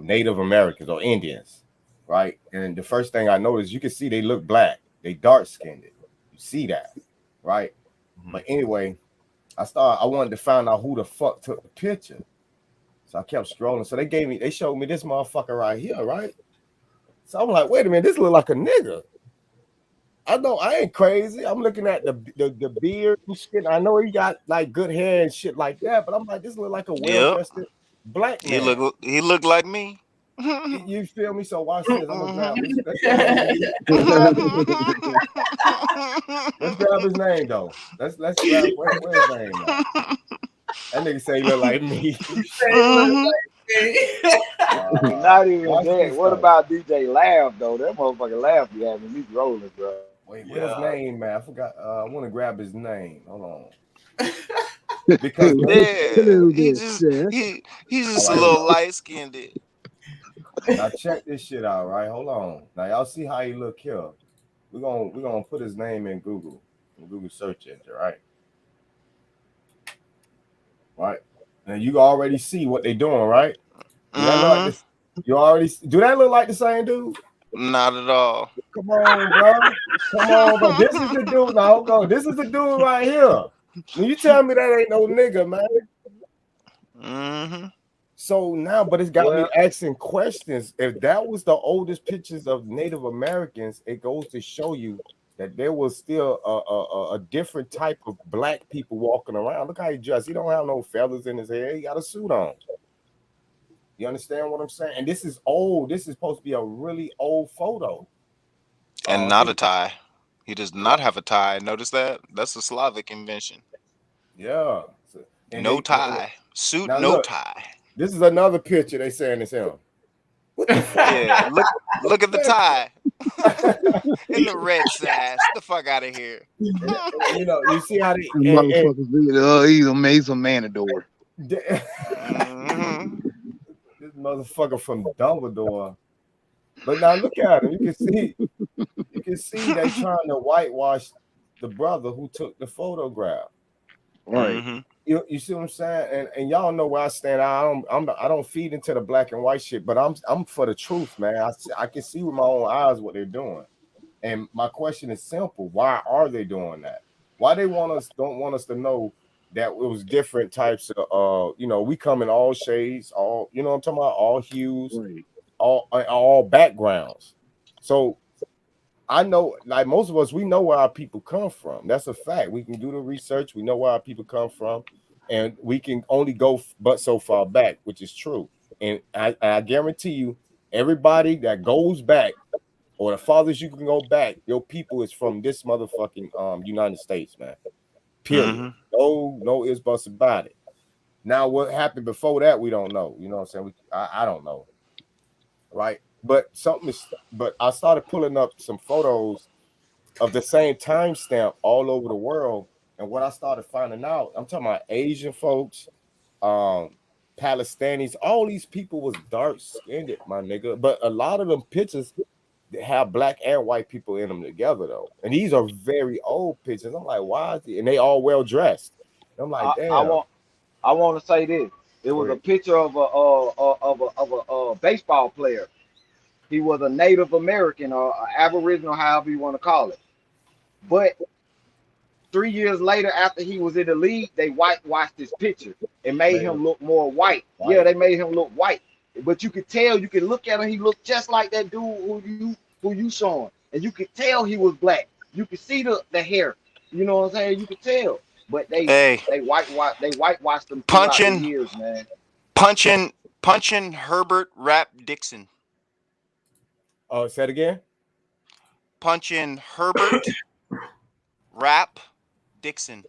Native Americans or Indians, right? And the first thing I noticed, you can see they look black. They dark-skinned. You see that, right? But anyway, I wanted to find out who the fuck took the picture. So I kept scrolling. So they showed me this motherfucker right here, right? So I'm like, wait a minute, this look like a nigga. I ain't crazy. I'm looking at the beard and shit. I know he got like good hair and shit like that, but I'm like, this look like a well-dressed black man. He looked like me. You feel me? So watch this. I'm gonna grab this. Let's grab his name though. Let's grab where's his name now? That nigga say he look like me. Not even that. What about DJ Laugh though? That motherfucker Laugh be having me rolling, bro. Wait, what's his name, man? I forgot. I want to grab his name. Hold on. Because he's just a little light-skinned. Now check this shit out, right? Hold on. Now y'all see how he look here. We're gonna put his name in Google search engine, right? Right. Now you already see what they doing, right? Do that look like the same dude? Not at all. Come on, bro. Come on, bro. This is the dude. Now, go. This is the dude right here. When you tell me that ain't no nigga, man. So now, but it's got me asking questions. If that was the oldest pictures of Native Americans, it goes to show you that there was still a different type of black people walking around. Look how he dressed. He don't have no feathers in his hair. He got a suit on. You understand what I'm saying? And this is old. This is supposed to be a really old photo. And not a tie. He does not have a tie. Notice that? That's a Slavic invention. Yeah. No tie. Suit, now no look, tie. This is another picture they saying it's him. What the fuck? Yeah, look at the tie. In the red sash. Get the fuck out of here. You know, you see how they motherfuckers made some Manador. This motherfucker from Dumbledore. But now look at him. You can see they trying to whitewash the brother who took the photograph. Right. You see what I'm saying? And y'all know where I stand. I don't feed into the black and white shit, but I'm for the truth, man. I can see with my own eyes what they're doing. And my question is simple: why are they doing that? Why they don't want us to know that it was different types of we come in all shades, all I'm talking about, all hues, right, all backgrounds. So I know, like most of us, we know where our people come from. That's a fact. We can do the research. We know where our people come from, and we can only go but so far back, which is true. And I guarantee you, everybody that goes back, or the farthest you can go back, your people is from this motherfucking United States, man. Period. Mm-hmm. No ifs, buts about it. Now, what happened before that, we don't know. You know what I'm saying? I don't know, right? But I started pulling up some photos of the same timestamp all over the world, and what I started finding out, I'm talking about Asian folks, Palestinians, all these people was dark skinned, my nigga. But a lot of them pictures have black and white people in them together though, and these are very old pictures. I'm like, why is it? And they all well dressed. I'm like, I damn. want to say this. It Go was a ahead. picture of a baseball player. He was a Native American or Aboriginal, however you want to call it. But 3 years later, after he was in the league, they whitewashed his picture and made Made him him look more white. Yeah, white. they made him look white. But you could tell, you could look at him, he looked just like that dude who you showing. And you could tell he was black. You could see the hair. You know what I'm saying? You could tell. But Hey, they whitewashed them throughout the punching, years, man. punching, punching Herbert Rap Dixon. Oh, say it again. Punching Herbert Rap Dixon.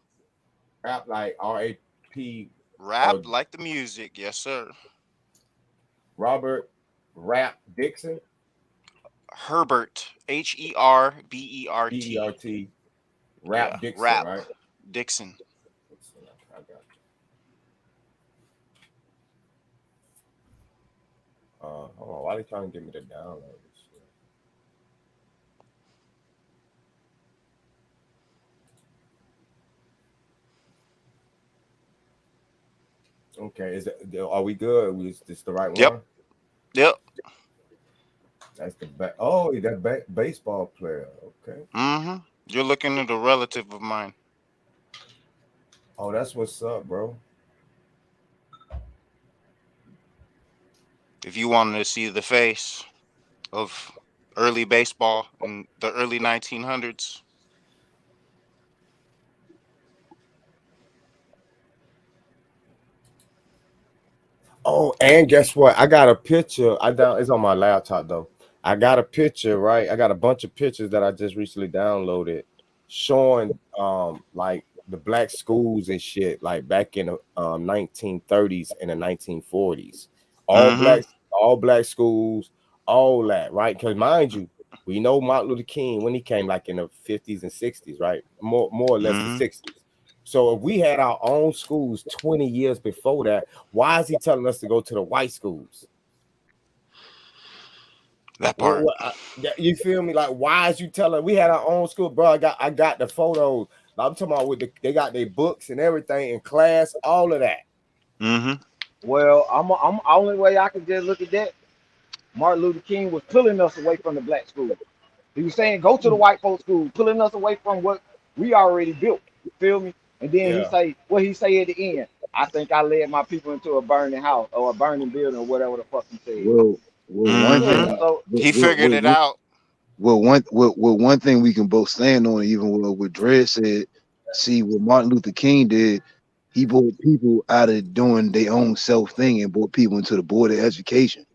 Rap like R-A-P. Rap like the music, yes sir. Robert Rap Dixon. Herbert, Herbert. D-E-R-T. Rap Yeah, Dixon, Rap right? Dixon. I got you. Hold on. Why are they trying to get me to download this shit? Okay, are we good? Is this the right Yep. one? Yep. That's the back. Oh, that baseball player. Okay. Mm-hmm. You're looking at a relative of mine. Oh, that's what's up, bro. If you wanted to see the face of early baseball in the early 1900s. Oh, and guess what? I got a picture. It's on my laptop though. I got a picture, right? I got a bunch of pictures that I just recently downloaded showing like the black schools and shit, like back in the 1930s and the 1940s. All Mm-hmm. black, all black schools, all that, right? Because mind you, we know Martin Luther King when he came like in the 50s and 60s, right? More or less the Mm-hmm. 60s. So if we had our own schools 20 years before that, why is he telling us to go to the white schools? That part. You feel me? Like, why is you telling? We had our own school, bro. I got the photos. I'm talking about they got their books and everything in class, all of that. Mm-hmm. Well, I'm only way I can just look at that. Martin Luther King was pulling us away from the black school. He was saying, go to the white folks' school, pulling us away from what we already built. You feel me? And then Yeah. he say at the end, I think I led my people into a burning house or a burning building or whatever the fuck he said. Well, one Mm-hmm. thing. Yeah, so He figured it out. One thing we can both stand on, even what Dred said. See what Martin Luther King did. He brought people out of doing their own self thing and brought people into the board of education.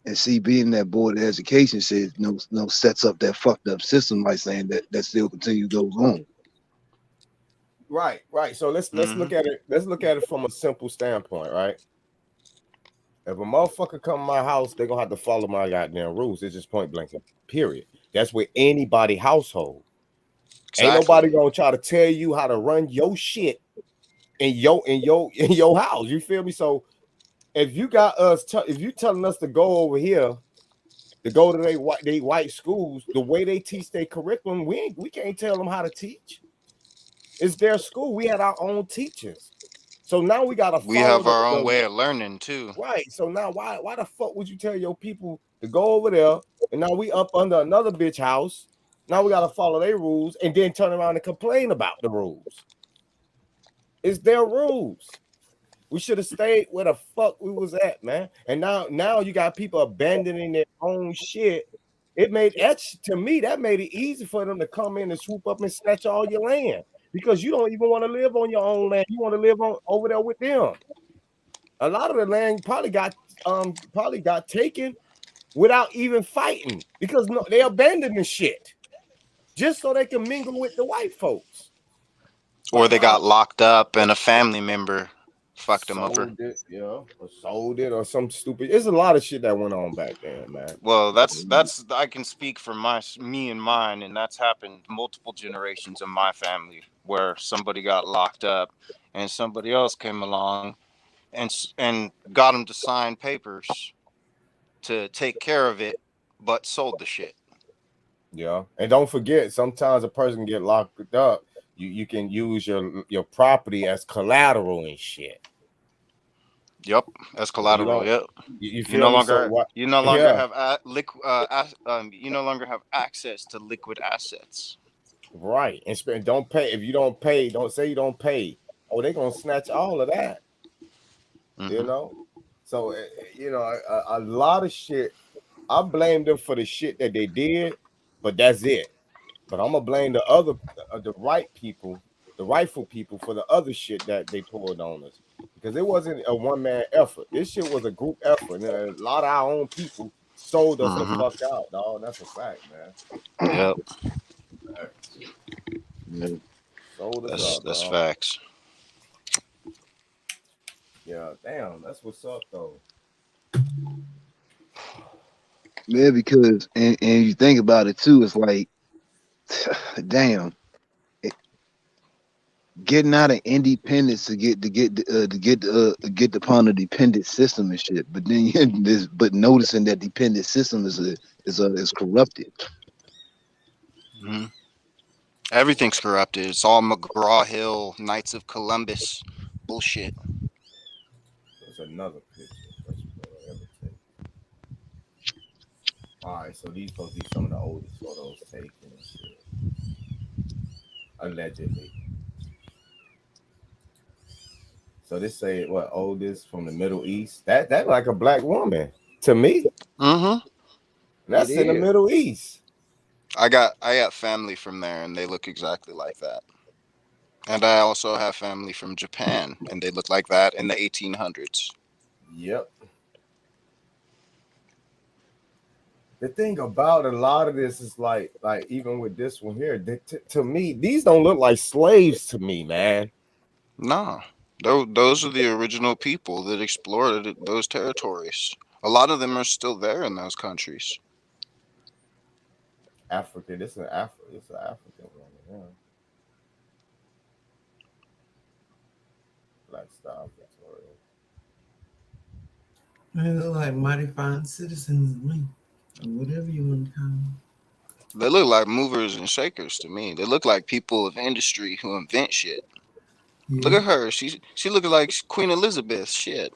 And see, being that board of education says no sets up that fucked up system, like saying that still continue goes on. Right. So let's look at it. Let's look at it from a simple standpoint, right? If a motherfucker come to my house, they're gonna have to follow my goddamn rules. It's just point blank. Period. That's with anybody household. Exactly. Ain't nobody gonna try to tell you how to run your shit in your house. You feel me? So if you got us, if you telling us to go over here, to go to they white schools, the way they teach their curriculum, we can't tell them how to teach. It's their school. We had our own teachers. So now we gotta follow We have our own way of learning too. right. So now why the fuck would you tell your people to go over there and now we up under another bitch house? Now we gotta follow their rules and then turn around and complain about the rules. It's their rules. We should have stayed where the fuck we was at, man. And now you got people abandoning their own shit. It made to me that made it easy for them to come in and swoop up and snatch all your land because you don't even want to live on your own land. You want to live on over there with them. A lot of the land probably got probably got taken without even fighting because they abandoned the shit just so they can mingle with the white folks. Or they got locked up and a family member fucked them over. Sold it, or sold it, or some stupid. There's a lot of shit that went on back then, man. Well, that's I can speak for me and mine, and that's happened multiple generations in my family where somebody got locked up, and somebody else came along and got them to sign papers to take care of it, but sold the shit. Yeah, and don't forget, sometimes a person get locked up. You can use your property as collateral and shit. Yep, as collateral. Yep. You You no feel me? So longer what? you no longer Yeah, have you no longer have access to liquid assets. right. And don't pay. If you don't pay, don't say you don't pay. Oh, they're gonna snatch all of that. You know. So a lot of shit. I blame them for the shit that they did, but that's it. But I'm gonna blame the right people, the rightful people, for the other shit that they pulled on us, because it wasn't a one-man effort. This shit was a group effort, and a lot of our own people sold us the fuck out, dog. That's a fact, man. Yep. Sold us out, That's dog. facts. Yeah, damn, that's what's up, though. Yeah, because and you think about it too, it's like, damn, getting out of independence to get upon a dependent system and shit. But then but noticing that dependent system is corrupted. Mm-hmm. Everything's corrupted. It's all McGraw Hill, Knights of Columbus bullshit. There's another picture. All right, so these supposed to be some of the oldest photos taken and shit. Allegedly. So this say what oldest from the Middle East? That like a black woman to me. Mm-hmm. That's in the Middle East. I got family from there, and they look exactly like that. And I also have family from Japan, and they look like that in the 1800s. Yep. The thing about a lot of this is like even with this one here, to me, these don't look like slaves to me, man. Nah, those are the original people that explored those territories. A lot of them are still there in those countries. Africa, this is an African one. Yeah. Black style Victoria. They look like mighty fine citizens to me, or whatever you want to call them. They look like movers and shakers to me. They look like people of industry who invent shit. Yeah. Look at her. She looking like Queen Elizabeth. Shit.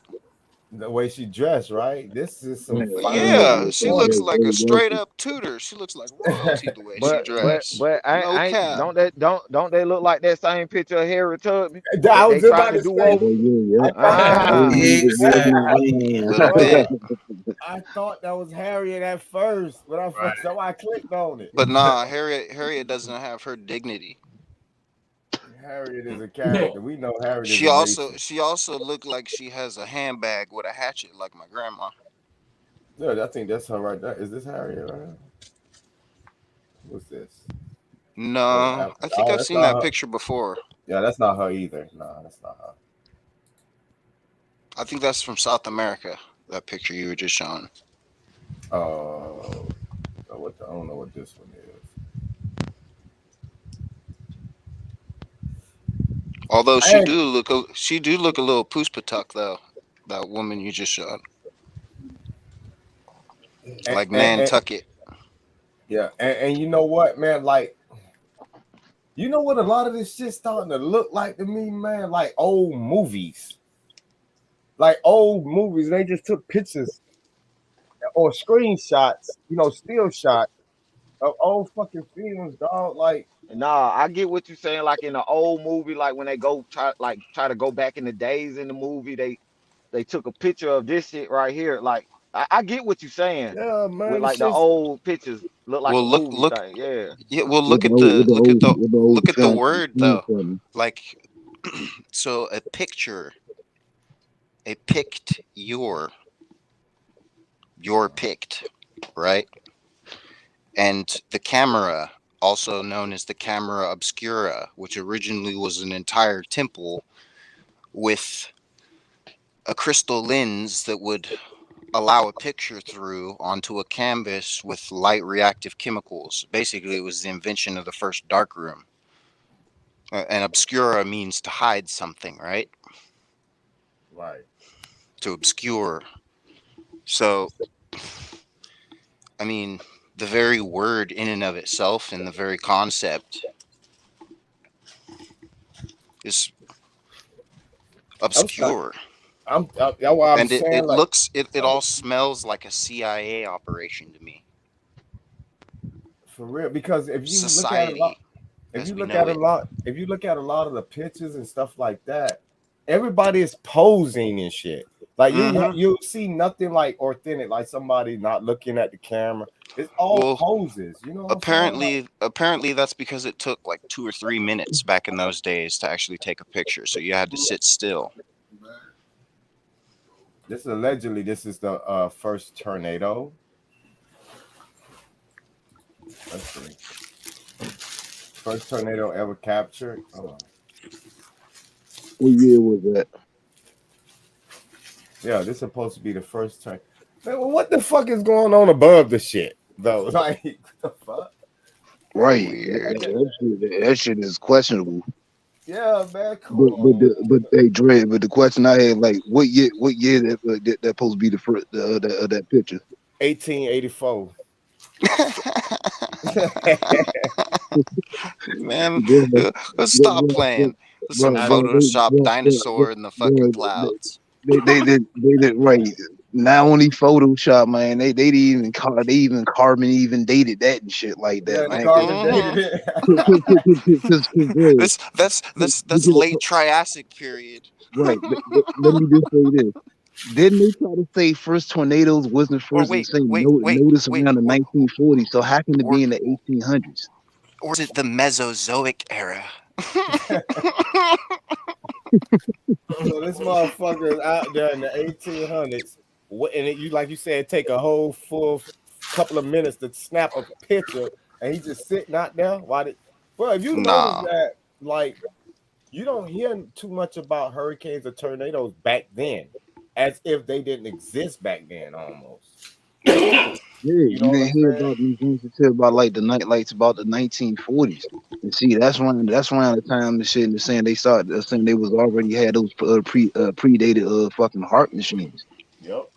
The way she dressed, right? This is some yeah. She looks like a straight up Tudor. She looks like royalty the way she dressed. But I cap. Don't they look like that same picture of Harry Tubman? I was about to do say. I thought that was Harriet at first, but so I clicked on it. But nah, Harriet doesn't have her dignity. Harriet is a character. We know Harriet. She also looked like she has a handbag with a hatchet, like my grandma. Yeah, I think that's her right there. Is this Harriet right here? What's this? No, I think I've seen that picture before. Yeah, that's not her either. No, that's not her. I think that's from South America. That picture you were just showing. Oh, I don't know what this one is. Although she do look a little Puspatuk though. That woman you just showed, like Nantucket. Yeah, and you know what, man? Like, you know what? A lot of this shit starting to look like to me, man. Like old movies. They just took pictures or screenshots, still shots of old fucking films, dog. Like, nah, I get what you're saying. Like in an old movie, like when they try to go back in the days in the movie, they took a picture of this shit right here. Like I get what you're saying. Yeah, man. With like the old pictures look like a movie thing. Yeah. Yeah. Well, look at the word though. Like, so a picture, a picture. you're picked, right? And the camera, also known as the camera obscura, which originally was an entire temple with a crystal lens that would allow a picture through onto a canvas with light reactive chemicals. Basically, it was the invention of the first darkroom. And obscura means to hide something, right? Right. To obscure. So, I mean, the very word in and of itself and the very concept is obscure. That's why I'm And saying, it like, looks, it all smells like a CIA operation to me. for real, because if you look at a lot, Society, if as you we look know at a it. lot, if you look at a lot of the pictures and stuff like that, everybody is posing and shit. Like you see nothing like authentic, like somebody not looking at the camera. It's all poses. You know what I'm saying? Apparently that's because it took like 2 or 3 minutes back in those days to actually take a picture. So you had to sit still. This is allegedly this is the first tornado. Let's see. First tornado ever captured. Oh. What year was that? Yeah, this is supposed to be the first turn. Man, well, what the fuck is going on above the shit though? Like, what the fuck? Right. Weird. That shit is questionable. Yeah, man. Come on. But hey, Dre. But the question I had, like, what year that supposed to be the first that picture? 1884. Man, let's stop playing. There's some Photoshop dinosaur in the fucking clouds. They did right. Not only Photoshop, man. They even carbon even dated that and shit like that, man. That's late Triassic period. Right. Let me just say this. Didn't they try to say first tornadoes wasn't first and say notice around the 1940s? So how can it be in the 1800s? Or is it the Mesozoic era? So this motherfucker is out there in the 1800s, and you like you said, take a whole full couple of minutes to snap a picture, and he just sitting out there. Why did? Well, if you notice that, like, you don't hear too much about hurricanes or tornadoes back then, as if they didn't exist back then, almost. Yeah, you didn't hear about these things until about like the 1940s. And see, that's around the time the shit and saying they started saying they was already had those predated fucking heart machines. Yep.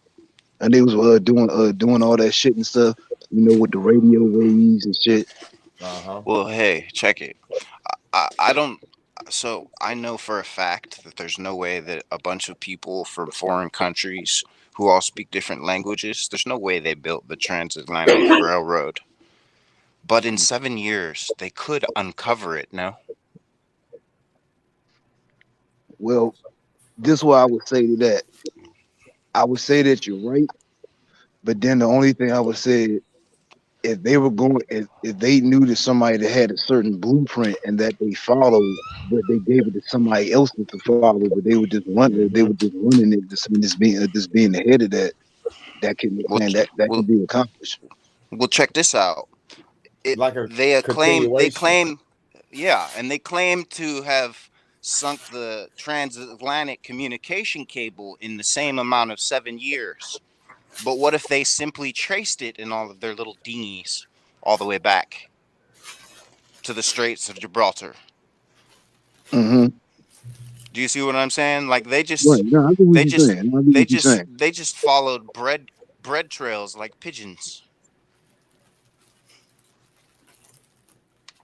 And they was doing all that shit and stuff, with the radio waves and shit. Well, hey, check it. I don't. So I know for a fact that there's no way that a bunch of people from foreign countries who all speak different languages, there's no way they built the transatlantic railroad. But in 7 years, they could uncover it, no? Well, this is what I would say to that. I would say that you're right, but then the only thing I would say, if they were going, if they knew that somebody that had a certain blueprint and that they followed, but they gave it to somebody else to follow, but they were just running it, just being ahead of that. That can be accomplished. Well, check this out. They claim, yeah, and they claim to have sunk the transatlantic communication cable in the same amount of 7 years. But what if they simply traced it in all of their little dinghies all the way back to the Straits of Gibraltar? Mm-hmm. Do you see what I'm saying? Like they just followed bread trails like pigeons.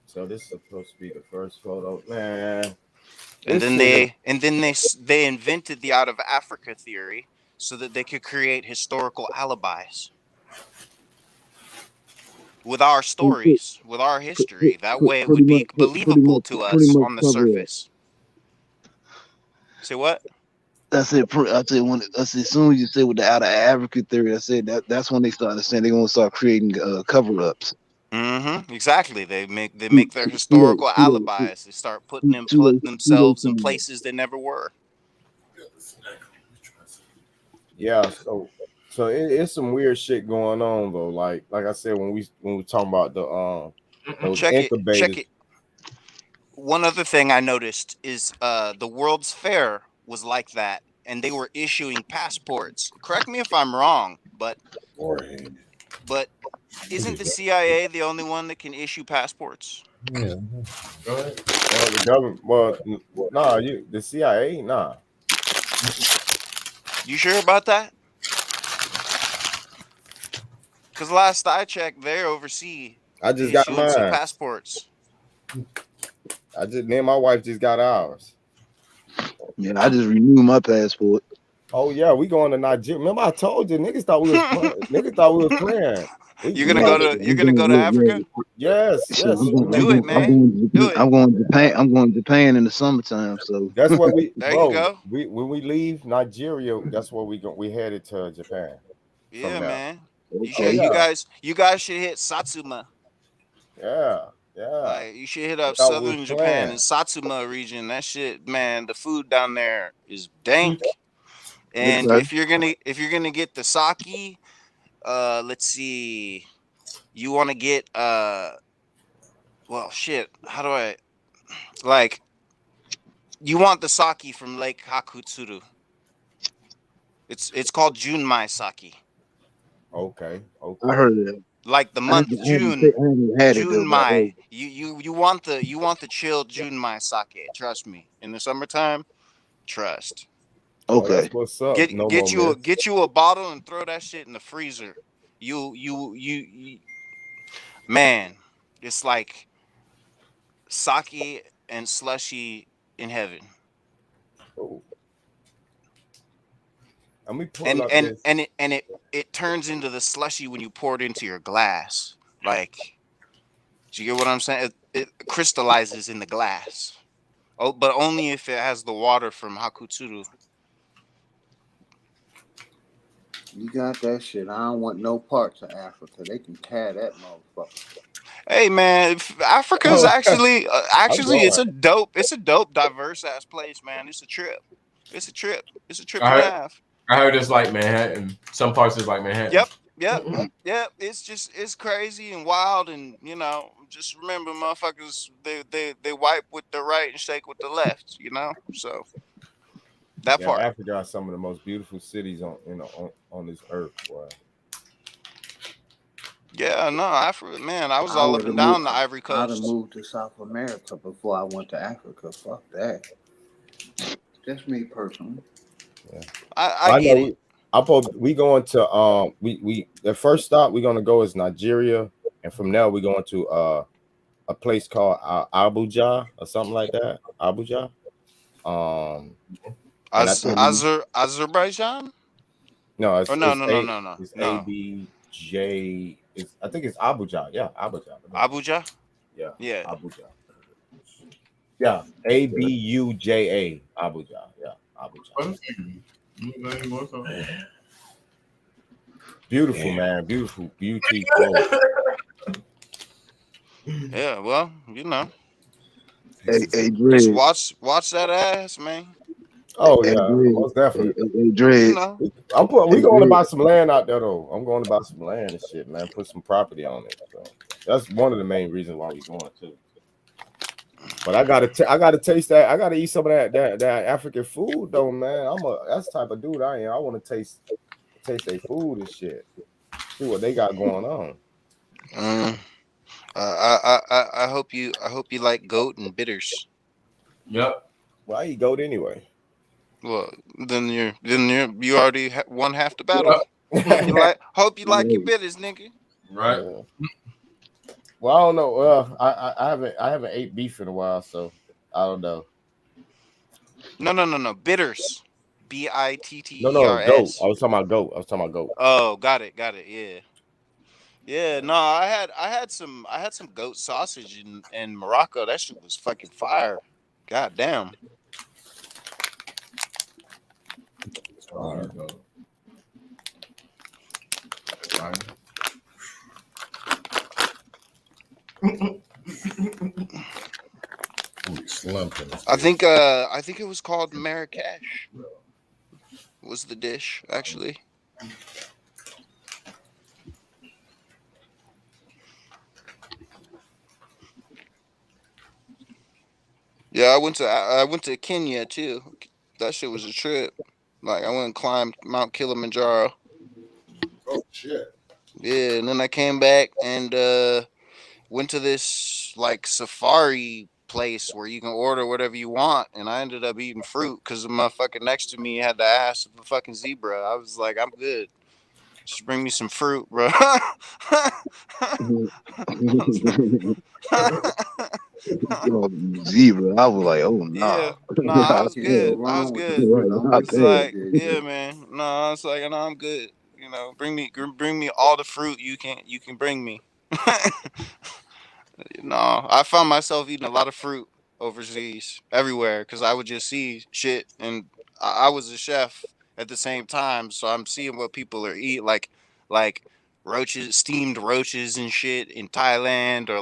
So this is supposed to be the first photo, man. And then they invented the out of Africa theory so that they could create historical alibis with our stories, with our history. That way it would be believable to us on the surface. Say what? I said as soon as you said with the out of Africa theory, I said that's when they started saying they're gonna start creating cover-ups. Mm-hmm. Exactly. They make their historical alibis. They start putting themselves in places they never were. Yeah. So So it's some weird shit going on though. Like I said, when we talking about those Check it. incubators. One other thing I noticed is the World's Fair was like that, and they were issuing passports. Correct me if I'm wrong, but isn't the CIA the only one that can issue passports? Yeah. Go ahead. Well, the government. Well, nah, the CIA, nah. You sure about that? Because last I checked, they oversee I just the got issuance of mine. passports. Me and my wife just got ours. Yeah, I just renewed my passport. Oh yeah, we going to Nigeria. Remember I told you, niggas thought we was playing. You're gonna go to Africa? Yes. Do it, man. Do it. I'm going to Japan. I'm going to Japan in the summertime. So that's what we. There you go. When we leave Nigeria, that's where we headed to Japan. Yeah, man. Okay. You guys should hit Satsuma. Yeah. Like you should hit up Thought we was southern Japan playing. and Satsuma region. That shit, man. The food down there is dank. And Okay. if you're gonna get the sake, let's see. You want to get well, shit. How do I like? You want the sake from Lake Hakutsuru. It's called Junmai sake. Okay. I heard of that. Like the month June. Junmai. You want the chilled Junmai sake. Trust me. In the summertime, trust. Okay. That's what's up. Get you a bottle and throw that shit in the freezer. You man, it's like sake and slushy in heaven. Oh. And we pull up this. And it turns into the slushy when you pour it into your glass. Like, do you get what I'm saying? It crystallizes in the glass. Oh, but only if it has the water from Hakutsuru. You got that shit. I don't want no parts of Africa. They can tear that motherfucker. Hey man, Africa's actually it's a dope, diverse ass place, man. It's a trip. It's a trip and a half. I heard it's like Manhattan. Some parts is like Manhattan. Yep. It's crazy and wild, and just remember, motherfuckers, they wipe with the right and shake with the left. So that part. Africa are some of the most beautiful cities on this earth, boy. Yeah, no, Africa, man. I was all up and down the Ivory Coast. I'd have moved to South America before I went to Africa. Fuck that. That's me personally. Yeah. I get it. We going to we the first stop we're gonna go is Nigeria, and from there we're going to a place called Abuja or something like that. Abuja. Azerbaijan? No, it's no. It's ABJ. I think it's Abuja. Yeah, Abuja. Abuja? Yeah. Abuja. Yeah, Abuja. Abuja. Yeah, Abuja. Beautiful, man. Beautiful. Beauty. Yeah, well, Hey, just watch that ass, man. Oh yeah, most definitely. Hey, we going to buy some land out there though. I'm going to buy some land and shit, man. Put some property on it. So that's one of the main reasons why we going too. But I gotta taste that. I gotta eat some of that African food though, man. That's the type of dude I am. I want to taste their food and shit. See what they got going on. I hope you like goat and bitters. Yep. Well, I eat goat anyway. Well, then you already won half the battle. Hope you like your bitters, nigga. Right. Well, I don't know. Well, I haven't ate beef in a while, so I don't know. No. Bitters. BITTERS. No, goat. I was talking about goat. Oh, got it. Yeah. Yeah, no, I had some goat sausage in Morocco. That shit was fucking fire. God damn. I think it was called Marrakesh. Was the dish actually? Yeah, I went to Kenya too. That shit was a trip. Like I went and climbed Mount Kilimanjaro. Oh shit. Yeah, and then I came back and went to this like safari place where you can order whatever you want, and I ended up eating fruit because the motherfucker next to me had the ass of a fucking zebra. I was like, I'm good. Just bring me some fruit, bro. Yo, zebra. I was like, oh Yeah, no. nah, I You was can't go good. I was wrong with that good. fruit. I'm Not with It's you that. right like, there, yeah, G. man. No, it's like, no, I'm good. You know, bring me all the fruit you can bring me. No, I found myself eating a lot of fruit overseas, everywhere, because I would just see shit, and I was a chef at the same time, so I'm seeing what people are eating, like roaches, steamed roaches and shit in Thailand, or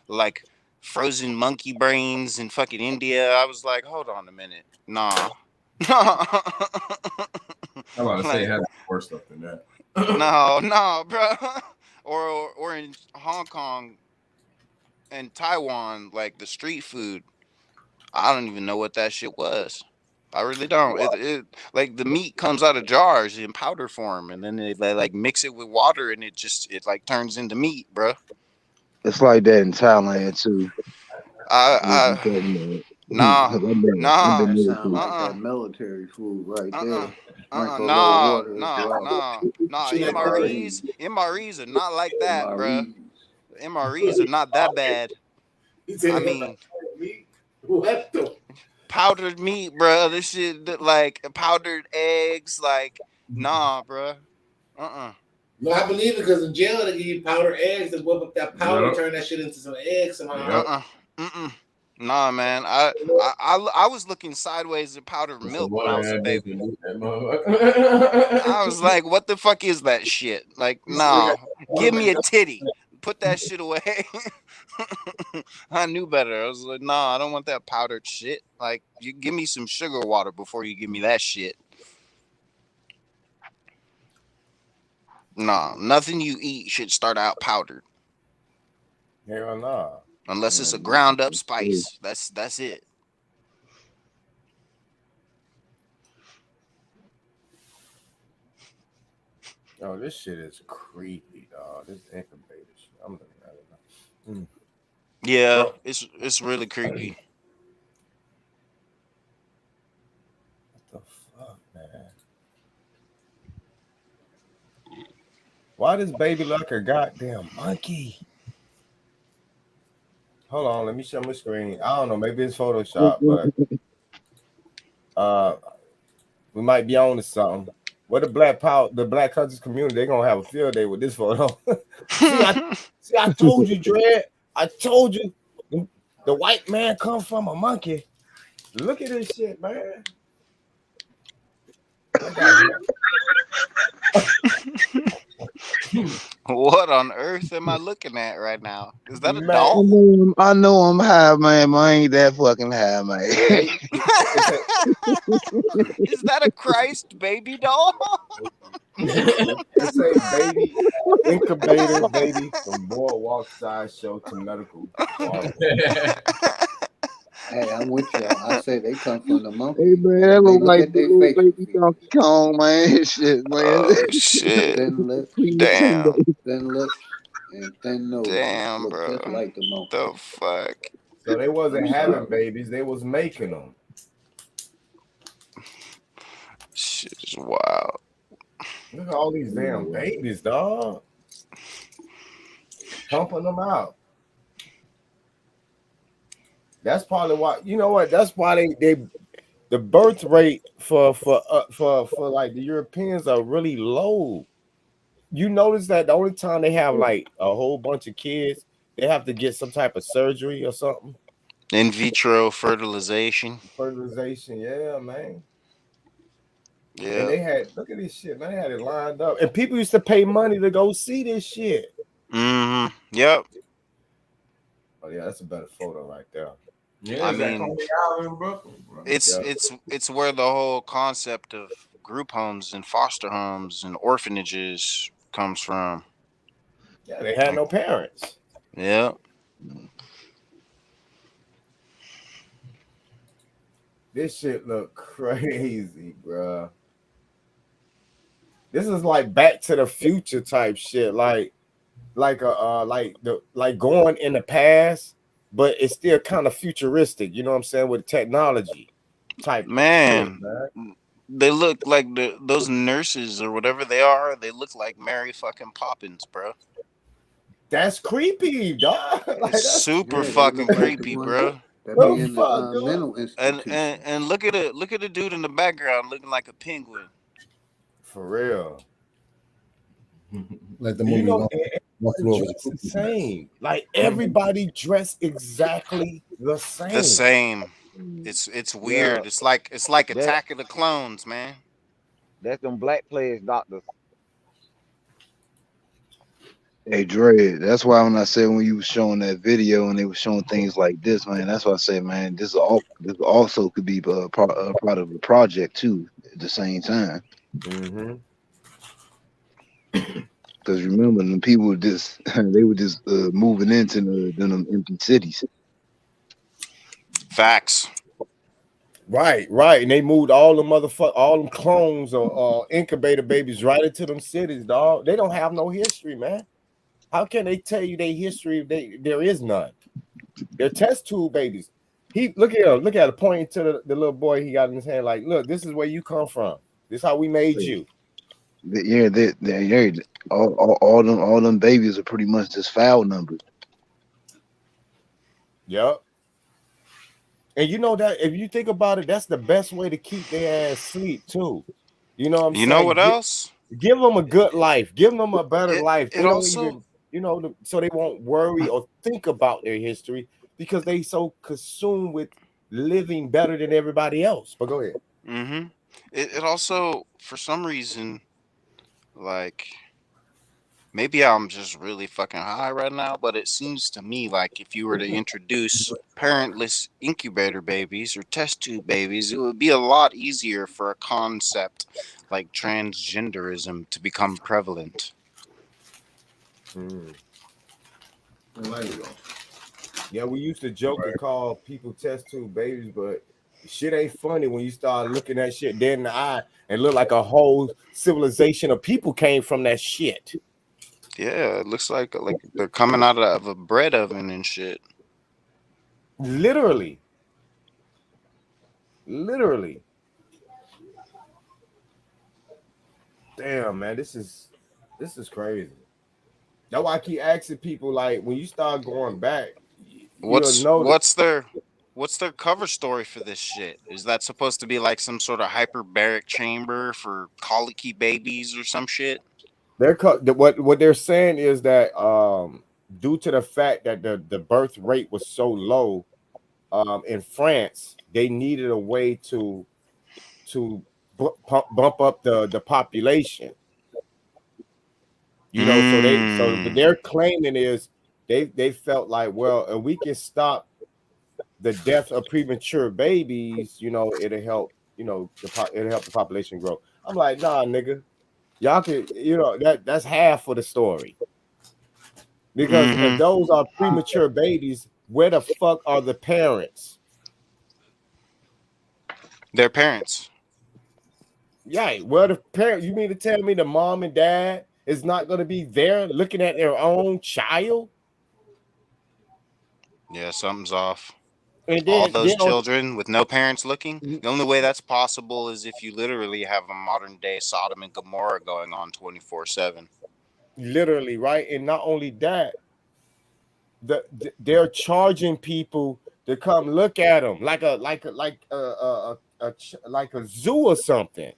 like frozen monkey brains in fucking India. I was like, hold on a minute, nah, nah, I'm about to say it like had worse stuff than that. no, no, bro, or in Hong Kong and Taiwan, like the street food, I don't even know what that shit was. I really don't. It like the meat comes out of jars in powder form, and then they like mix it with water, and it like turns into meat, bro. It's like that in Thailand too. What you I talking about? nah, 'Cause I've nah, That been there sound too. like uh that military food right uh there. Sprinkle a little nah, water, it's nah, raw. nah, nah. Shit like that. MREs are not like that, bruh. MREs. MREs are not that bad. He said I it mean, me. What the? powdered meat, bruh. This shit like powdered eggs, like nah, bruh. Uh-uh. No, I believe it because in jail they give you powdered eggs and whip up that powder, Yep. turn that shit into some eggs somehow. Yep. Uh-uh. Mm-mm. Nah, man. I was looking sideways at powdered That's the milk when I water was a had this baby. and this, that motherfucker. I was like, what the fuck is that shit? Like, You still got no. Give me a titty. Put that shit away. I knew better. I was like, nah, I don't want that powdered shit. Like, you give me some sugar water before you give me that shit. Nah, nothing you eat should start out powdered. Hell no. Unless it's a ground up spice. That's it. Oh, this shit is creepy, dog. This incubator shit. I'm looking at it now. Yeah, Bro, it's really creepy. what the fuck, man? Why does baby look like a goddamn monkey? Hold on, let me show my screen. I don't know, maybe it's Photoshop, but uh we might be on to something. What the black countries community, they're gonna have a field day with this photo. I told you, Dread. I told you the white man come from a monkey. Look at this shit, man. I got What on earth am I looking at right now? Is that a man. doll? I know I'm high, man, but I ain't that fucking high, man. Is that a Christ baby doll? It's a baby incubator baby from boardwalk sideshow to medical quality. Hey, I'm with y'all. I say they come from the Hey monkey. man, that They look look like at the their little facial baby features. Donkey Kong, man. Shit, man. Oh shit! Thin lips, Nintendo. Damn, thin lips, and thin noses. damn, Look just bro. like the monkey. The fuck? So they wasn't I'm having sorry. babies, they was making them. Shit is wild. Look at all these damn babies, dog. Pumping them out. That's probably why. You know what? That's why they the birth rate for like the Europeans are really low. You notice that the only time they have like a whole bunch of kids, they have to get some type of surgery or something. In vitro fertilization. Fertilization, yeah, man. And Yeah. they had look at this shit, man. They had it lined up, and people used to pay money to go see this shit. Mm-hmm. Yep. Oh yeah, that's a better photo right there. Yeah, I it's that mean, Coney Island in Brooklyn, bro. Yeah, it's where the whole concept of group homes and foster homes and orphanages comes from. yeah. They had no parents. Yeah. This shit look crazy, bro. This is like Back to the Future type shit, like going in the past, but it's still kind of futuristic. You know what I'm saying, with technology type shit, Man, man. they look like those nurses or whatever they are. They look like Mary fucking Poppins, bro. That's creepy, dog. Like It's that's super Yeah, they fucking look like the creepy, ones bro. that the be in the fuck, dude. mental institution. And look at the dude in the background looking like a penguin. For real. Like the You movie know, One the Flew Over the dress the Cuckoo's Nest. same. Like everybody dressed exactly the The same. same. It's Yeah, weird. It's like that Attack of the Clones, man. that's them black players doctors. Hey Dre, that's why when I said when you was showing that video and they were showing things like this, man, that's why I said, man, this also could be part of the project too at the same time. Mm-hmm. Because remember, the people were just they were just moving into them empty cities. Facts. Right. And they moved all them clones or incubator babies right into them cities, dog. They don't have no history, man. How can they tell you their history if there is none? They're test tube babies. Look at it, pointing to the little boy he got in his hand, like, look, this is where you come from. This is how we made you. Yeah, all them babies are pretty much just foul numbers. Yep. And you know that if you think about it, that's the best way to keep their ass sleep too. You know what I'm You know saying? what else? Give them a good life. Give them a better It life. it They don't also even, so they won't worry or think about their history because they so consumed with living better than everybody else. But go ahead. mm-hmm. It also for some reason like maybe I'm just really fucking high right now, but it seems to me like if you were to introduce parentless incubator babies or test tube babies, it would be a lot easier for a concept like transgenderism to become prevalent. Mm. There you go. Yeah, we used to joke and call people test tube babies, but shit ain't funny when you start looking at shit dead in the eye and look like a whole civilization of people came from that shit. Yeah, it looks like they're coming out of a bread oven and shit. Literally. Literally. Damn, man, this is crazy. That's why I keep asking people, like, when you start going back, you'll What's know that what's their what's their cover story for this shit? Is that supposed to be like some sort of hyperbaric chamber for colicky babies or some shit? what they're saying is that due to the fact that the birth rate was so low in France, they needed a way to bump up the population. So what Mm. they're claiming is they felt like, well, if we can stop the death of premature babies, it'll help, it'll help the population grow. I'm like, nah, nigga, y'all can, that's half of the story. Because if Mm-hmm. those are premature babies, where the fuck are the parents? Their parents. Yeah, where the parent? You mean to tell me the mom and dad is not going to be there looking at their own child? Yeah, something's off. And All then those children with no parents looking. on The only way that's possible is if you literally have a modern day Sodom and Gomorrah going on 24/7. literally, right? And not only that, they're charging people to come look at them like a zoo or something.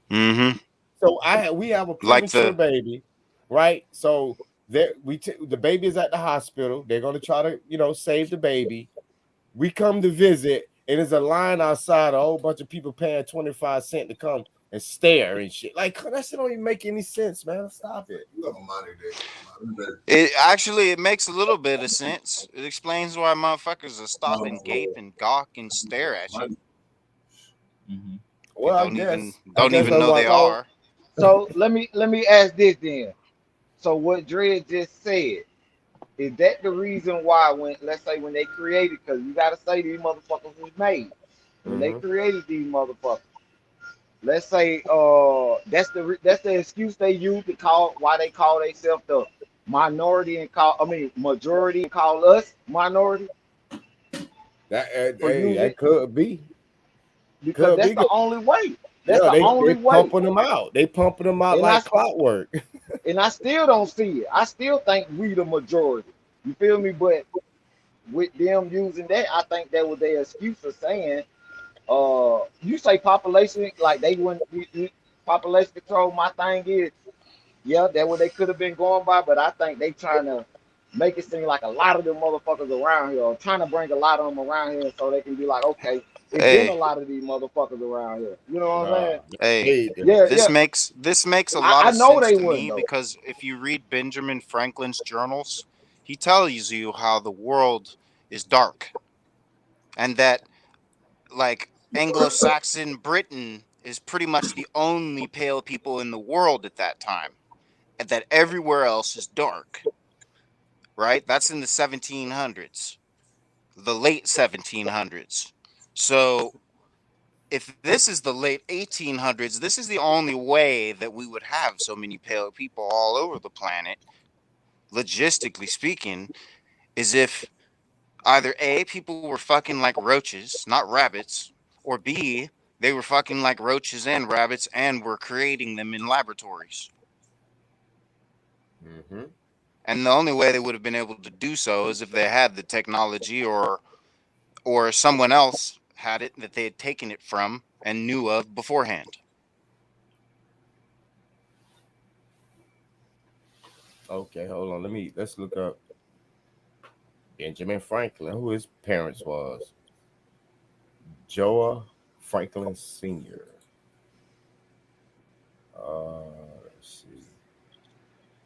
Mm-hmm. So we have a Like premature the baby, right? So the baby is at the hospital. They're gonna try to save the baby. We come to visit, and there's a line outside. A whole bunch of people paying 25 cents to come and stare and shit. Like that shit don't even make any sense, man. Stop it. You have a modern day. it makes a little bit of sense. It explains why motherfuckers will stop and gape and gawk and stare at you Mm-hmm. Well, and I don't guess even that's know why. they are. So let me ask this then. So what Dred just said, Is that the reason why when let's say when they created, because you gotta say these motherfuckers was made when they Mm-hmm. created these motherfuckers. Let's say that's the excuse they use to call why they call themselves the minority and call I mean majority and call us minority That for hey, using that could be. because Could that's be the good. only way. That's Yeah, the they only way. pumping them out. They pumping them out And I like clockwork. and I still don't see it. I still think we the majority. You feel me? But with them using that, I think that was their excuse for saying, you say population, like they wouldn't population control. My thing is, yeah, that what they could have been going by, but I think they trying to make it seem like a lot of them motherfuckers around here, or trying to bring a lot of them around here so they can be like, okay, it's been a Hey, lot of these motherfuckers around here. You know what I'm Nah, saying? they hey, made them. Yeah, this yeah. makes a lot I of know sense they to wouldn't me though. because if you read Benjamin Franklin's journals, he tells you how the world is dark and that like Anglo-Saxon Britain is pretty much the only pale people in the world at that time, and that everywhere else is dark, right? That's in the 1700s, the late 1700s. So if this is the late 1800s, this is the only way that we would have so many pale people all over the planet, logistically speaking, is if either A, people were fucking like roaches, not rabbits, or B, they were fucking like roaches and rabbits and were creating them in laboratories. Mm-hmm. And the only way they would have been able to do so is if they had the technology or someone else had it that they had taken it from and knew of beforehand. Okay, hold on. Let's look up Benjamin Franklin, who his parents was. Joa Franklin Sr. Uh, let's see.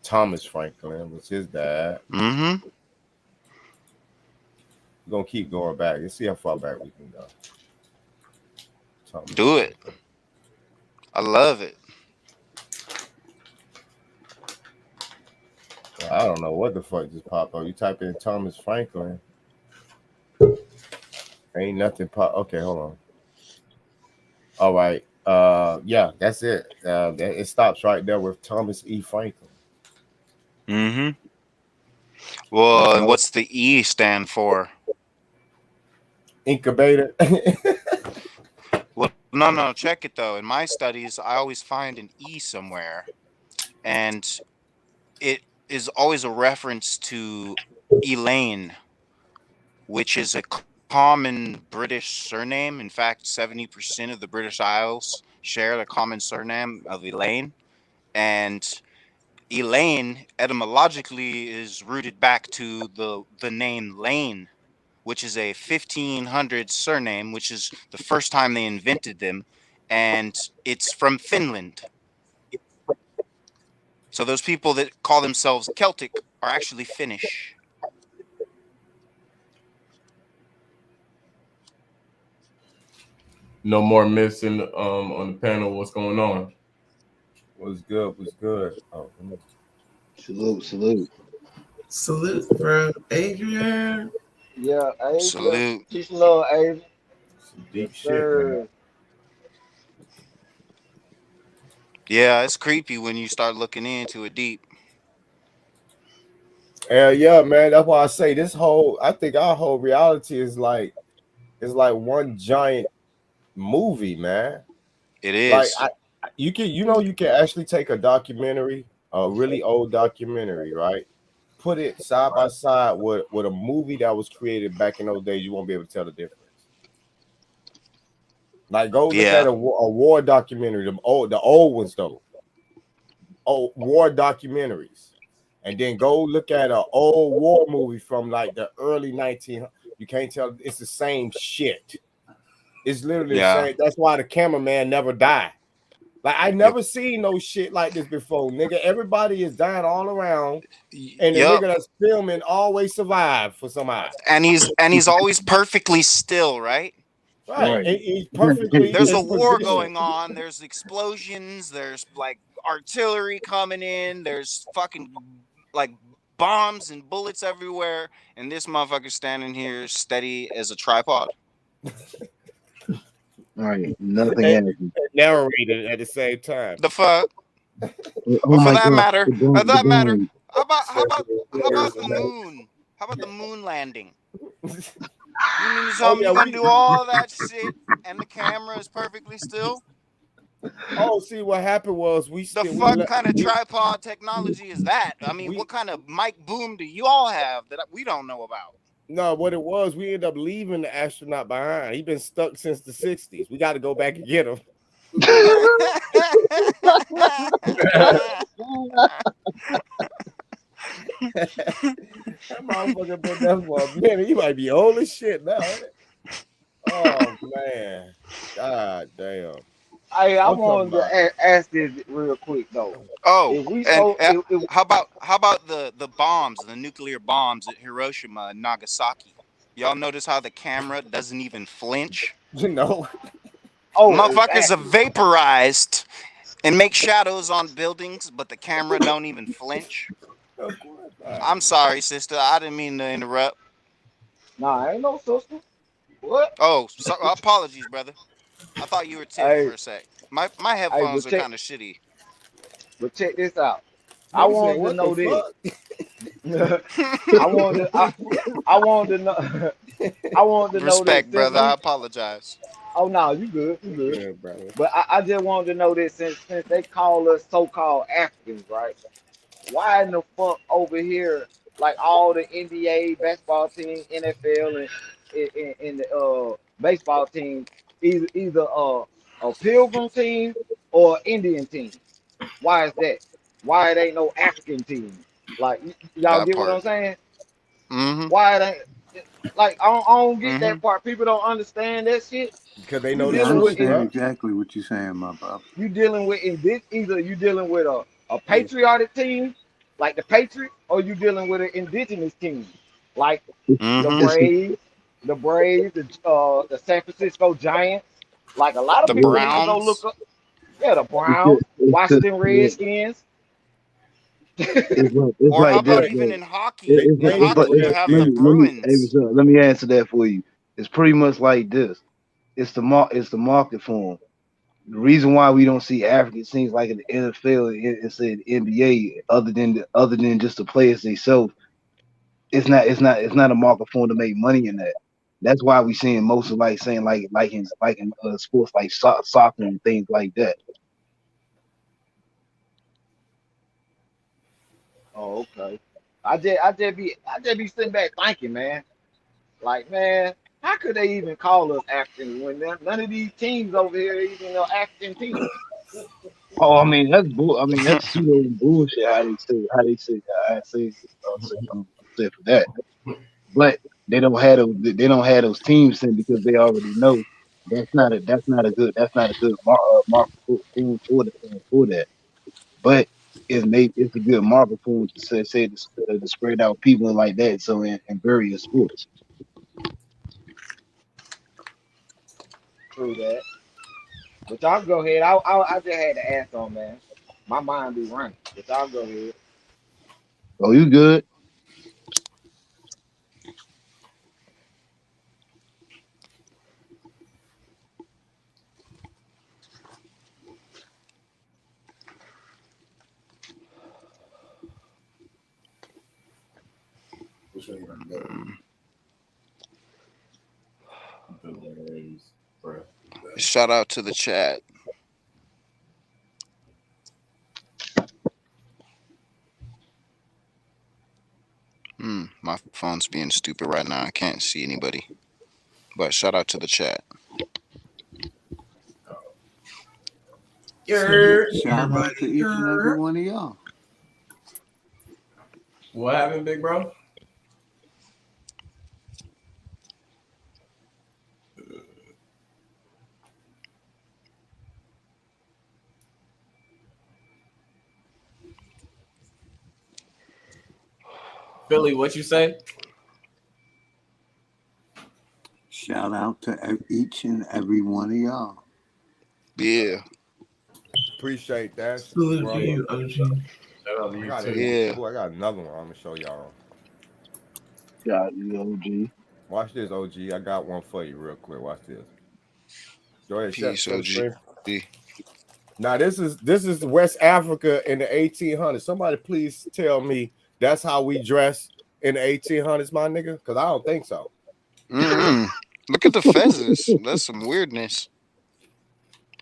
Thomas Franklin was his dad. Mm-hmm. We're gonna keep going back. Let's see how far back we can go. Thomas Do it. Franklin. I love it. I don't know what the fuck just popped up. You type in Thomas Franklin, ain't nothing pop. Okay, hold on. All right. Yeah, that's it. It stops right there with Thomas E. Franklin. Mm-hmm. That's Well, no what's the E stand for? incubator. Well, no, check it though. In my studies, I always find an E somewhere, and it is always a reference to Elaine, which is a common British surname. In fact, 70% of the British Isles share the common surname of Elaine. And Elaine etymologically is rooted back to the name Lane, which is a 1500 surname, which is the first time they invented them, and it's from Finland. So those people that call themselves Celtic are actually Finnish. No more myths in on the panel. What's going on? Was good. Was good. Oh, Salute, salute. Salute, bro. Adrian. Yeah, Asia. Salute. Peace and love, Asia. some Yes, deep shit, man. sir. Yeah, it's creepy when you start looking into it deep. Yeah, man. That's why I say this whole. I think our whole reality is like one giant movie, man. It Like is. you can actually take a documentary, a really old documentary, right? Put it side by side with a movie that was created back in those days. You won't be able to tell the difference. Like go look at Yeah. a war documentary, the old ones though, old war documentaries, and then go look at an old war movie from like the early 19. You can't tell it's the same shit. It's literally the Yeah. same. That's why the cameraman never died. Like I Yep. never seen no shit like this before, nigga. Everybody is dying all around, and the nigga Yup. that's filming always survived for somehow. And he's always perfectly still, right? Right? Right. He's perfectly There's a in war position. going on. There's explosions. There's like artillery coming in. There's fucking like bombs and bullets everywhere, and this motherfucker standing here steady as a tripod. All right, nothing And happened. narrated at the same time. The fuck? Oh Or for my that God, matter, the bomb. how about the moon? How about the moon landing? You mean to tell Oh me yeah, you're gonna do all that shit and the camera is perfectly still? see what happened was we The still fuck kind of tripod technology is that? I mean, we what kind of mic boom do you all have that we don't know about? no, what it was, we ended up leaving the astronaut behind. He been stuck since the 60s. We got to go back and get him. That motherfucker been there for a minute. He might be old as shit now. Ain't it? Oh man, god damn. Hey, I I'm talking wanted about. to ask this real quick though. Oh, If we and so, if how about the bombs, the nuclear bombs at Hiroshima and Nagasaki? Y'all notice how the camera doesn't even flinch? You know, Motherfuckers are exactly. vaporized and make shadows on buildings, but the camera don't even flinch. of course not. I'm sorry, sister. I didn't mean to interrupt. Nah, ain't no sister. What? Oh, apologies, brother. I thought you were Tiff for Hey, a sec. My hey, headphones are kind of shitty. but check this out. I Nigga said, wanted to what the know this. fuck? I wanted to, I wanted to know. I wanted to know this Respect, since brother. I we. apologize. Oh no, you good, you You good. good, brother. But I just wanted to know this since they call us so-called Africans, right? Why in the fuck over here, like all the NBA basketball team, NFL, and the baseball team, either a Pilgrim team or Indian team? Why is that? Why it ain't no African team? Like y'all That get what part. I'm saying? Mm-hmm. Why it ain't like I don't get Mm-hmm. that part. People don't understand that shit. Because they You know the Yeah, I dealing with truth, understand bro. exactly what you're saying, my brother. you dealing with in this either you dealing with a patriotic team like the Patriots, or you dealing with an indigenous team like the Mm-hmm. It's Braves, the San Francisco Giants. Like a lot of The people need to go look Browns. up. Yeah, the Browns, it's Washington Redskins. it's Or how like this, about Right. even though. in hockey? They In changed hockey, it you last have the year. Hey, Bruins. what's up? Let me answer that for you. It's pretty much like this. It's the market for 'em. The reason why we don't see African teams like in the NFL and say the NBA, other than just the players themselves, it's not a market for 'em to make money in that. That's why we seeing most of like saying like in sports like soccer and things like that. Oh, okay. I just be sitting back thinking, man. Like, man, how could they even call us African when none of these teams over here even are African teams? Oh, I mean that's bull. I mean that's pseudo bullshit. How say for that. But they don't have those teams in because they already know that's not a good market for that. But it's a good market for 'em to say to spread out people like that. So in various sports. True that. But y'all go ahead. I just had to ask on, man. My mind be running. But y'all go ahead. Oh, you good? Which one you want to go? Shout out to the chat. My phone's being stupid right now. I can't see anybody. But shout out to the chat. Shout out to each and every one of y'all. What happened, big bro? Philly, what you say? Shout out to each and every one of y'all. Yeah. Appreciate that, Salute to brother. you, OG. Shout I got it. Yeah. Ooh, I got another one. I'm gonna show y'all. Got you, OG. Watch this, OG. I got one for you real quick. Watch this. Go ahead, Peace, share the OG. screen. Now this is West Africa in the 1800s. Somebody please tell me that's how we dress in the 1800s, my nigga, because I don't think so. Look at the fezzes. That's some weirdness.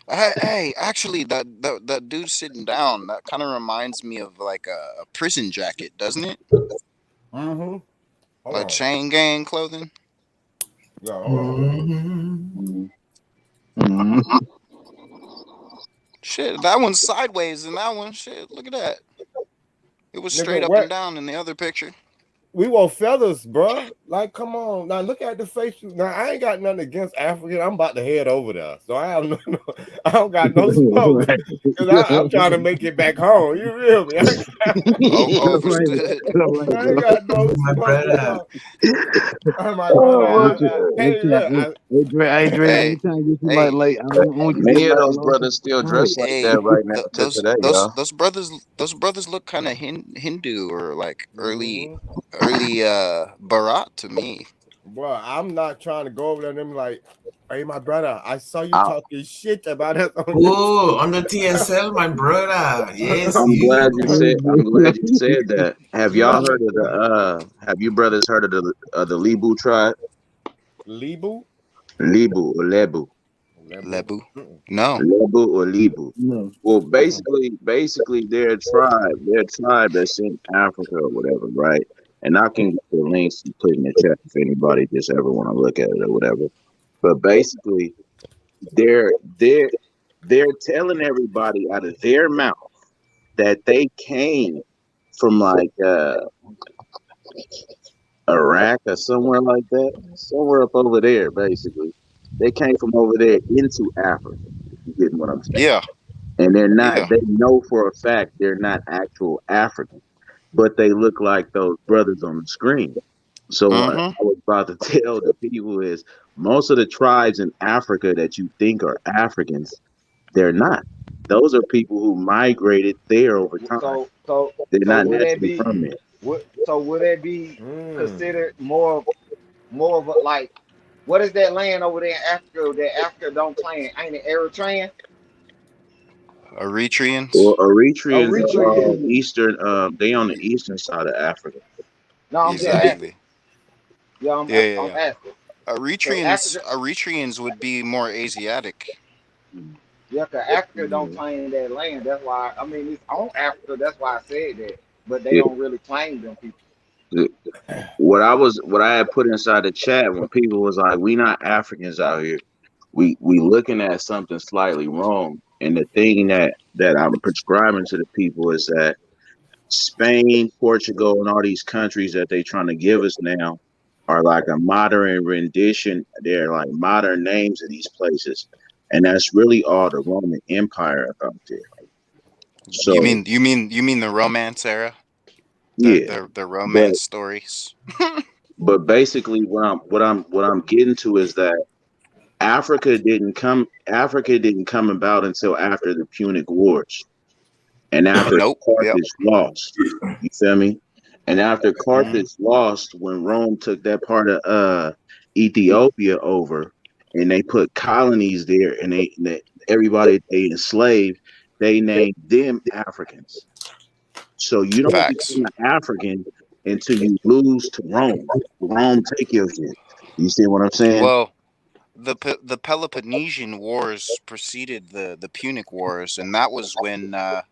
Hey, actually, that dude sitting down, that kind of reminds me of like a prison jacket, doesn't it? Hold Like on. chain gang clothing. Yo, hold Mm-hmm. Mm-hmm. Shit, that one's sideways, and that one, shit, look at that. It was straight nigga, up and what? down in the other picture. We want feathers, bruh. Like, come on. Now look at the face. Now I ain't got nothing against African. I'm about to head over there. So I have no I don't got no smoke. Cause I'm trying to make it back home. You feel me? Overstood. I ain't got no My smoke. brother. Oh my brother. Hey, look, Hey, Dre, I Hey, ain't trying to get you hey, like I don't want you to Many get of like those lost. brothers still dress like hey, that right now to today, y'all. those brothers look kind of Hindu or like early Bharat to me. bro, I'm not trying to go over there and them like, hey, my brother, I saw you I, talking shit about us on Oh, on the TSL, my brother. Yes, I'm you. glad you said. I'm glad you said that. Have y'all heard of the? Have you brothers heard of the Lebu tribe? Lebu? Lebu or Lebu, Lebu. Lebu. No. Lebu or Lebu. No. Well, basically, they're a tribe. They're a tribe that's in Africa or whatever, right? And I can get the links and put in the chat if anybody just ever want to look at it or whatever. But basically, they're they're they're telling everybody out of their mouth that they came from like Iraq or somewhere like that, somewhere up over there. Basically, they came from over there into Africa. You get what I'm saying? Yeah. And they're not. Yeah. They know for a fact they're not actual Africans, but they look like those brothers on the screen. So what I Mm-hmm. was about to tell the people is most of the tribes in Africa that you think are Africans, they're not. Those are people who migrated there over time. They're So not would that naturally be from there. would that be considered more of a like what is that land over there in Africa that Africa don't claim? Ain't it Eritrean? Eritreans. Well, Eritreans are Eritrean. eastern. They on the eastern side of Africa. No, I'm just asking. Exactly. Yeah, I'm Yeah. asking. So Eritreans. Africa, Eritreans would be more Asiatic. yeah, 'cause Africa don't Yeah. claim that land. That's why I mean it's on Africa. That's why I said that. But they Yeah. don't really claim them people. What I had put inside the chat when people was like, "We not Africans out here. We looking at something slightly wrong." And the thing that I'm prescribing to the people is that Spain, Portugal, and all these countries that they trying to give us now are like a modern rendition. They're like modern names of these places, and that's really all the Roman Empire out there. You So mean you mean you mean the Romance era? yeah, The but romance stories. basically what I'm getting to is that Africa didn't come about until after the Punic Wars and after Nope. Yep. Carthage lost. You feel me? And after Mm-hmm. Carthage lost, when Rome took that part of Ethiopia over, and they put colonies there, and everybody they enslaved, they named them Africans. So you don't Facts. become an African until you lose to Rome. Rome take your shit. You see what I'm saying? Well, the Peloponnesian Wars preceded the Punic Wars, and that was when the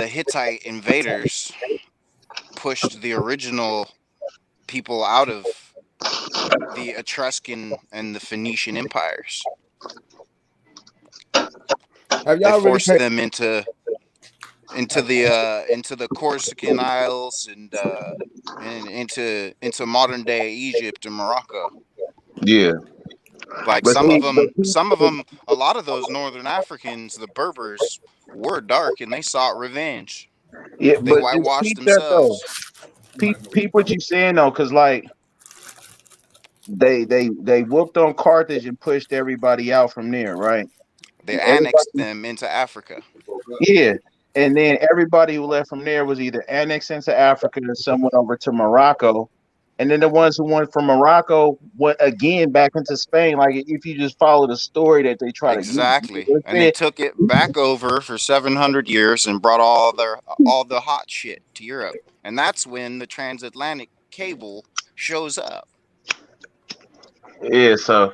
Hittite invaders pushed the original people out of the Etruscan and the Phoenician empires. Have They y'all really forced paid? them into the Corsican Isles and into modern day Egypt and Morocco. Yeah. Like But see, a lot of those northern Africans, the Berbers, were dark and they sought revenge. yeah, They but just whitewashed peep that though. themselves. Peep what you saying though, because like they whooped on Carthage and pushed everybody out from there, right? They And annexed everybody, them into Africa. yeah. And then everybody who left from there was either annexed into Africa or some went over to Morocco. And then the ones who went from Morocco went again back into Spain. Like if you just follow the story that they try to use, Exactly. And they took it back over for 700 years and brought all the hot shit to Europe. And that's when the transatlantic cable shows up. yeah. So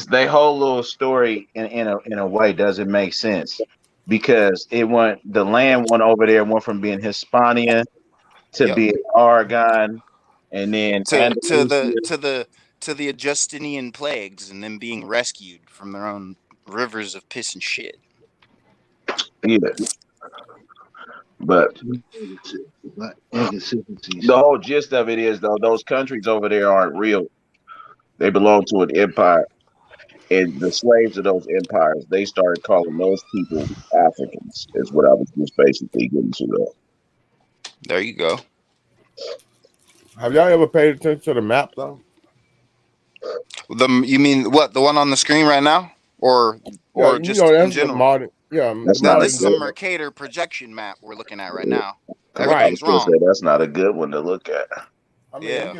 they whole little story in a way doesn't make sense because the land went over there went from being Hispania to Yep. being Aragon, and then To Andalusia. the Justinian plagues and them being rescued from their own rivers of piss and shit. Yeah. But the whole gist of it is though those countries over there aren't real. They belong to an empire. And the slaves of those empires, they started calling those people Africans, is what I was just basically getting to there. There you go. Have y'all ever paid attention to the map though? You mean what? The one on the screen right now, or just in that's general? the modern. Yeah, Now this is a Mercator projection map we're looking at right now. Everything's Right. wrong. That's not a good one to look at. I mean, Yeah.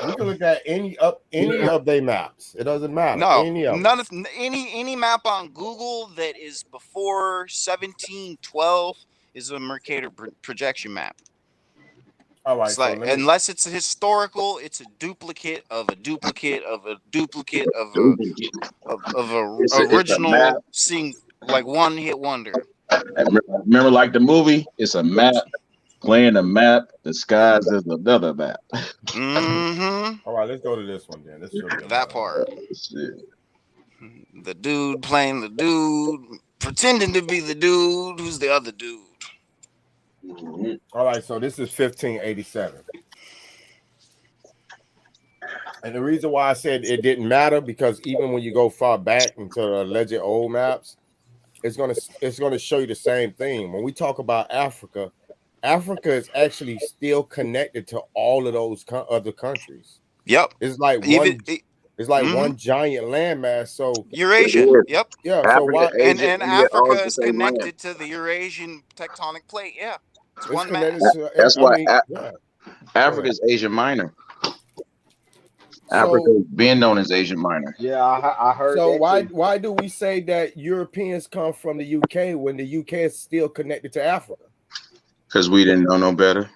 we can look at any of their maps. It doesn't matter. No, any of none of any map on Google that is before 1712 is a Mercator projection map. All right. It's like, unless it's a historical, it's a duplicate of a duplicate of a duplicate of a It's a original map. like one hit wonder. Remember, like the movie, it's a map playing a map disguised as another map. Mm-hmm. All right, let's go to this one then. This should be that part. The dude playing the dude, pretending to be the dude who's the other dude. All right, so this is 1587. And the reason why I said it didn't matter, because even when you go far back into the alleged old maps, it's gonna show you the same thing. When we talk about Africa, Africa is actually still connected to all of those other countries. Yep. It's like one giant landmass. So Eurasia. Yep. Yeah. Africa, So why Asia, and India, all Africa the is same connected land. to the Eurasian tectonic plate. Yeah. It's one connected mass. That's why yeah. Africa is Asia Minor. Africa has been known as Asia Minor. Yeah, I heard. So that why do we say that Europeans come from the UK when the UK is still connected to Africa? Because we didn't know no better.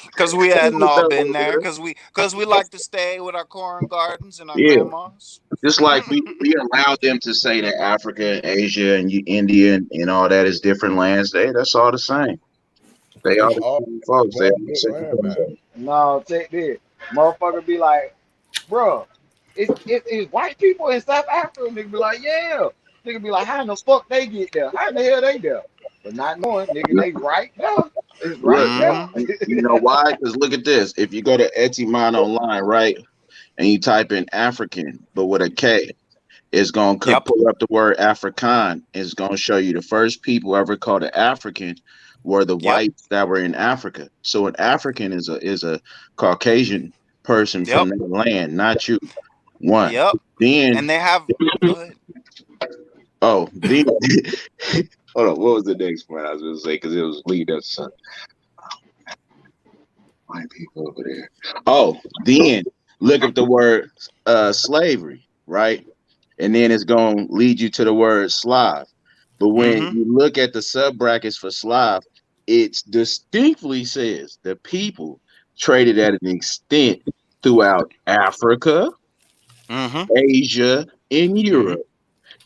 Because we hadn't all been there. Because we like to stay with our corn gardens and our grandmas. Just like we allowed them to say that Africa and Asia and India and all that is different lands. That's all the same. They all the same folks. They all the same. No, take this. Motherfucker be like, bro, it's white people in South Africa. Nigga be like, yeah. Nigga be like, how in the fuck they get there? How in the hell they there? But not knowing, nigga, they right there. It's right there. You know why? Because look at this. If you go to Etymon online, right, and you type in African, but with a K, it's going to pull up the word Afrikaan. It's going to show you the first people ever called an African were the whites that were in Africa. So an African is a Caucasian person from that land, not you. One. Then and they have. Oh, then hold on. What was the next point I was going to say? Because it was lead up to something. White people over there. Oh, then look up the word slavery, right? And then it's going to lead you to the word Slav. But when you look at the sub brackets for Slav, it distinctly says the people traded at an extent throughout Africa, Asia, and Europe.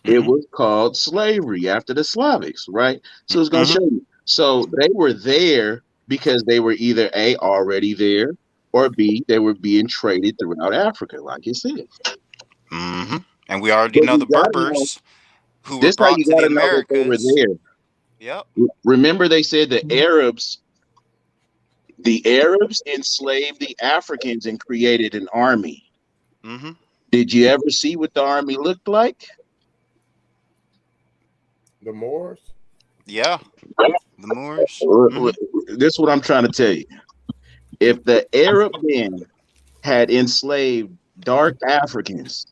It was called slavery after the Slavics, right? So it's going to show you. So they were there because they were either A, already there, or B, they were being traded throughout Africa, like you said. And we already know the Berbers who were This how brought you to the gotta know that they were Americas. there. Yep. Remember, they said the Arabs enslaved the Africans and created an army. Did you ever see what the army looked like? The Moors? Yeah. The Moors. This is what I'm trying to tell you. If the Arab men had enslaved dark Africans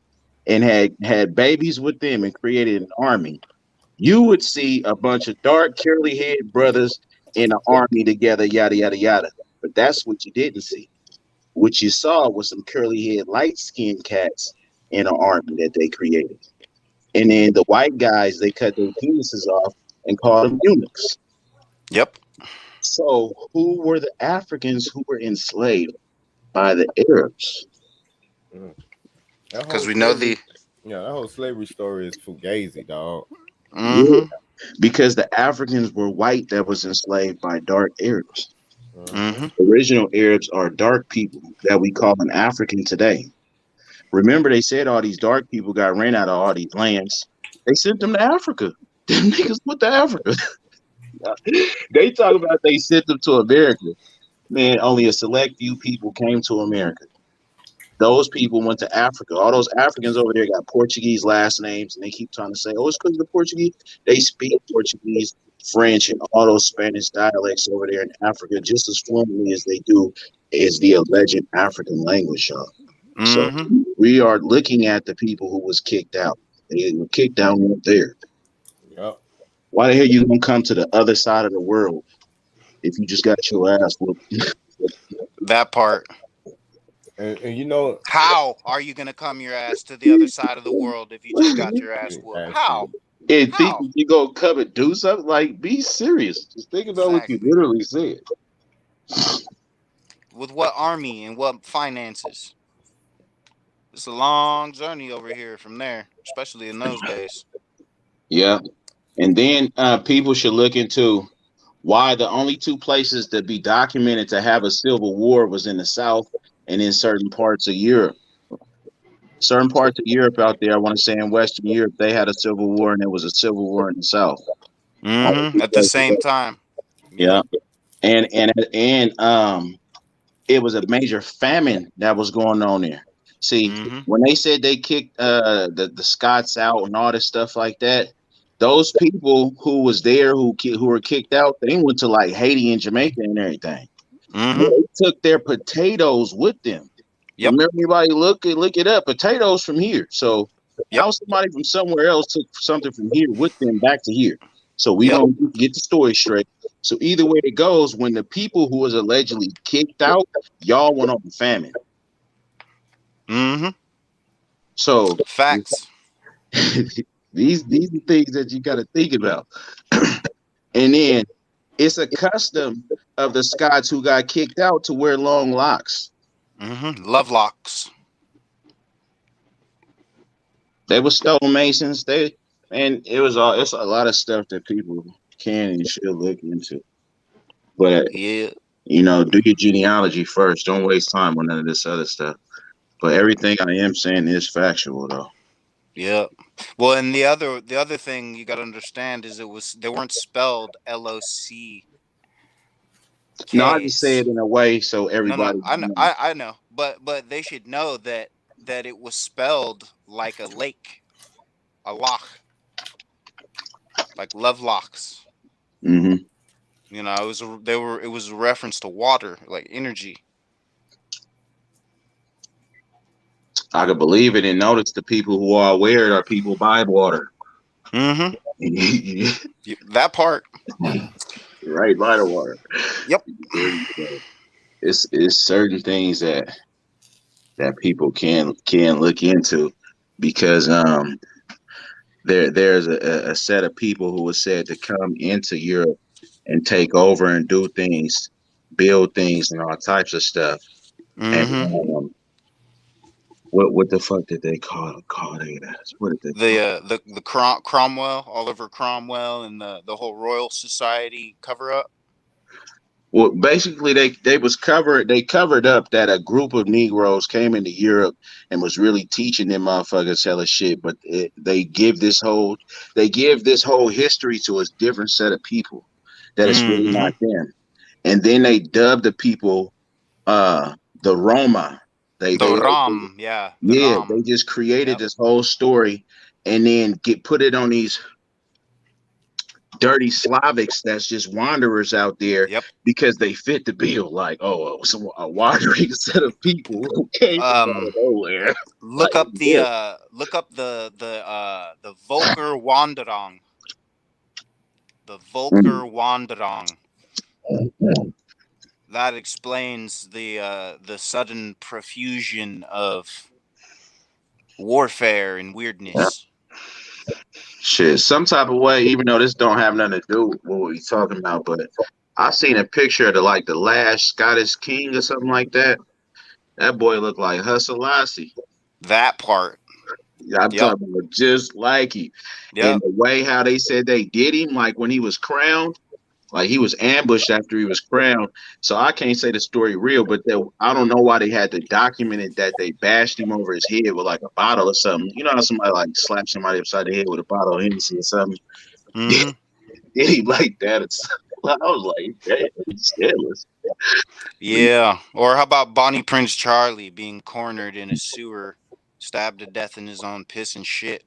and had babies with them and created an army, you would see a bunch of dark, curly haired brothers in an army together, yada yada yada. But that's what you didn't see. What you saw was some curly haired, light skinned cats in an army that they created. And then the white guys, they cut their penises off and called them eunuchs. Yep. So who were the Africans who were enslaved by the Arabs? Because we know the that whole slavery story is fugazi, dog. Yeah, because the Africans were white that was enslaved by dark Arabs. Original Arabs are dark people that we call an African today. Remember, they said all these dark people got ran out of all these lands. They sent them to Africa. Them niggas went to Africa. They talk about they sent them to America. Man, only a select few people came to America. Those people went to Africa. All those Africans over there got Portuguese last names, and they keep trying to say, "Oh, it's because of the Portuguese." They speak Portuguese, French, and all those Spanish dialects over there in Africa just as fluently as they do is the alleged African language, y'all. So we are looking at the people who was kicked out. They were kicked out and went there. Yep. Why the hell you gonna come to the other side of the world if you just got your ass whooped? That part. And you know, how are you gonna come your ass to the other side of the world if you just got your ass whooped? How? And think you gonna come and do something? Like, be serious. Just think about what you literally said. With what army and what finances? It's a long journey over here from there, especially in those days. Yeah. And then people should look into why the only two places that be documented to have a civil war was in the South and in certain parts of Europe. Certain parts of Europe out there, I want to say in Western Europe, they had a civil war, and there was a civil war in the South. At the same time. Yeah. And it was a major famine that was going on there. See, when they said they kicked the Scots out and all this stuff like that, those people who was there who were kicked out, they went to like Haiti and Jamaica and everything. They took their potatoes with them. Remember, anybody look it up? Potatoes from here. So how somebody from somewhere else took something from here with them back to here. So we don't get the story straight. So either way it goes, when the people who was allegedly kicked out, y'all went on famine. So facts. These are things that you got to think about. And then it's a custom of the Scots who got kicked out to wear long locks. Love locks. They were stonemasons. It's a lot of stuff that people can and should look into. But yeah, you know, do your genealogy first. Don't waste time on none of this other stuff. But everything I am saying is factual, though. Yeah. Well, and the other thing you got to understand is they weren't spelled LOC. No, I just say it in a way so everybody. No, I know, but they should know that it was spelled like a lake, a loch, like love locks. You know, it was a reference to water, like energy. I could believe it and notice the people who are aware are people by water. That part. Right by the water. Yep. It's certain things that people can look into because there's a set of people who was said to come into Europe and take over and do things, build things and all types of stuff. And what the fuck did they call it? What did they the Cromwell, Oliver Cromwell, and the whole Royal Society cover up? Well, basically they covered up that a group of Negroes came into Europe and was really teaching them motherfuckers hella shit, but they give this whole history to a different set of people that is really not them. And then they dubbed the people the Roma. They just created this whole story and then put it on these dirty Slavics that's just wanderers out there Yep. because they fit the bill. Like, oh, so a wandering set of people who came from out of nowhere. Look Like, up yeah. the Volker Wanderung. The Volker Wanderung. That explains the sudden profusion of warfare and weirdness. Shit, some type of way, even though this don't have nothing to do with what we talking about, but I seen a picture of the last Scottish king or something like that. That boy looked like Husselassie. That part. I'm talking about just like he. And the way how they said they did him, like when he was crowned, like he was ambushed after he was crowned. So I can't say the story real, but I don't know why they had to document it that they bashed him over his head with like a bottle or something. You know how somebody like slaps somebody upside the head with a bottle of Hennessy or something? Mm-hmm. Did he like that? I was like, damn, he's scandalous. Yeah. Or how about Bonnie Prince Charlie being cornered in a sewer, stabbed to death in his own piss and shit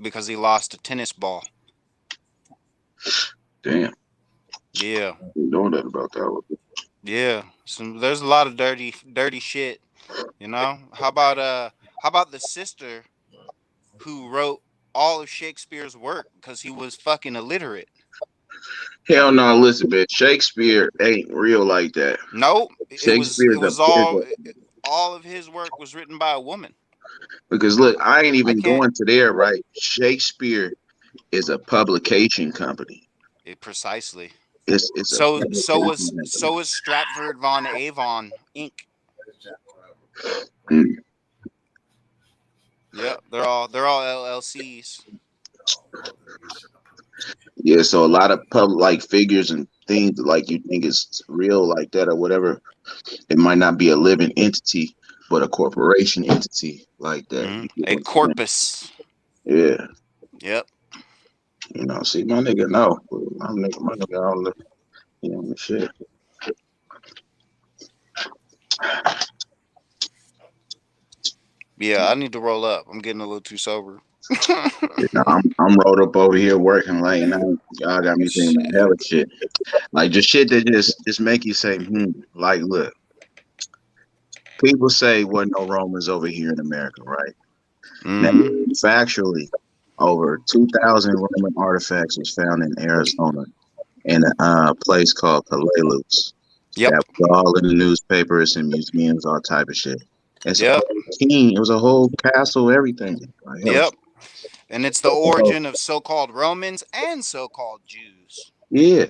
because he lost a tennis ball? Damn. Yeah. I didn't know that about that one. Yeah. There's a lot of dirty shit. You know? How about the sister who wrote all of Shakespeare's work because he was fucking illiterate? Hell no, listen, bitch. Shakespeare ain't real like that. Nope. It was all of his work was written by a woman. Because look, I ain't even going to there, right? Shakespeare is a publication company. Precisely. It's so is Stratford von Avon Inc. Yeah, they're all LLCs. Yeah, so a lot of public figures and things like you think is real like that or whatever, it might not be a living entity, but a corporation entity like that. Mm-hmm. A corpus. Yeah. Yep. You know, see, my nigga, no. My nigga, all the, you know, shit. Yeah, I need to roll up. I'm getting a little too sober. I'm rolled up over here working late night. Y'all got me thinking about hella shit. Like just shit that just make you say, like look. People say wasn't no Romans over here in America, right? Now, factually, over 2,000 Roman artifacts was found in Arizona in a place called Palaeolus. Yep. That was all in the newspapers and museums, all type of shit. It's a whole king. It was a whole castle, everything. Like, yep. And it's the origin of so-called Romans and so-called Jews. Yeah,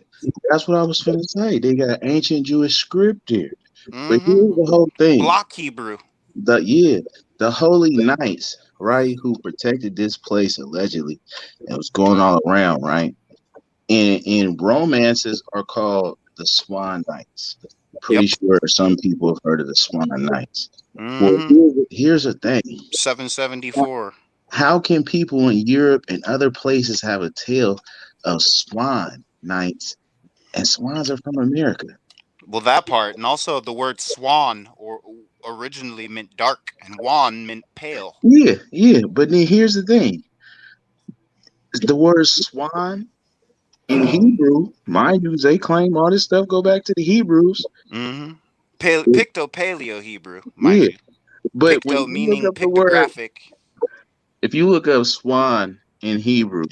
that's what I was finna say. They got ancient Jewish script here. But here's the whole thing. Block Hebrew. The holy knights, right, who protected this place allegedly, and was going all around, right? In romances are called the Swan Knights. Pretty sure some people have heard of the Swan Knights. Well, here's the thing. 774. How can people in Europe and other places have a tale of Swan Knights, and swans are from America? Well, that part, and also the word swan originally meant dark, and wan meant pale. Yeah, but then here's the thing: the word swan in Hebrew, mind you, they claim all this stuff go back to the Hebrews. Mm-hmm. Paleo Hebrew, mind you. But Picto meaning pictographic. If you look up swan in Hebrew,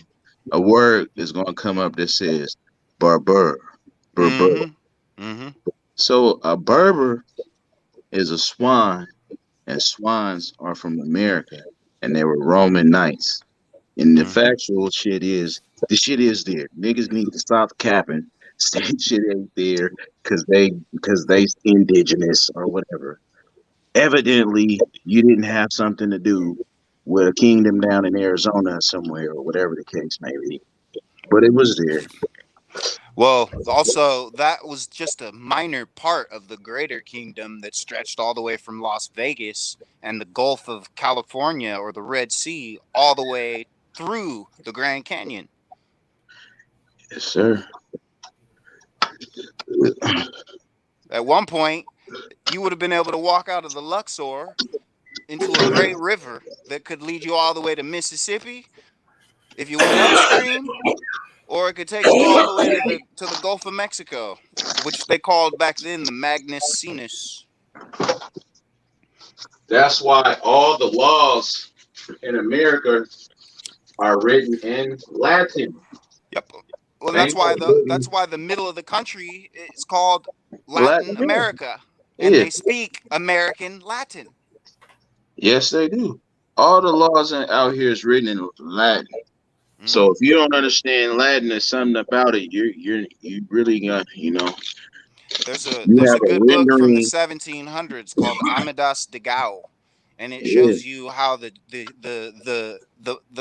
a word is going to come up that says Berber. So a Berber is a swan, and swans are from America, and they were Roman knights. And the factual shit is, the shit is there. Niggas need to stop capping. Saying shit ain't there because they indigenous or whatever. Evidently, you didn't have something to do with a kingdom down in Arizona somewhere or whatever the case may be. But it was there. Well, also, that was just a minor part of the greater kingdom that stretched all the way from Las Vegas and the Gulf of California or the Red Sea all the way through the Grand Canyon. Yes, sir. At one point, you would have been able to walk out of the Luxor into a great river that could lead you all the way to Mississippi if you went upstream. Or it could take you all the way to the Gulf of Mexico, which they called back then the Magnus Sinus. That's why all the laws in America are written in Latin. Yep. Well, They that's ain't why no written the middle of the country is called Latin Latin America. America, and Yeah. they speak American Latin. Yes, they do. All the laws out here is written in Latin. So if you don't understand Latin, there's something about it. You really got, There's you a have a good book from the rendering. 1700s called Amadas de Gao, and it Yeah, shows you how the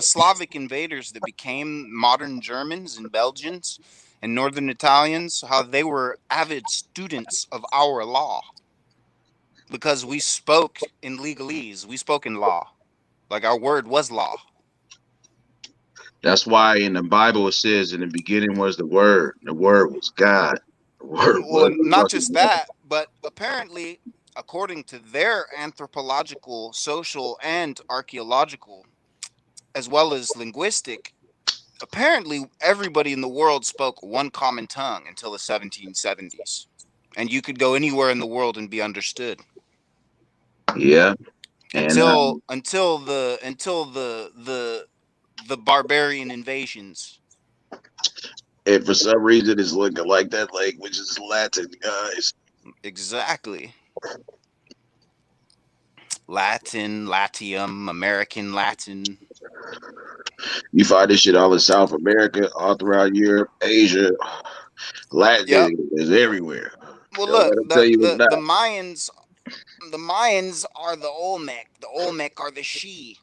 Slavic invaders that became modern Germans and Belgians and Northern Italians, how they were avid students of our law because we spoke in legalese, we spoke in law, like our word was law. that's why in the Bible it says, "In the beginning was the Word. The Word was God. The Word Well, was not fucking just God." that, but apparently, according to their anthropological, social, and archaeological, as well as linguistic, apparently everybody in the world spoke one common tongue until the 1770s. And you could go anywhere in the world and be understood. Yeah, and Until the barbarian invasions. and for some reason it's looking like that language is Latin, guys. Exactly. Latin, Latium, American Latin. You find this shit all in South America, all throughout Europe, Asia. Yep. Latin is everywhere. Well, Don't look, let them tell you it's not. The Mayans are the Olmec. The Olmec are the She.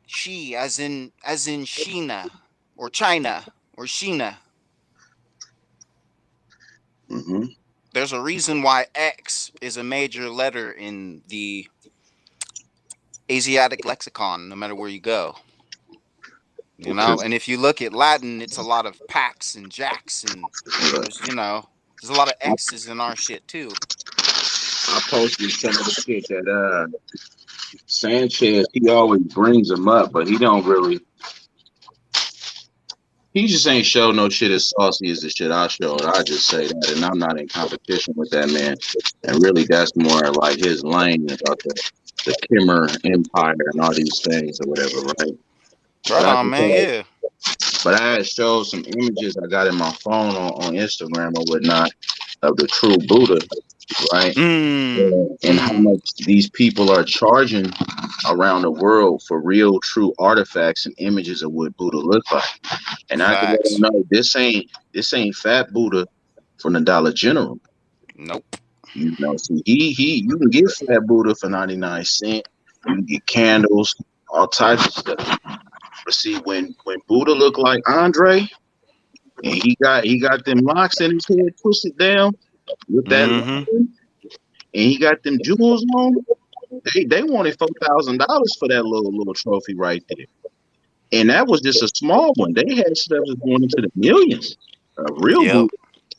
She, as in Sheena, or China, or Sheena. Mm-hmm. There's a reason why X is a major letter in the Asiatic lexicon, no matter where you go. You know, and if you look at Latin, it's a lot of Pax and Jacks, and there's a lot of X's in our shit too. I posted some of the shit that Sanchez, he always brings them up, but he don't really. He just ain't show no shit as saucy as the shit I showed. I just say that, and I'm not in competition with that man. And really, that's more like his lane about the Kimmer Empire and all these things or whatever, right? Right on, man. Yeah. But I had showed some images I got in my phone on Instagram or whatnot of the true Buddha, right? And how much these people are charging around the world for real, true artifacts and images of what Buddha looks like. And I can let them know this ain't Fat Buddha from the Dollar General. Nope. You know, see, you can get Fat Buddha for 99 cents. You can get candles, all types of stuff. But see, when Buddha looked like Andre, and he got them locks in his head twisted down with that line, and he got them jewels on. They wanted $4,000 for that little trophy right there, and that was just a small one. They had stuff that's going into the millions. Real Buddha.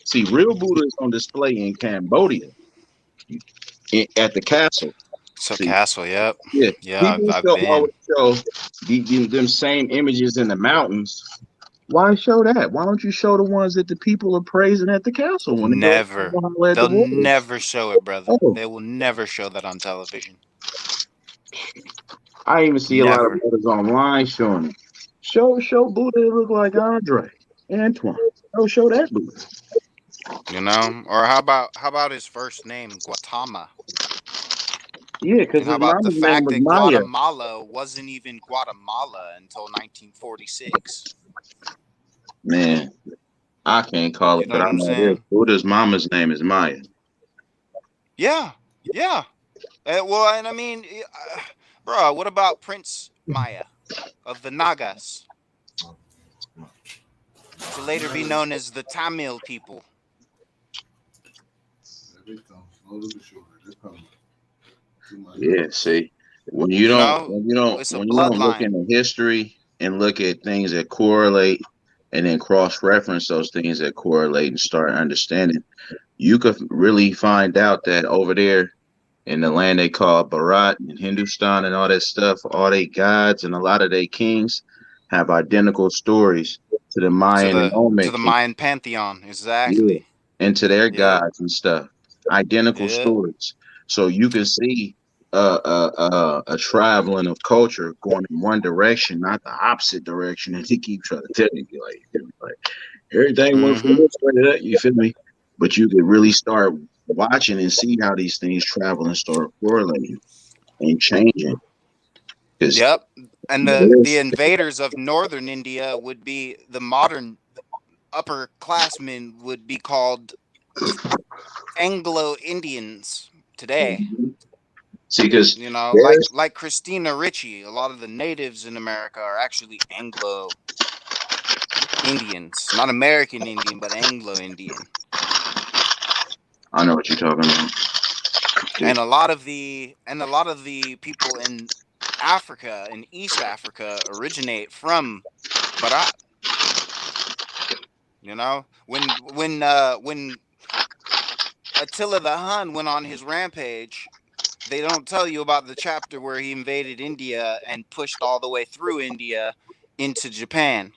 See, real Buddha is on display in Cambodia at the castle. So See, castle, yep. yeah, people I've been. always show them same images in the mountains. Why show that? Why don't you show the ones that the people are praising at the castle when they go Never. at They'll the water? never show it, brother. Oh. They will never show that on television. I even see a lot of brothers online showing it. Show Buddha look like Andre Antoine. Show that Buddha. You know, or how about his first name, Gautama? Yeah, because And how his about the mama's name fact was that Maya. Guatemala wasn't even Guatemala until 1946? Man, I can't call it, You know but what I I'm know this. saying? Buddha's mama's name is Maya. Yeah, yeah. Well, and I mean, bro, what about Prince Maya of the Nagas, to later be known as the Tamil people? Yeah, see, when you It's a don't look bloodline. into history and look at things that correlate and then cross-reference those things that correlate and start understanding, you could really find out that over there in the land they call Bharat and Hindustan and all that stuff, all they gods and a lot of their kings have identical stories to the Mayan and to the Olmec, Mayan pantheon. yeah, Exactly. and to their Yep. gods and stuff. Identical Yep. stories. So you can see a traveling of culture going in one direction, not the opposite direction that he keeps trying to tell you. Like everything went from Mm-hmm. this way to that, you feel me? But you could really start watching and see how these things travel and start correlating and changing. Because Yep. And the there's invaders of northern India would be the modern upperclassmen would be called Anglo Indians today. see, because You know, there's like Christina Ricci, a lot of the natives in America are actually Anglo Indians, not American Indian, but Anglo Indian. I know what you're talking about. And a lot of the people in Africa, in East Africa, originate from Bharat. You know, when Attila the Hun went on his rampage, they don't tell you about the chapter where he invaded India and pushed all the way through India into Japan,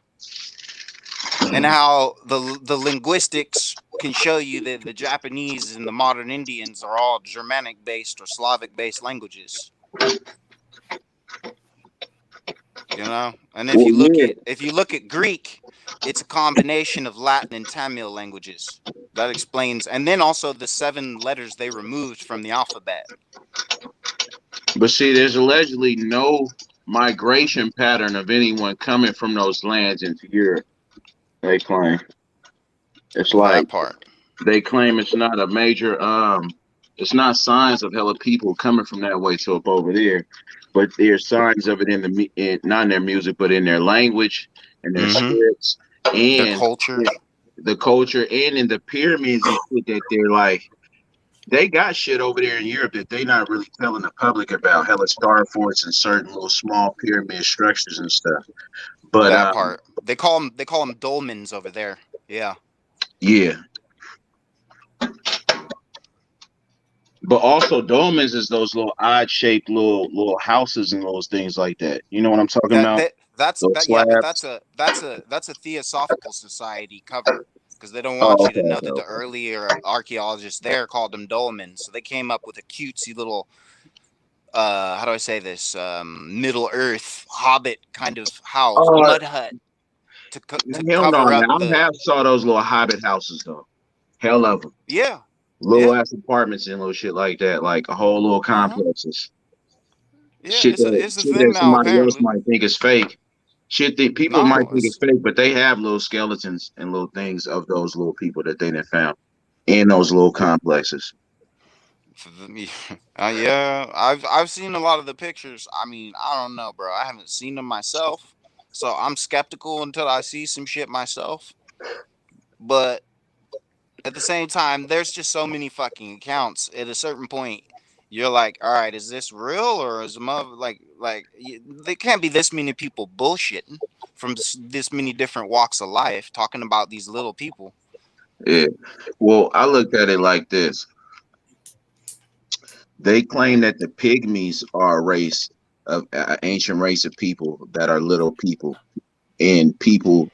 and how the linguistics can show you that the Japanese and the modern Indians are all Germanic based or Slavic based languages. You know, and Well, yeah, if you look at Greek, it's a combination of Latin and Tamil languages. That explains, and then also the 7 letters they removed from the alphabet. but see, there's allegedly no migration pattern of anyone coming from those lands into Europe. They claim it's like That part. they claim it's not a major it's not signs of hella people coming from that way to up over there, but there's signs of it not in their music, but in their language and their Mm-hmm. scripts Their and culture. the culture and in the pyramids and shit that they're like they got shit over there in Europe that they not really telling the public about, hella star forts and certain little small pyramid structures and stuff. But That part. They call them dolmens over there. Yeah. yeah. But also dolmens is those little odd shaped little houses and those things like that. You know what I'm talking about? Those Yeah, but slabs. that's a theosophical society cover, because they don't want Oh, you to okay, know okay, that the okay. earlier archaeologists there called them dolmens. So they came up with a cutesy little how do I say this, Middle Earth hobbit kind of house, Oh, mud hut to hell no, cover up man. I the. have saw those little hobbit houses though. Hell of them. Yeah. Little Yeah. ass apartments and little shit like that, like a whole little Uh-huh. complexes. Yeah, Shit it's a shit that thing now somebody else apparently. might think is fake. Shit that people might No, think is fake, but they have little skeletons and little things of those little people that they done found in those little complexes. Yeah, I've seen a lot of the pictures. I mean, I don't know, bro. I haven't seen them myself, so I'm skeptical until I see some shit myself. But at the same time, there's just so many fucking accounts. At a certain point, you're like, all right, is this real or is there can't be this many people bullshitting from this many different walks of life talking about these little people. Yeah. Well, I looked at it like this. They claim that the pygmies are a race of ancient race of people that are little people, and people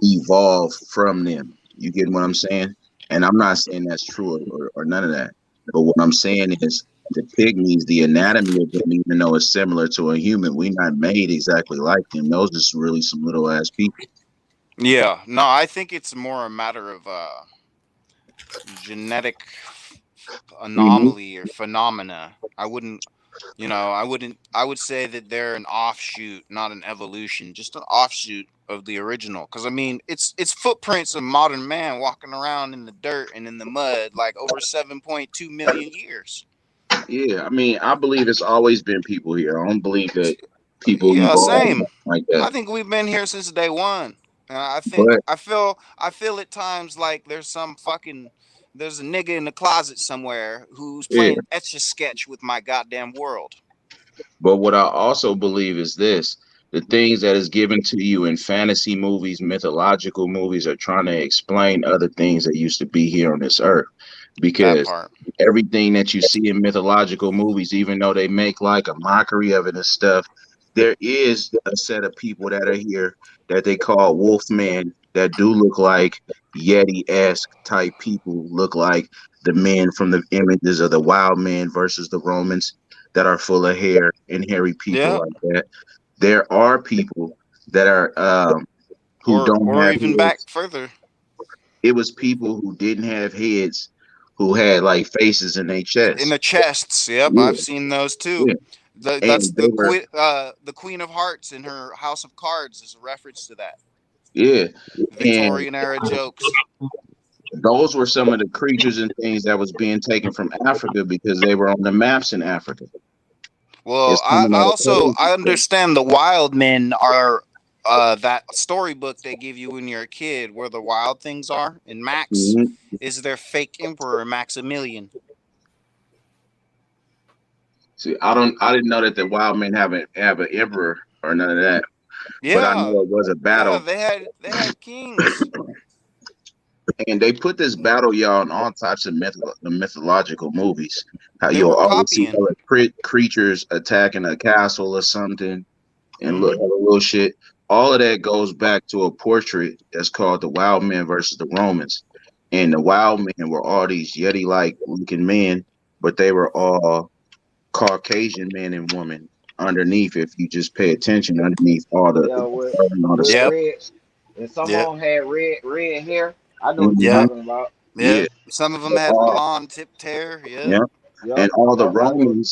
evolve from them. You get what I'm saying? And I'm not saying that's true or none of that. But what I'm saying is the pygmies, the anatomy of them, even though it's similar to a human, we're not made exactly like them. Those are really some little ass people. Yeah, no, I think it's more a matter of genetic Mm-hmm. anomaly or phenomena. I would say that they're an offshoot, not an evolution, just an offshoot of the original. Because I mean, it's footprints of modern man walking around in the dirt and in the mud like over 7.2 million years. Yeah, I mean, I believe it's always been people here. I don't believe that people Yeah, evolve same. like I that. think we've been here since day one. But I feel at times like there's a nigga in the closet somewhere who's yeah, playing Etch a Sketch with my goddamn world. but what I also believe is this: the things that is given to you in fantasy movies, mythological movies, are trying to explain other things that used to be here on this earth. That Because part. everything that you see in mythological movies, even though they make like a mockery of it and stuff, there is a set of people that are here that they call Wolfman that do look like Yeti-esque type people, look like the men from the images of the wild men versus the Romans that are full of hair and hairy people Yeah. like that. There are people that are who don't Or have even back heads. further. It was people who didn't have heads who had like faces in their In chest. the chests. Yep, Yeah, I've seen those too. yeah. That's And they were the Queen of Hearts in her House of Cards is a reference to that. yeah. And Victorian era jokes. those were some of the creatures and things that was being taken from Africa because they were on the maps in Africa. Well, It's coming I out of also Persia. I understand the wild men are that storybook they give you when you're a kid where the wild things are, and Max Mhm. is their fake emperor Maximilian. See, I didn't know that the wild men have an emperor or none of that, but I Yeah. know it was a Yeah, battle, they had kings. and they put this battle y'all in all types of the mythological movies. How They you'll were always see copying. other creatures attacking a castle or something, and look Mhm. other little shit. All of that goes back to a portrait that's called the Wild Men versus the Romans. And the Wild Men were all these Yeti-like looking men, but they were all Caucasian men and women underneath. If you just pay attention, underneath Yeah, all the with stuff. Yep. red, and some Yep. of them had red hair. I know what you're Yep. Mhm. talking about. Yeah, Yep. Some of them but had blonde tipped hair. Yep. yeah, Yep, and yep, I know.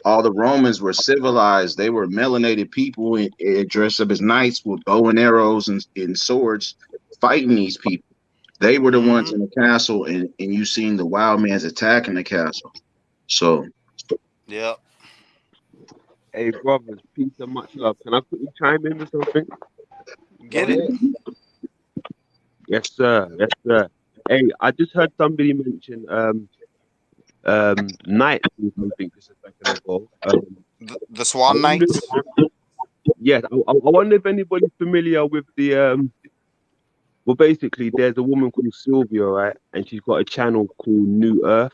All the Romans were civilized. They were melanated people and dressed up as knights with bow and arrows and swords, fighting these people. They were the ones Mhm. in the castle, and you seen the wild man's attacking the castle. So Yep. Hey, brothers, peace and much love. Can I quickly chime in with something? Go Get it. ahead. Yes, sir. Yes, sir. Hey, I just heard somebody mention knights or something just a second ago. The I Swan wonder. Knights. Yes, I wonder if anybody's familiar with the Well, basically, there's a woman called Sylvia, right, and she's got a channel called New Earth,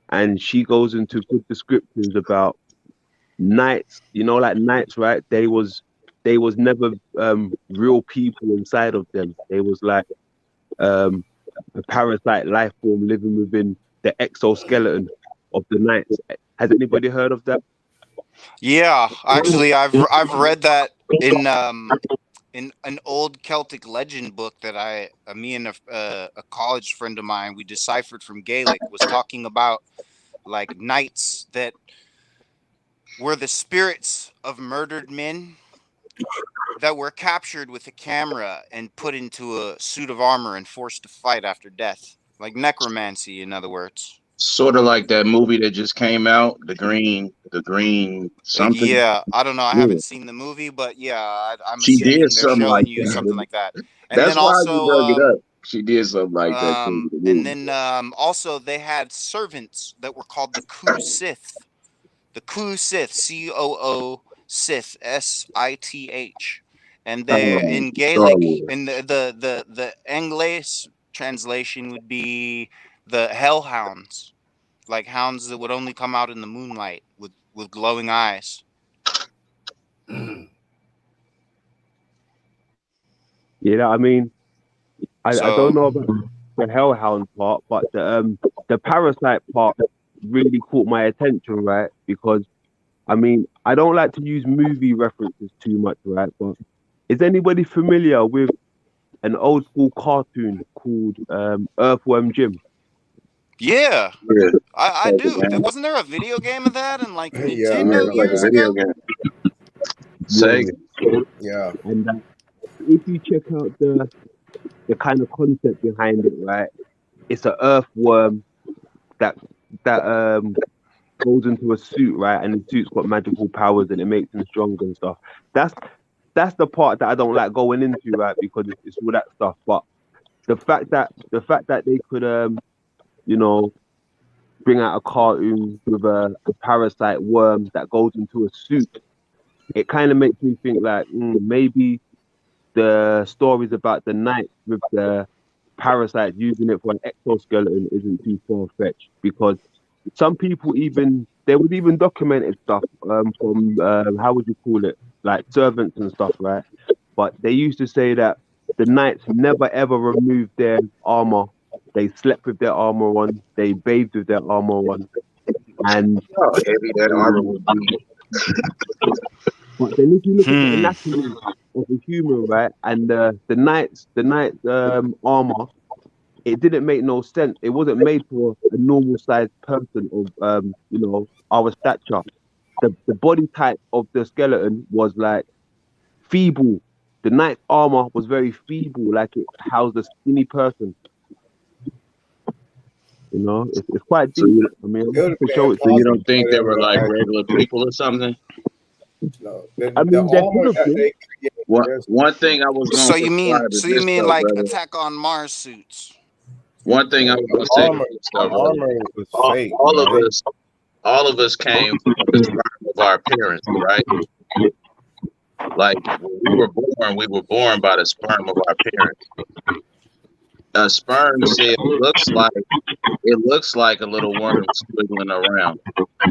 and she goes into good descriptions about knights. You know, like knights, right? They was never real people inside of them. They was like um a parasite life form living within the exoskeleton of the knights. Has anybody heard of that? Yeah, actually, I've read that in an old Celtic legend book that me and a college friend of mine we deciphered from Gaelic was talking about like knights that were the spirits of murdered men that were captured with a camera and put into a suit of armor and forced to fight after death, like necromancy, in other words. sort of like that movie that just came out, the green something. Yeah, I don't know. I Yeah, haven't seen the movie, but yeah, I'm she did assuming they're something like showing you something that. like that. And That's then why you also, brought it up. She did something like that too. The and movie. then also they had servants that were called the Khu Sith. The Khu Sith, COO Sith, SITH, and they in Star Gaelic, Wars. in the English translation would be the Hellhounds, like hounds that would only come out in the moonlight with glowing eyes. You know, what I mean, I don't So know about the hellhound part, but the parasite part really caught my attention, right? Because I mean, I don't like to use movie references too much, right? But is anybody familiar with an old school cartoon called Earthworm Jim? yeah, Yeah, I like do. Wasn't there a video game of that in like Yeah, I yeah, Nintendo heard it's like of a years that. video ago? game. Yeah. Sega. Yeah. And if you check out the kind of concept behind it, right? It's an earthworm that that goes into a suit, right? And the suit's got magical powers and it makes him stronger and stuff. That's that's the part that I don't like going into, right? Because it's all that stuff. But the fact that they could you know bring out a cartoon with a parasite worm that goes into a suit, it kind of makes me think like maybe the stories about the knights with the parasite using it for an exoskeleton isn't too far fetched because some people even there was even documented stuff from how would you call it, like servants and stuff, right? but they used to say that the knights never ever removed their armor. They slept with their armor on. They bathed with their armor on, and How heavy that armor would be. but then if you look at the anatomy of a human, right, and the knight's armor, it didn't make no sense. It wasn't made for a normal sized person of our stature. The body type of the skeleton was like feeble. The knight's armor was very feeble, like it housed a skinny person. You know, it's quite So deep. you, I mean, It I would have can been show it to so you you. don't think they impossible were for like them regular people or something? no, I the mean, there could armor have that been. they created. One thing I was gonna So you mean prescribe is so you this mean though, like brother. Attack on Mars suits? One thing I No, was the gonna say armor, is this the though, brother. armor was All, fake, all of man. us came from the sperm of our parents, right? Like when we were born by the sperm of our parents. A sperm cell looks like a little worm squiggling around.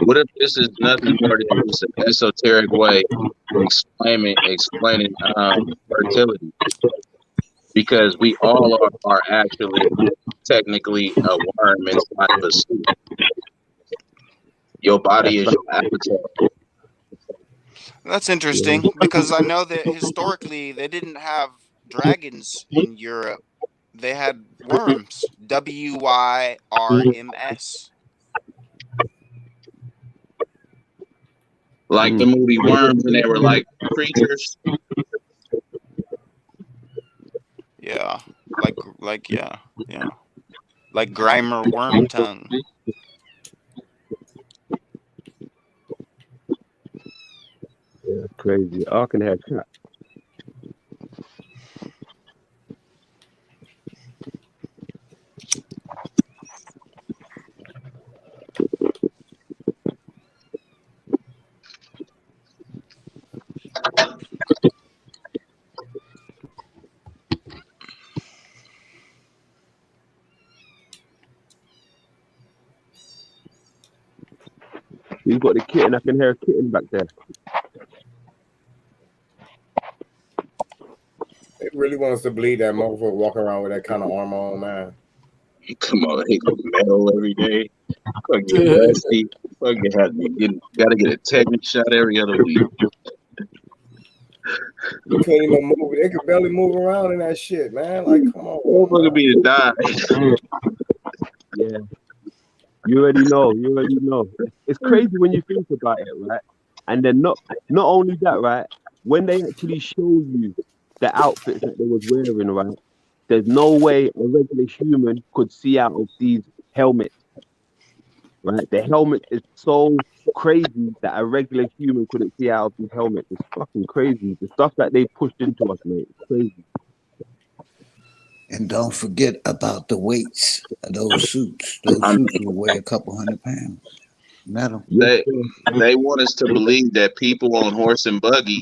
What if this is nothing more than just an esoteric way of explaining fertility? Because we all are actually technically a worm inside of a suit. Your body is your avatar. That's Yeah. interesting because I know that historically they didn't have dragons in Europe. They had worms. WYRMS. Like the movie Worms, and they were like creatures. Yeah. Like yeah. Like Grimer worm tongue. Yeah, crazy. I can have cat. You got the kitten. I can hear a kitten back there. They really want us to believe that motherfucker walking around with that kind of armor on, man. Come on, he go metal every day. Fuck get rusty. Fuck gotta get a tetanus shot every other week. You couldn't even move. They could barely move around in that shit, man. Like, come on. Motherfucker be to die. Yeah. You already know. It's crazy when you think about it, right? And then not only that, right? When they actually show you the outfits that they was wearing, right? There's no way a regular human could see out of these helmets, right? The helmet is so crazy that a regular human couldn't see out of these helmets. It's fucking crazy. The stuff that they pushed into us, mate, it's crazy. And don't forget about the weights of those suits. Those suits will weigh a couple 100 pounds. Metal. They want us to believe that people on horse and buggy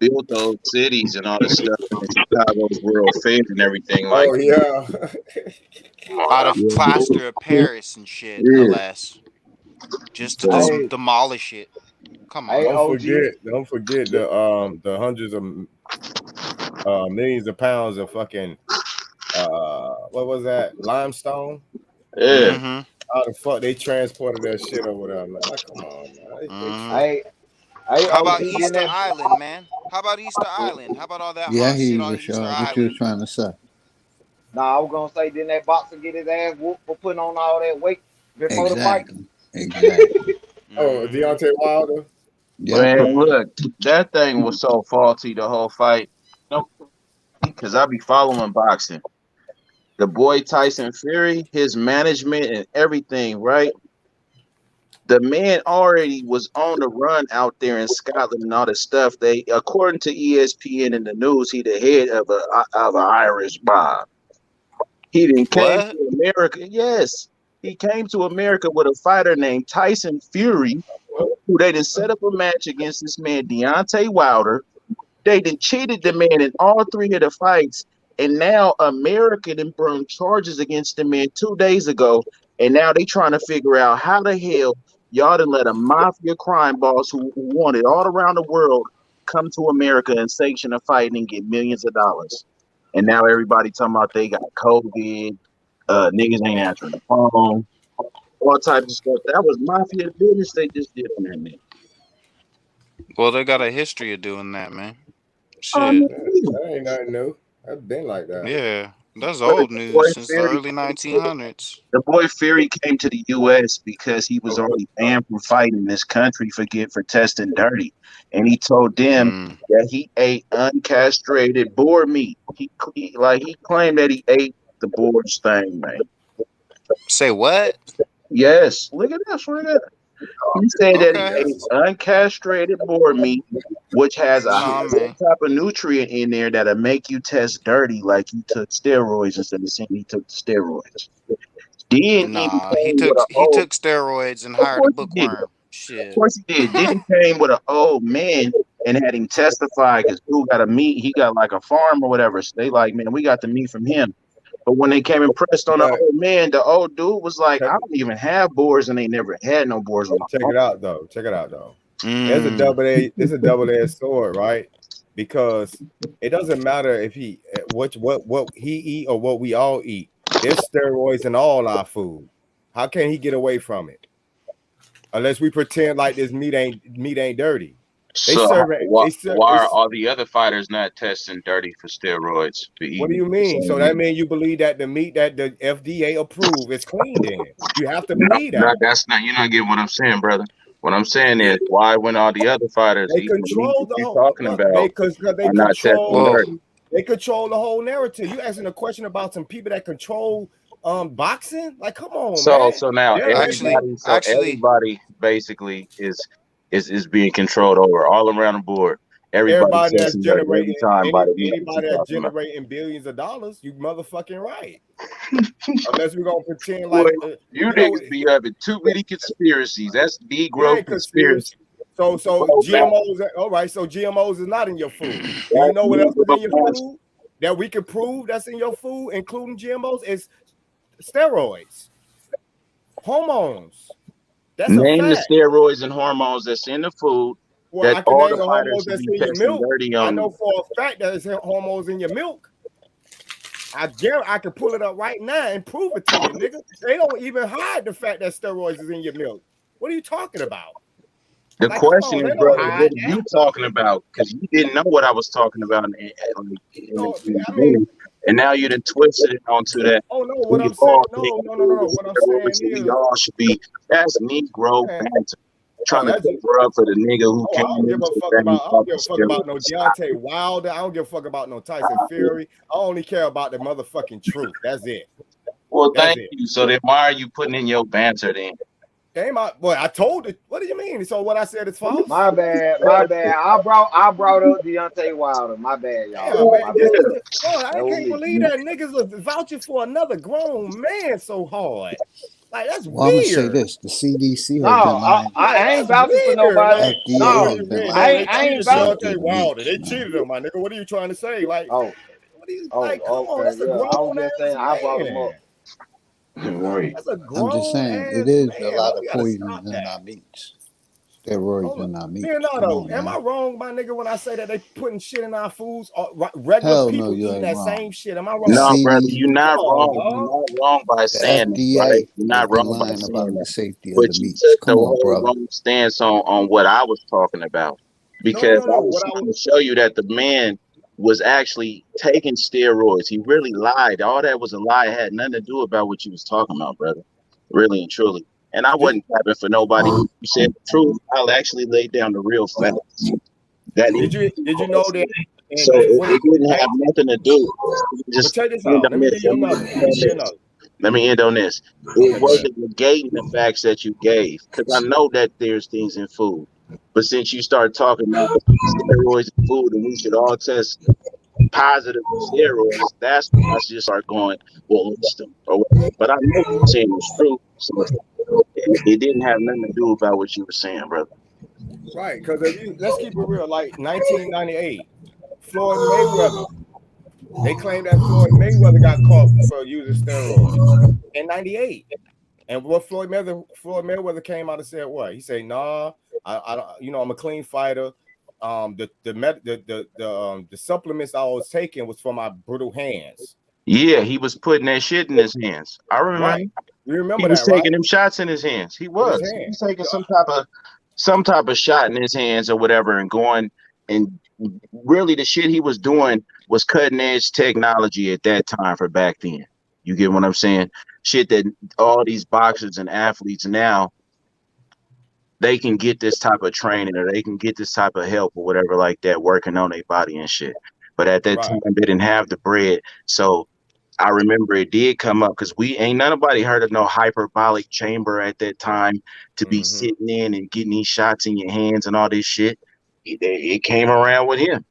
built those cities and all this stuff in Chicago's World Fair and everything like Oh, yeah. Out of plaster of Paris and shit, no less. Just to demolish it. Come on. Don't forget the hundreds of millions of pounds of fucking what was that? Limestone? Yeah. Mm-hmm. How the fuck they transported that shit over there, man? Like, come on, man. How about Easter Island, man? How about Easter Island? How about all that Yeah, I hot hear shit you, on Easter Rashard. What Island? you was trying to say? Nah, I was gonna say, didn't that boxer get his ass whooped for putting on all that weight before the fight? Exactly. Oh, Deontay Wilder. Man, look, that thing was so faulty the whole fight. No, because I be following boxing. The boy Tyson Fury, his management and everything, right? The man already was on the run out there in Scotland and all this stuff. They, according to ESPN and the news, he the head of an Irish mob. He then came What? to America. Yes, he came to America with a fighter named Tyson Fury, who they then set up a match against this man Deontay Wilder. They then cheated the man in all three of the fights, and now America then brought charges against the man 2 days ago, and now they trying to figure out how the hell y'all done let a mafia crime boss who wanted all around the world come to America and sanction a fight and get millions of dollars. And now everybody talking about they got COVID, niggas ain't answering the phone, all types of stuff. That was mafia business they just did on that nigga. Well, they got a history of doing that, man. Oh, Shit. That ain't nothing new. That's been like that. Yeah, that's But old the boy news since the Fury, early 1900s. the boy Fury came to the U.S. because he was already banned from fighting in this country for testing dirty, and he told them that he ate uncastrated boar meat. He claimed that he ate the boar's thing, man. Say what? Yes, look at that, swear to God. He said that he Okay. ate uncastrated boar meat, which has a Nah, man. type of nutrient in there that'll make you test dirty, like you took steroids instead of saying he took steroids. Then he Nah, came with he took steroids and of hired a course he did. bookworm. Of Shit. course he did. Then he came with an old man and had him testify because who got a meat? He got like a farm or whatever. So they like, man, we got the meat from him. But when they came and pressed on the old man, the old dude was like, I don't even have boars, and they never had no boars on my Check farm. it out though. Check it out though. There's a double-edged sword, right? Because it doesn't matter if he what he eat or what we all eat. There's steroids in all our food. How can he get away from it? Unless we pretend like this meat ain't dirty. So why are all the other fighters not testing dirty for steroids? What do you mean? So that means you believe that the meat that the FDA approved is clean then. You have to believe that. No, that's not, you're not getting what I'm saying, brother. What I'm saying is, why when all the other fighters They eating the meat control that the you're whole talking about are not testing dirty? they control the whole narrative. You asking a question about some people that control boxing? Like, come on, man. So now everybody basically is being controlled over all around the board. Everybody that's testing dirty every generating time by the meat that anybody you're that's talking about. generating billions of dollars, you motherfucking right. Unless we're gonna pretend like Boy, you niggas be having too many conspiracies. That's Negro conspiracy. So GMOs, all right. So GMOs is not in your food. Do you know what else is in your food that we can prove that's in your food, including GMOs? Is steroids, hormones. That's Name a the fact. steroids and hormones that's in the food Well, I that can all name the the fighters hormones should that's be in your testing milk. dirty I on. know for a fact that it's hormones in your milk. I can pull it up right now and prove it to you, nigga. They don't even hide the fact that steroids is in your milk. What are you talking about? The Like, question come on, is, they don't brother, hide what are that. you talking about? Because you didn't know what I was talking about in the beginning, and now you done twisted it onto that. Oh no, what I'm We saying, all no. take What I'm saying steroids and is, we all should be. That's Negro banter. Trying to that's cover up for the nigga who I came don't give into a the fuck thing about. I don't talking give a fuck about no steroids. Deontay Wilder. I don't give a fuck about no Tyson Fury. I only care about the motherfucking truth. That's it. Well, That's thank it. you. So then, why are you putting in your banter then? Came out, boy. I told it. What do you mean? So what I said is false? My bad. I brought up Deontay Wilder. My bad, y'all. Yeah, man. My This bad. is I That was can't me. believe that niggas are vouching for another grown man so hard. Like, that's Well, I'm gonna say weird. this: the CDC No, has been lying. I ain't That's vouching for weird. nobody. Like, FDA has been man, lying they about cheated the safety Deontay of the Wilder. meats, They man. cheated him, my nigga. What are you trying to say? Like, Oh, like, come on, okay, that's a yeah. I was grown just saying ass I brought him up. man. Right. That's a I'm just grown saying ass it is a man. lot We of gotta stop poisons in that. our meats, steroids in our meats. Come Leonardo, on, am man. I wrong, my nigga, when I say that they putting shit in our foods? Regular Hell no, people you eating ain't that wrong. same shit. Am I wrong? No, brother, CD, you're Come not on, wrong. You're dog. not wrong by the saying that, right? FDA You're has not been wrong by lying saying about the that. safety of But the you meats. took the Come on, whole brother. wrong stance on what I was talking about. Because I was What I trying was to show you that the man was actually taking steroids. He really lied. All that was a lie. It had nothing to do about what you was talking about, brother. Really and truly. And I wasn't capping for nobody. You said the truth. I'll actually lay down the real facts. That did you know that? so it didn't have nothing to do. Just check this end out. on Let me this. give you another. Let me end on this. It wasn't negating the facts that you gave, because I know that there's things in food. But since you start talking about steroids in food and we should all test positive for steroids, that's when I just start going, well, list them or whatever. But I know what you're saying is true. So it didn't have nothing to do about what you were saying, brother. Right, because let's keep it real. Like 1998, Floyd Mayweather. They claim that Floyd Mayweather got caught for using steroids in '98. And what Floyd Mayweather came out and said what? He said, "Nah, I don't. I'm a clean fighter. the supplements I was taking was for my brittle hands. Yeah, he was putting that shit in his hands. I Right. remember. You remember He was that, right? taking them shots in his hands. He In his was. He hand. was taking some type of shot in his hands or whatever, and going and really the shit he was doing was cutting edge technology at that time for back then. You get what I'm saying? Shit that all these boxers and athletes now they can get this type of training or they can get this type of help or whatever like that working on their body and shit. But at that time they didn't have the bread. So I remember it did come up because we ain't nobody heard of no hyperbolic chamber at that time to be sitting in and getting these shots in your hands and all this shit. It came around with him.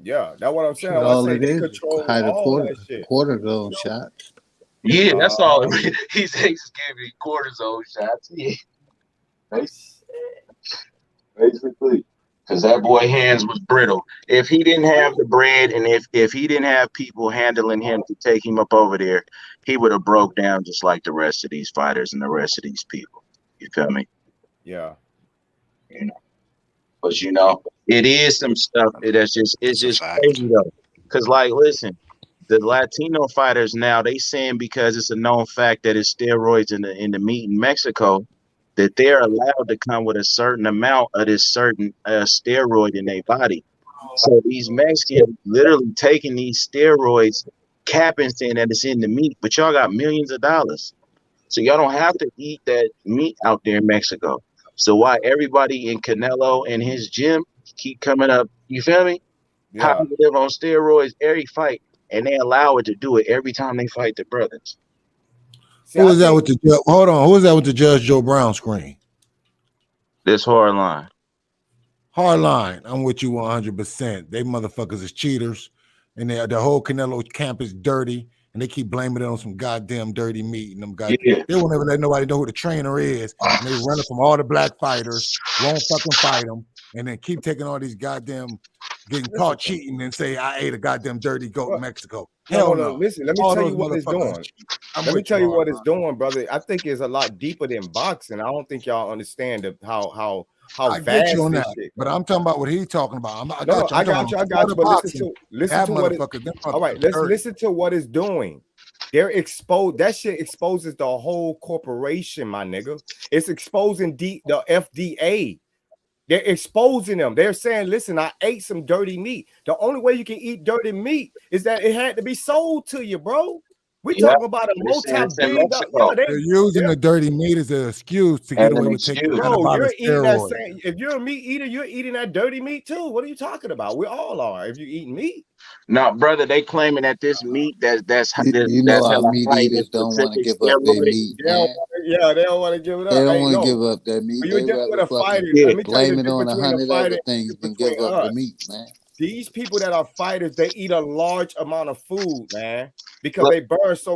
Yeah, that's what I'm saying. Shit, I want all to say it they is control hide a all that shit. cortisone shots. Yeah, that's all. He's giving me cortisone shots. Yeah. Basically. Because that boy hands was brittle. If he didn't have the bread and if he didn't have people handling him to take him up over there, he would have broke down just like the rest of these fighters and the rest of these people. You feel me? Yeah. You know. But you know, it is some stuff it's just crazy though. Cause like listen, the Latino fighters now they saying because it's a known fact that it's steroids in the meat in Mexico, that they're allowed to come with a certain amount of this certain steroid in their body. So these Mexicans literally taking these steroids, capping saying that it's in the meat, but y'all got millions of dollars. So y'all don't have to eat that meat out there in Mexico. So why everybody in Canelo and his gym keep coming up, you feel me? How Yeah. they live on steroids every fight, and they allow it to do it every time they fight the brothers. Who was that with the judge? Hold on. Who was that with the Judge Joe Brown screen? This hard line. Hard line. I'm with you 100%. They motherfuckers is cheaters, and the whole Canelo camp is dirty, and they keep blaming it on some goddamn dirty meat and them goddamn. They won't ever let nobody know who the trainer is, and they running from all the black fighters, won't fucking fight them, and then keep taking all these goddamn getting caught cheating and say I ate a goddamn dirty goat in Mexico. Hell no. Listen, let me All tell those you what it's motherfuckers doing. I'm Let me with tell you Hard what it's doing, brother. I think it's a lot deeper than boxing. I don't think y'all understand how I get you vast on this that, shit. but I'm talking about what he's talking about. I No, got you. I'm talking I about got you. But boxing. listen to what it. Motherfuckers. Them All right, motherfuckers let's dirty. listen to what it's doing. They're exposed. That shit exposes the whole corporation, my nigga. It's exposing the FDA. They're exposing them. They're saying, listen, I ate some dirty meat. The only way you can eat dirty meat is that it had to be sold to you, bro. We're talking about a multi-billion dollar. Yeah, They're using the dirty meat as an excuse to get away with taking bro, anabolic you're eating that steroids. same. If you're a meat eater, you're eating that dirty meat too. What are you talking about? We all are. If you're eating meat. No, brother, they claiming that this meat that's You know how hella meat high in eaters don't want to specific give up their steroids. meat, They don't, man. yeah, they don't want to give it They up. don't Hey, want to yo, give up their meat. when They you're dealing with rather a fighter, fucking let me tell you the blame it on difference between a 100 fighter other things and than between give up the us. meat, man. These people that are fighters, they eat a large amount of food, man, because they burn so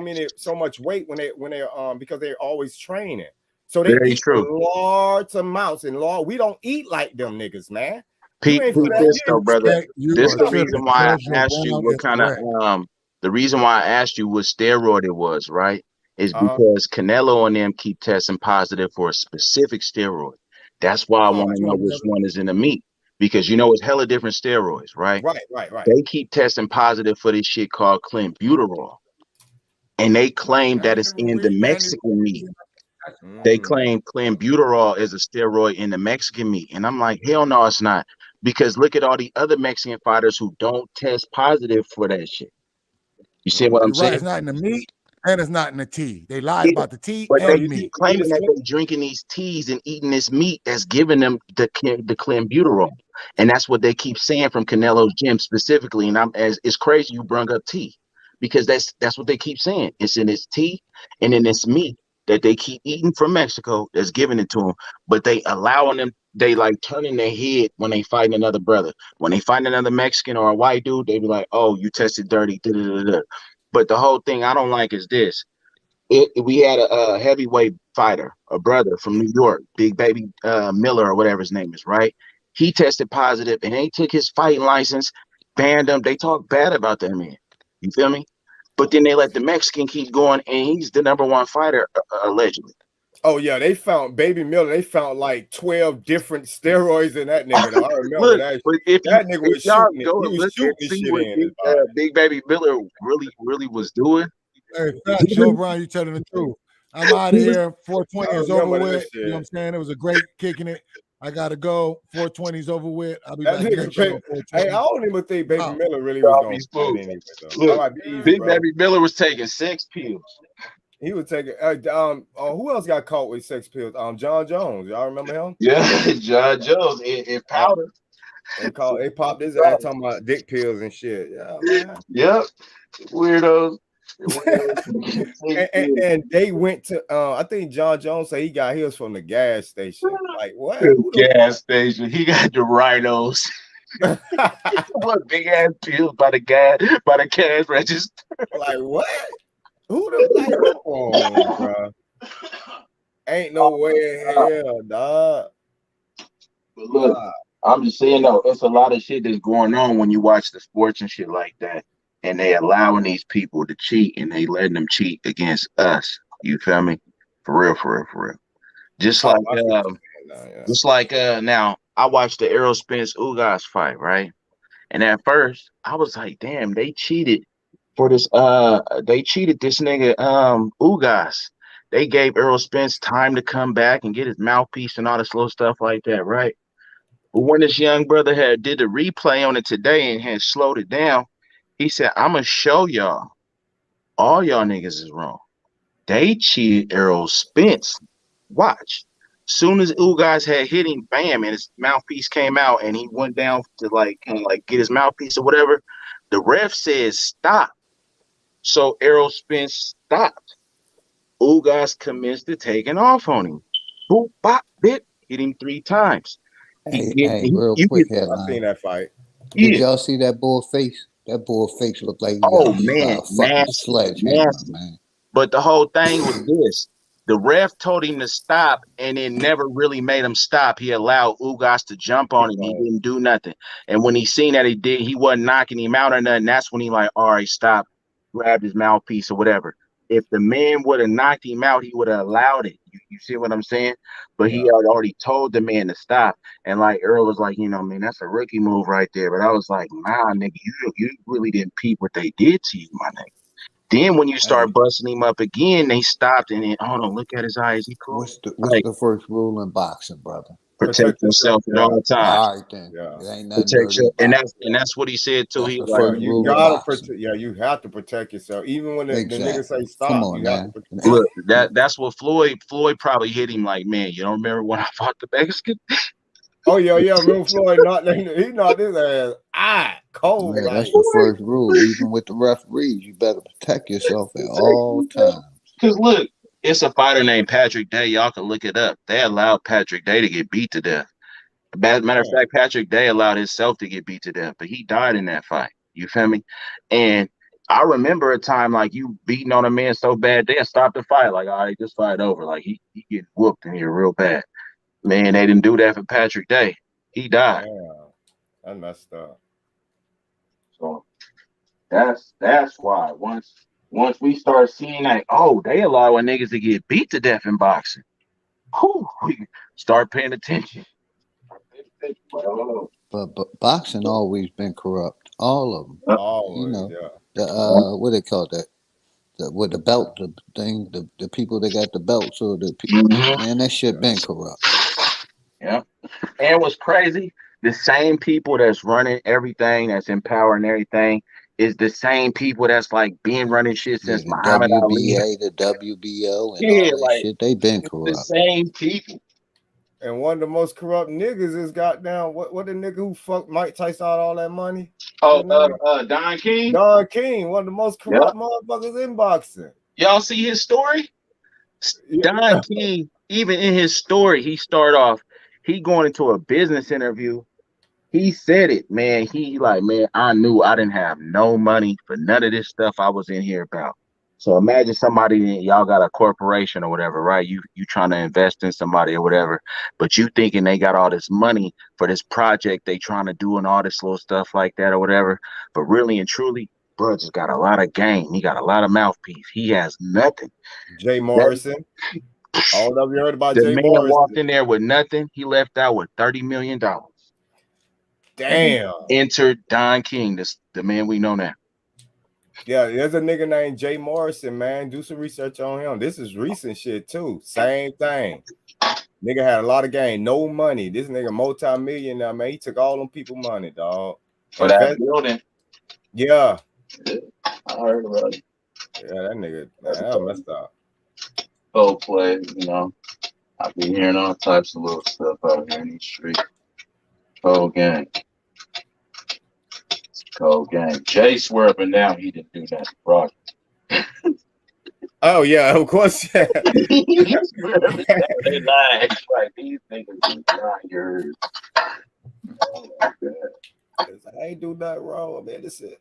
much weight when they're because they're always training. So they Very eat true. large amounts, and we don't eat like them niggas, man. You Peep ain't for that. this though, brother. You This are the tripping. reason why Judge I asked you Brown what is kind of correct. the reason why I asked you what steroid it was, right? Is Uh-huh. because Canelo and them keep testing positive for a specific steroid. That's why I Oh, want to know which one is in the meat. Because you know it's hella different steroids, right? Right. They keep testing positive for this shit called clenbuterol. And they claim that it's in the Mexican meat. They claim clenbuterol is a steroid in the Mexican meat. And I'm like, hell no, it's not. Because look at all the other Mexican fighters who don't test positive for that shit. You see what I'm You're right. saying? It's not in the meat and it's not in the tea. They lied Yeah, about the tea but they and keep meat. claiming that they're drinking these teas and eating this meat that's giving them the clenbuterol. And that's what they keep saying from Canelo's gym specifically. And it's crazy you brought up tea because that's what they keep saying. It's in this tea and in this meat that they keep eating from Mexico that's giving it to them, but they allowing them, they like turning their head when they fight another brother. When they find another Mexican or a white dude, they be like, oh, you tested dirty. Da, da, da, da. But the whole thing I don't like is this. We had a heavyweight fighter, a brother from New York, Big Baby Miller or whatever his name is, right? He tested positive and they took his fighting license, banned him. They talk bad about that man. You feel me? But then they let the Mexican keep going and he's the number one fighter, allegedly. Oh yeah, they found Baby Miller. They found like 12 different steroids in that nigga. Though. I remember Look, that. but That nigga if was y'all shooting it. go He and was look and shooting this see shit what in his body. Big Baby Miller really was doing. Hey, fact, Joe Brown, you telling the truth. I'm out of here. 420 I is over remember that with. You know what I'm shit. saying? It was a great kicking it. I gotta go. 420 is over with. I'll be That back nigga, next show. hey, I don't even think Baby Wow. Miller really was Y'all gonna be fight smooth. anyway. Though. All Look, right, be easy, Big bro. Baby Miller was taking 6 pills. He was taking. Who else got caught with 6 pills? John Jones. Y'all remember him? Yeah, John Jones in powder. They popped his ass talking about dick pills and shit. Yeah, man. Yep, weirdos. And they went to. I think John Jones said he got his from the gas station. Like what? Who the Gas station. He got the rhinos. What big ass pills by the cash register. Like what? Who the like? Come on, bro. Ain't no way in hell, dog. But look, I'm just saying though, it's a lot of shit that's going on when you watch the sports and shit like that, and they allowing these people to cheat, and they letting them cheat against us. You feel me? For real, for real, for real. Just like, now I watched the Errol Spence Ugas fight, right? And at first I was like, damn, they cheated for this. They cheated this nigga Ugas. They gave Errol Spence time to come back and get his mouthpiece and all this little stuff like that, right? But when this young brother did the replay on it today and had slowed it down, he said, I'm gonna show y'all. All y'all niggas is wrong. They cheated Errol Spence. Watch. Soon as Ugas had hit him, bam, and his mouthpiece came out and he went down to kind of get his mouthpiece or whatever. The ref says stop. So Errol Spence stopped. Ugas commenced to taking off on him. Boop, bop, bit, hit him 3 times. Hey, real quick I headline. seen that fight. Did y'all see that bull face? That bull face looked like he got beat by a fucking sledgehammer, man. But the whole thing was this. The ref told him to stop and it never really made him stop. He allowed Ugas to jump on him. He didn't do nothing. And when he seen that he wasn't knocking him out or nothing, that's when he all right, stop, grabbed his mouthpiece or whatever. If the man would have knocked him out, he would have allowed it. You see what I'm saying? But he had already told the man to stop. And Earl was like, man, that's a rookie move right there. But I was like, nah, nigga, you really didn't peep what they did to you, my nigga. Then when you start busting him up again, they stopped and then, hold on, look at his eyes. He cool. What's the first rule in boxing, brother? Protect yourself at all times. All right then. It ain't nothing dirty and about that's what he said too. He was like, you gotta protect. Yeah, you have to protect yourself. Even when the nigga say stop, come on, you have man. to protect. Look, that's what Floyd probably hit him like, man, you don't remember when I fought the Mexican? Oh yeah, remember Floyd he knocked his ass cold. Man, that's the first rule. Even with the referees, you better protect yourself at all times. Because look, it's a fighter named Patrick Day. Y'all can look it up. They allowed Patrick Day to get beat to death. Matter of fact, Patrick Day allowed himself to get beat to death, but he died in that fight. You feel me? And I remember a time you beating on a man so bad, they'll stop the fight. All right, this fight over. He getting whooped in here real bad. Man, they didn't do that for Patrick Day. He died. Yeah, that's messed up. So that's why once we start seeing they allowing niggas to get beat to death in boxing, we start paying attention. But boxing always been corrupt. All of them. Always, the what they call that? With the belt, the thing, the people that got the belts, or the people, man, that shit been corrupt. Yeah. And what's crazy, the same people that's running everything, that's empowering everything, is the same people that's been running shit since Muhammad Ali. The WBO, and all that shit. They been corrupt. The same people. And one of the most corrupt niggas is goddamn what the nigga who fucked Mike Tyson out all that money? Don King. Don King, one of the most corrupt motherfuckers in boxing. Y'all see his story? Don King, even in his story, he started off, he going into a business interview. He said it, man. Man, I knew I didn't have no money for none of this stuff I was in here about. So imagine somebody, y'all got a corporation or whatever, right? You trying to invest in somebody or whatever, but you thinking they got all this money for this project they trying to do and all this little stuff like that or whatever. But really and truly, bro just got a lot of game. He got a lot of mouthpiece. He has nothing. Jay Morrison. I don't know if you heard about The Jay man Morris. walked in there with nothing. He left out with $30 million. Damn. Entered Don King, the man we know now. Yeah, there's a nigga named Jay Morrison, man. Do some research on him. This is recent shit too. Same thing. Nigga had a lot of game, no money. This nigga multi-millionaire, man. He took all them people money, dog. For that building. Yeah. I heard about it. Yeah, that nigga, man, that messed up. Cold play, you know. I be hearing all types of little stuff out here in these streets. Cold gang. It's a cold gang. Jay swear up and down he didn't do that. Rock. Oh yeah, of course. Yeah. They lied. Like these niggas is not yours. Oh my God. I ain't do nothing wrong, man. This it.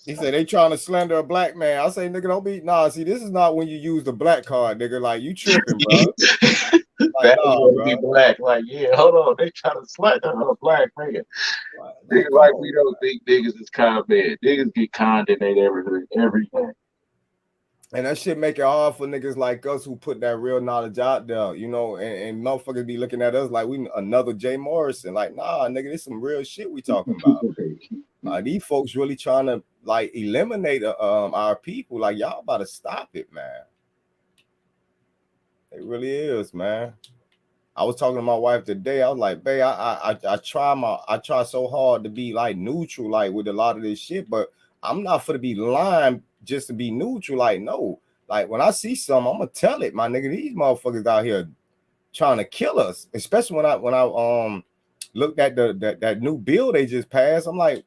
He said they trying to slander a black man. I say, nigga, don't be see. This is not when you use the black card, nigga. Like you tripping, bro. That would be black. Like, yeah, hold on. They trying to slander a black nigga. Niggas like we don't think niggas is kind bad. Niggas get condemned every day. And that shit make it hard for niggas like us who put that real knowledge out there, you know, and motherfuckers be looking at us like we another Jay Morrison. Like, nah, nigga, this some real shit we talking about. These folks really trying to like eliminate our people. Like, y'all about to stop it, man. It really is, man. I was talking to my wife today. I was like, babe, I try so hard to be like neutral, like with a lot of this shit, but I'm not for to be lying just to be neutral. Like, no, like when I see something, I'm gonna tell it, my nigga. These motherfuckers out here trying to kill us, especially when I looked at that new bill they just passed. I'm like,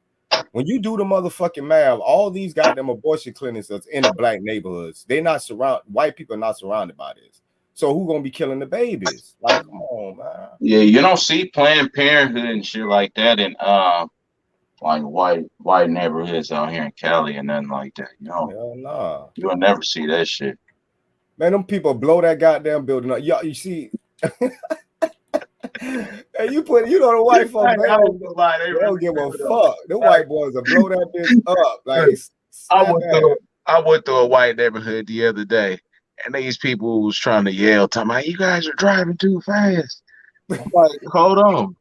when you do the motherfucking math, all these goddamn abortion clinics that's in the black neighborhoods, they're not white people are not surrounded by this. So who gonna be killing the babies? Like, come on, man. Yeah, you don't see Planned Parenthood and shit like that in like white neighborhoods out here in Cali and nothing like that. You know, hell nah. You'll never see that shit. Man, them people blow that goddamn building up. Y'all, you see. And you know the white folks, they don't give a fuck. The white boys will blow that bitch up. Like, I went through a white neighborhood the other day, and these people was trying to yell, talking about, you guys are driving too fast. I'm like, hold on.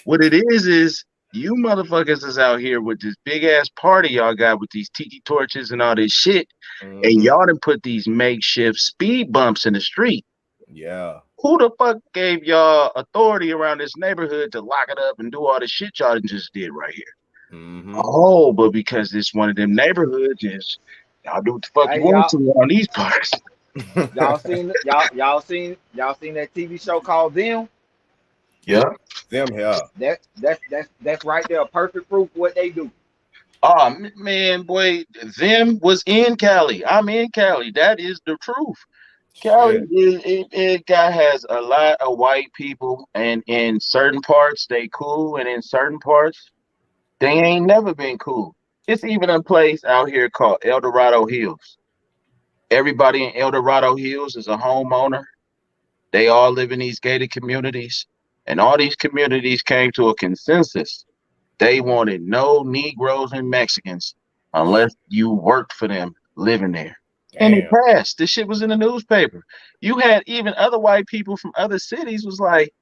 What it is you motherfuckers is out here with this big ass party y'all got with these tiki torches and all this shit, and y'all done put these makeshift speed bumps in the street. Yeah. Who the fuck gave y'all authority around this neighborhood to lock it up and do all this shit y'all just did right here? Oh, but because this one of them neighborhoods is y'all do what the fuck you want to on these parts. Y'all seen that TV show called Them? Yeah. Them, yeah. That's right there, perfect proof of what they do. Oh man, boy, Them was in Cali. I'm in Cali. That is the truth. Cali it has a lot of white people, and in certain parts they cool, and in certain parts they ain't never been cool. It's even a place out here called El Dorado Hills. Everybody in El Dorado Hills is a homeowner. They all live in these gated communities, and all these communities came to a consensus. They wanted no Negroes and Mexicans unless you worked for them living there. And it passed. This shit was in the newspaper. You had even other white people from other cities was like,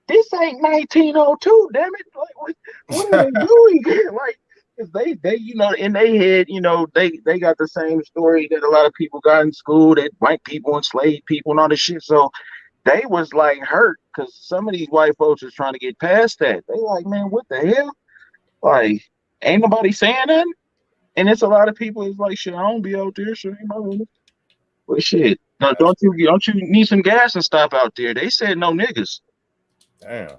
this ain't 1902, damn it. Like, what are they doing here? Like, cause they, you know, in their head, you know, they got the same story that a lot of people got in school, that white people enslaved people and all this shit. So they was like hurt because some of these white folks was trying to get past that. They like, man, what the hell? Like, ain't nobody saying nothing? And it's a lot of people is like, shit, I don't be out there, shit, ain't my business. But shit, no, don't you need some gas and stop out there? They said no niggas. Damn.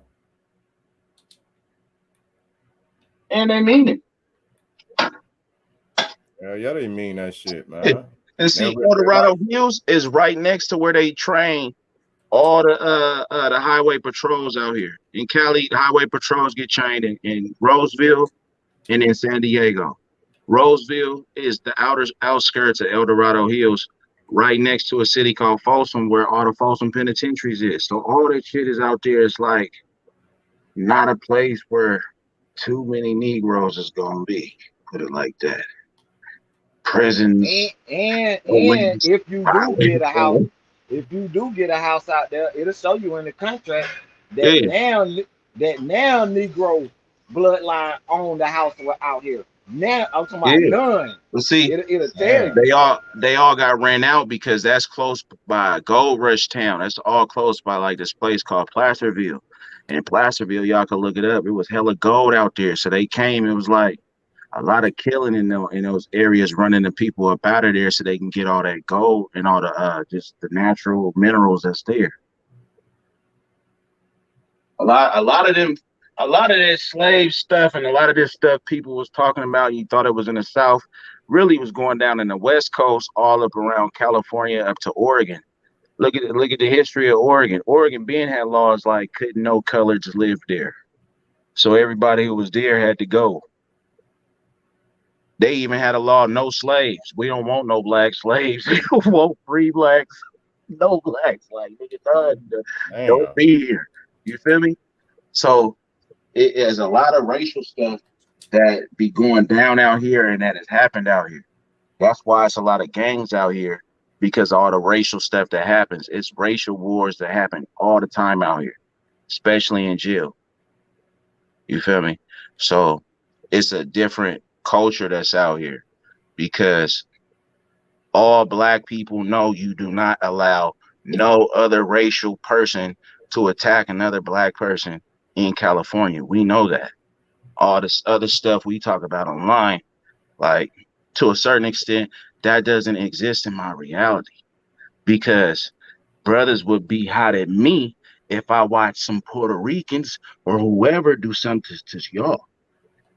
And they mean it. Yeah, they mean that shit, man. And see, El Dorado Hills is right next to where they train all the highway patrols out here. In Cali, the highway patrols get trained in Roseville and in San Diego. Roseville is the outskirts of El Dorado Hills, right next to a city called Folsom, where all the Folsom penitentiaries is. So all that shit is out there. It's like not a place where too many Negroes is gonna be. Put it like that. Prisons. And if you do get a house, if you do get a house out there, it'll show you in the contract that Yeah, now Negro bloodline own the house out here. Now I'm talking about yeah. none. Well, see, It'll tell you. they all got ran out because that's close by Gold Rush Town. That's all close by like this place called Placerville. And in Placerville, y'all can look it up. It was hella gold out there. So they came. It was like a lot of killing in those areas, running the people up out of there so they can get all that gold and all the just the natural minerals that's there. A lot of that slave stuff and a lot of this stuff people was talking about, you thought it was in the South, really was going down in the West Coast, all up around California up to Oregon. Look at the history of Oregon. Oregon being had laws like couldn't no coloreds live there. So everybody who was there had to go. They even had a law, no slaves. We don't want no black slaves. We don't want free blacks. No blacks. Like, nigga, don't be here. You feel me? So it is a lot of racial stuff that be going down out here and that has happened out here. That's why it's a lot of gangs out here, because all the racial stuff that happens. It's racial wars that happen all the time out here, especially in jail. You feel me? So it's a different culture that's out here, because all black people know you do not allow no other racial person to attack another black person in California. We know that. All this other stuff we talk about online, like, to a certain extent, that doesn't exist in my reality, because brothers would be hot at me if I watch some Puerto Ricans or whoever do something to y'all.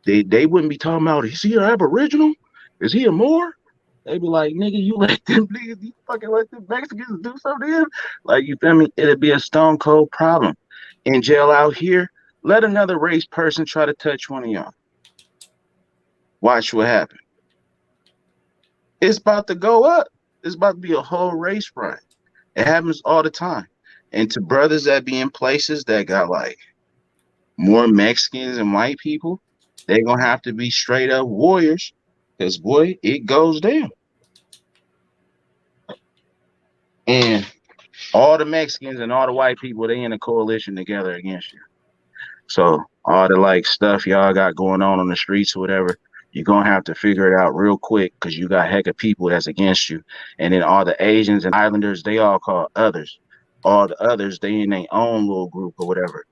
They wouldn't be talking about, is he an Aboriginal? Is he a Moor? They'd be like, nigga, you let them niggas, you fucking let them Mexicans do something to him? Like, you feel me? It'd be a stone cold problem. In jail out here, let another race person try to touch one of y'all. Watch what happens. It's about to go up. It's about to be a whole race riot. It happens all the time. And to brothers that be in places that got like more Mexicans and white people, they're gonna have to be straight up warriors, because boy, it goes down. And all the Mexicans and all the white people, they in a coalition together against you. So all the like stuff y'all got going on the streets or whatever, you're gonna have to figure it out real quick, because you got heck of people that's against you. And then all the Asians and Islanders, they all call others. All the others, they in their own little group or whatever.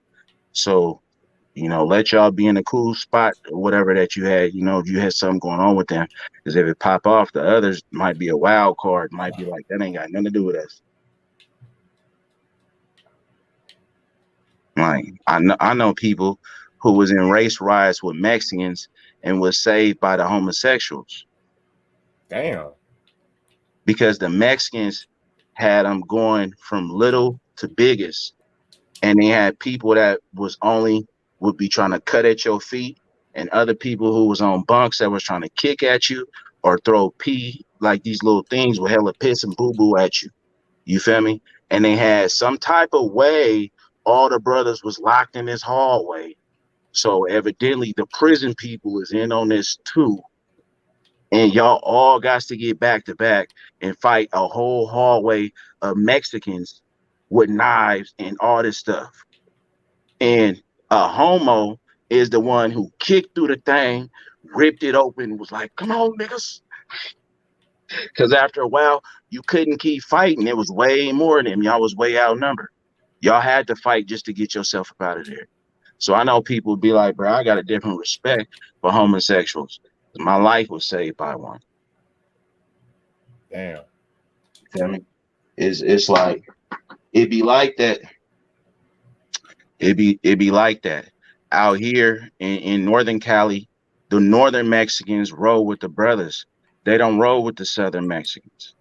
So, let y'all be in a cool spot or whatever that you had, if you had something going on with them. Because if it pop off, the others might be a wild card, might be like, that ain't got nothing to do with us. Like, I know people who was in race riots with Mexicans and was saved by the homosexuals. Damn. Because the Mexicans had them going from little to biggest. And they had people that would be trying to cut at your feet, and other people who was on bunks that was trying to kick at you or throw pee, like these little things with hella piss and boo-boo at you. You feel me? And they had some type of way, all the brothers was locked in this hallway. So evidently the prison people is in on this too. And y'all all got to get back to back and fight a whole hallway of Mexicans with knives and all this stuff. And a homo is the one who kicked through the thing, ripped it open, was like, come on, niggas. Because after a while, you couldn't keep fighting. It was way more than them. Y'all was way outnumbered. Y'all had to fight just to get yourself up out of there. So I know people be like, bro, I got a different respect for homosexuals. My life was saved by one. Damn. You feel me? It's like, it be like that. It be like that. Out here in Northern Cali, the Northern Mexicans roll with the brothers. They don't roll with the Southern Mexicans,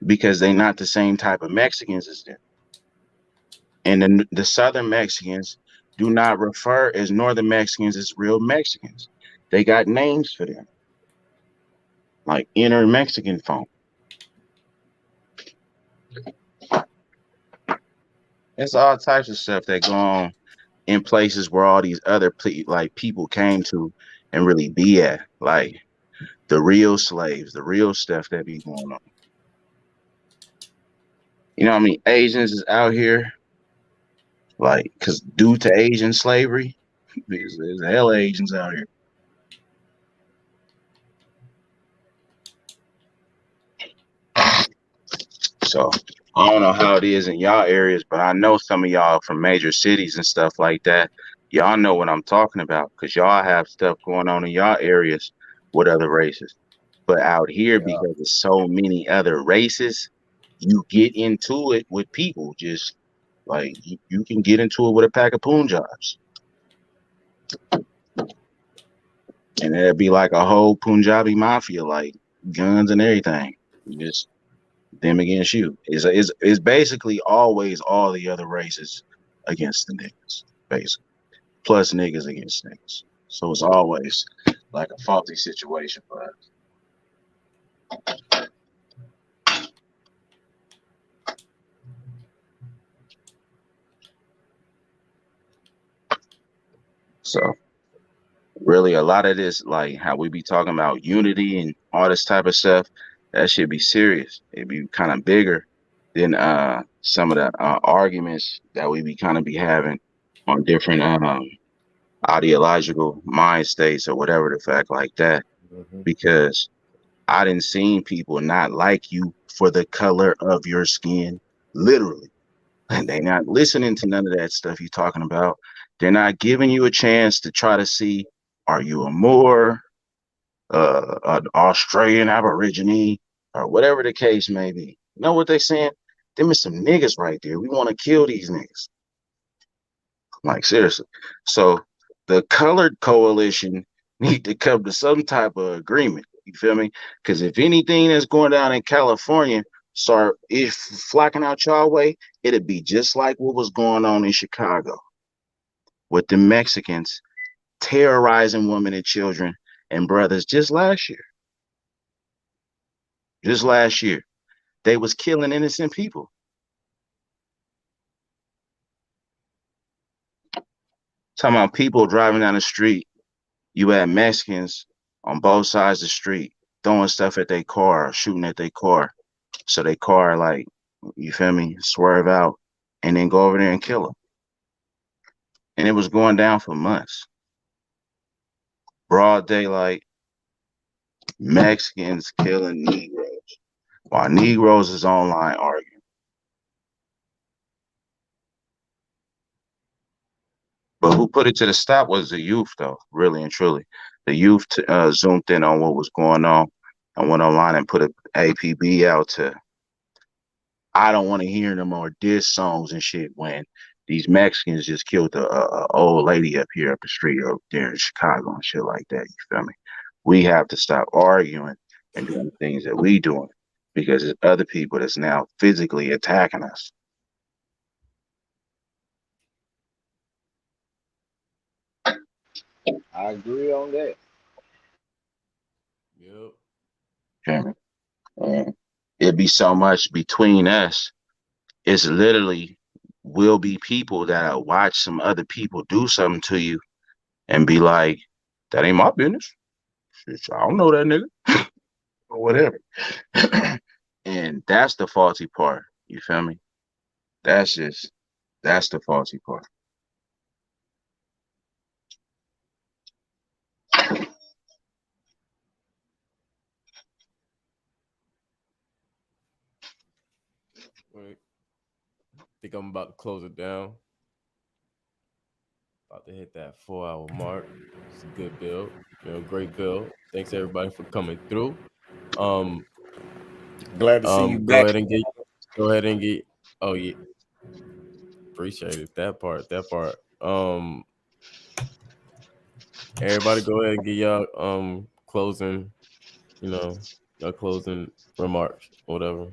because they're not the same type of Mexicans as them. And the Southern Mexicans do not refer as Northern Mexicans as real Mexicans. They got names for them, like inner Mexican folk. It's all types of stuff that go on in places where all these other people came to and really be at, like the real slaves, the real stuff that be going on. You know what I mean? Asians is out here, like, because due to Asian slavery, there's hella Asians out here. So I don't know how it is in y'all areas, but I know some of y'all from major cities and stuff like that. Y'all know what I'm talking about because y'all have stuff going on in y'all areas with other races. But out here, Yeah. because there's so many other races, you get into it with people. Just like you can get into it with a pack of Punjabs. And it'd be like a whole Punjabi mafia, like guns and everything. Just them against you. It's basically always all the other races against the niggas, basically. Plus niggas against niggas. So it's always like a faulty situation for us. So really a lot of this, like how we be talking about unity and all this type of stuff, that should be serious. It'd be kind of bigger than some of the arguments that we be kind of be having on different ideological mind states or whatever the fact like that. Mm-hmm. Because I didn't seen people not like you for the color of your skin, literally. And they not listening to none of that stuff you're talking about. They're not giving you a chance to try to see, are you a Moor, an Australian Aborigine, or whatever the case may be. You know what they saying? Them is some niggas right there. We want to kill these niggas. Like seriously. So the colored coalition need to come to some type of agreement. You feel me? Because if anything that's going down in California start is flocking out y'all way, it'd be just like what was going on in Chicago with the Mexicans terrorizing women and children and brothers just last year. Just last year. They was killing innocent people. Talking about people driving down the street. You had Mexicans on both sides of the street throwing stuff at their car, shooting at their car. So their car, like, you feel me, swerve out and then go over there and kill them. And it was going down for months. Broad daylight, Mexicans killing Negroes while Negroes is online arguing. But who put it to the stop was the youth, though, really and truly. The youth zoomed in on what was going on and went online and put a APB out to, I don't want to hear no more diss songs and shit when these Mexicans just killed a old lady up here up the street up there in Chicago and shit like that. You feel me? We have to stop arguing and doing the things that we doing because there's other people that's now physically attacking us. I agree on that. Yep. Feel me? And it'd be so much between us. It's literally will be people that'll watch some other people do something to you and be like, that ain't my business. Shit, I don't know that nigga. Or whatever. And that's the faulty part. You feel me? That's the faulty part. Wait. Think I'm about to close it down. About to hit that 4 hour mark. It's a good build. Great build. Thanks everybody for coming through. Glad to see you Go back. ahead and get oh yeah. Appreciate it. That part. Everybody go ahead and get y'all closing, your closing remarks, whatever.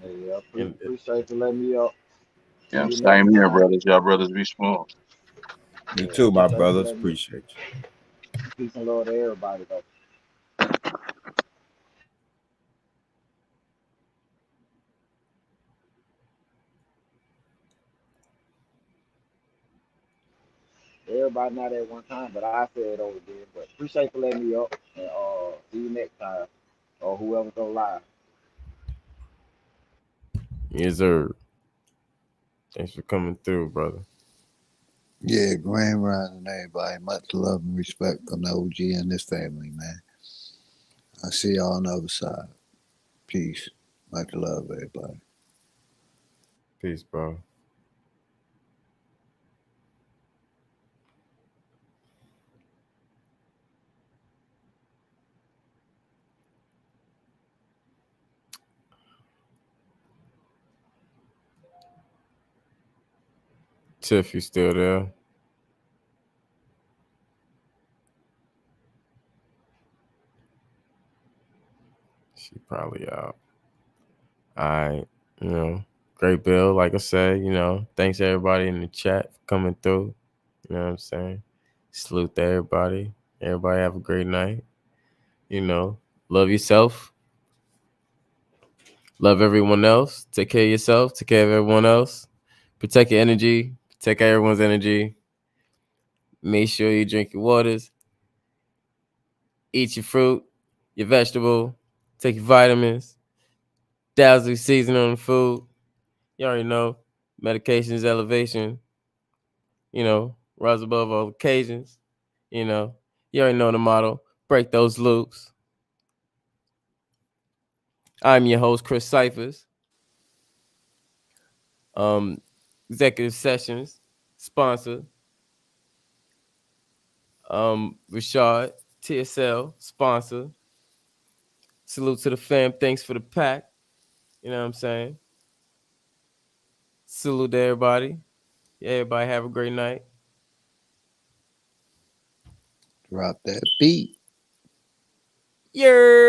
Hey, yeah, And appreciate you letting me up. See Yeah, you same next here, time. brothers. Y'all brothers be small. Me Yeah, too, my appreciate you brothers. letting me. Appreciate you. Peace and love to everybody, though. Everybody not at one time, but I said it over again. But appreciate you letting me up, and see you next time, or whoever go live. Yes, sir. Thanks for coming through, brother. Yeah, grand rising, everybody. Much love and respect from the OG and his family, man. I see y'all on the other side. Peace. Much love, everybody. Peace, bro. Tiff, you still there? She probably out. All right. Great bill. Like I said, thanks everybody in the chat for coming through. You know what I'm saying? Salute to everybody. Everybody have a great night. Love yourself. Love everyone else. Take care of yourself. Take care of everyone else. Protect your energy. Protect everyone's energy. Make sure you drink your waters. Eat your fruit, your vegetable. Take your vitamins. Dazzle season on the food. You already know. Medications, elevation. Rise above all occasions. You already know the motto. Break those loops. I'm your host, chriscyphaz. Executive Sessions, sponsor. Rashard TSL, sponsor. Salute to the fam. Thanks for the pack. You know what I'm saying? Salute to everybody. Yeah, everybody have a great night. Drop that beat. Yeah.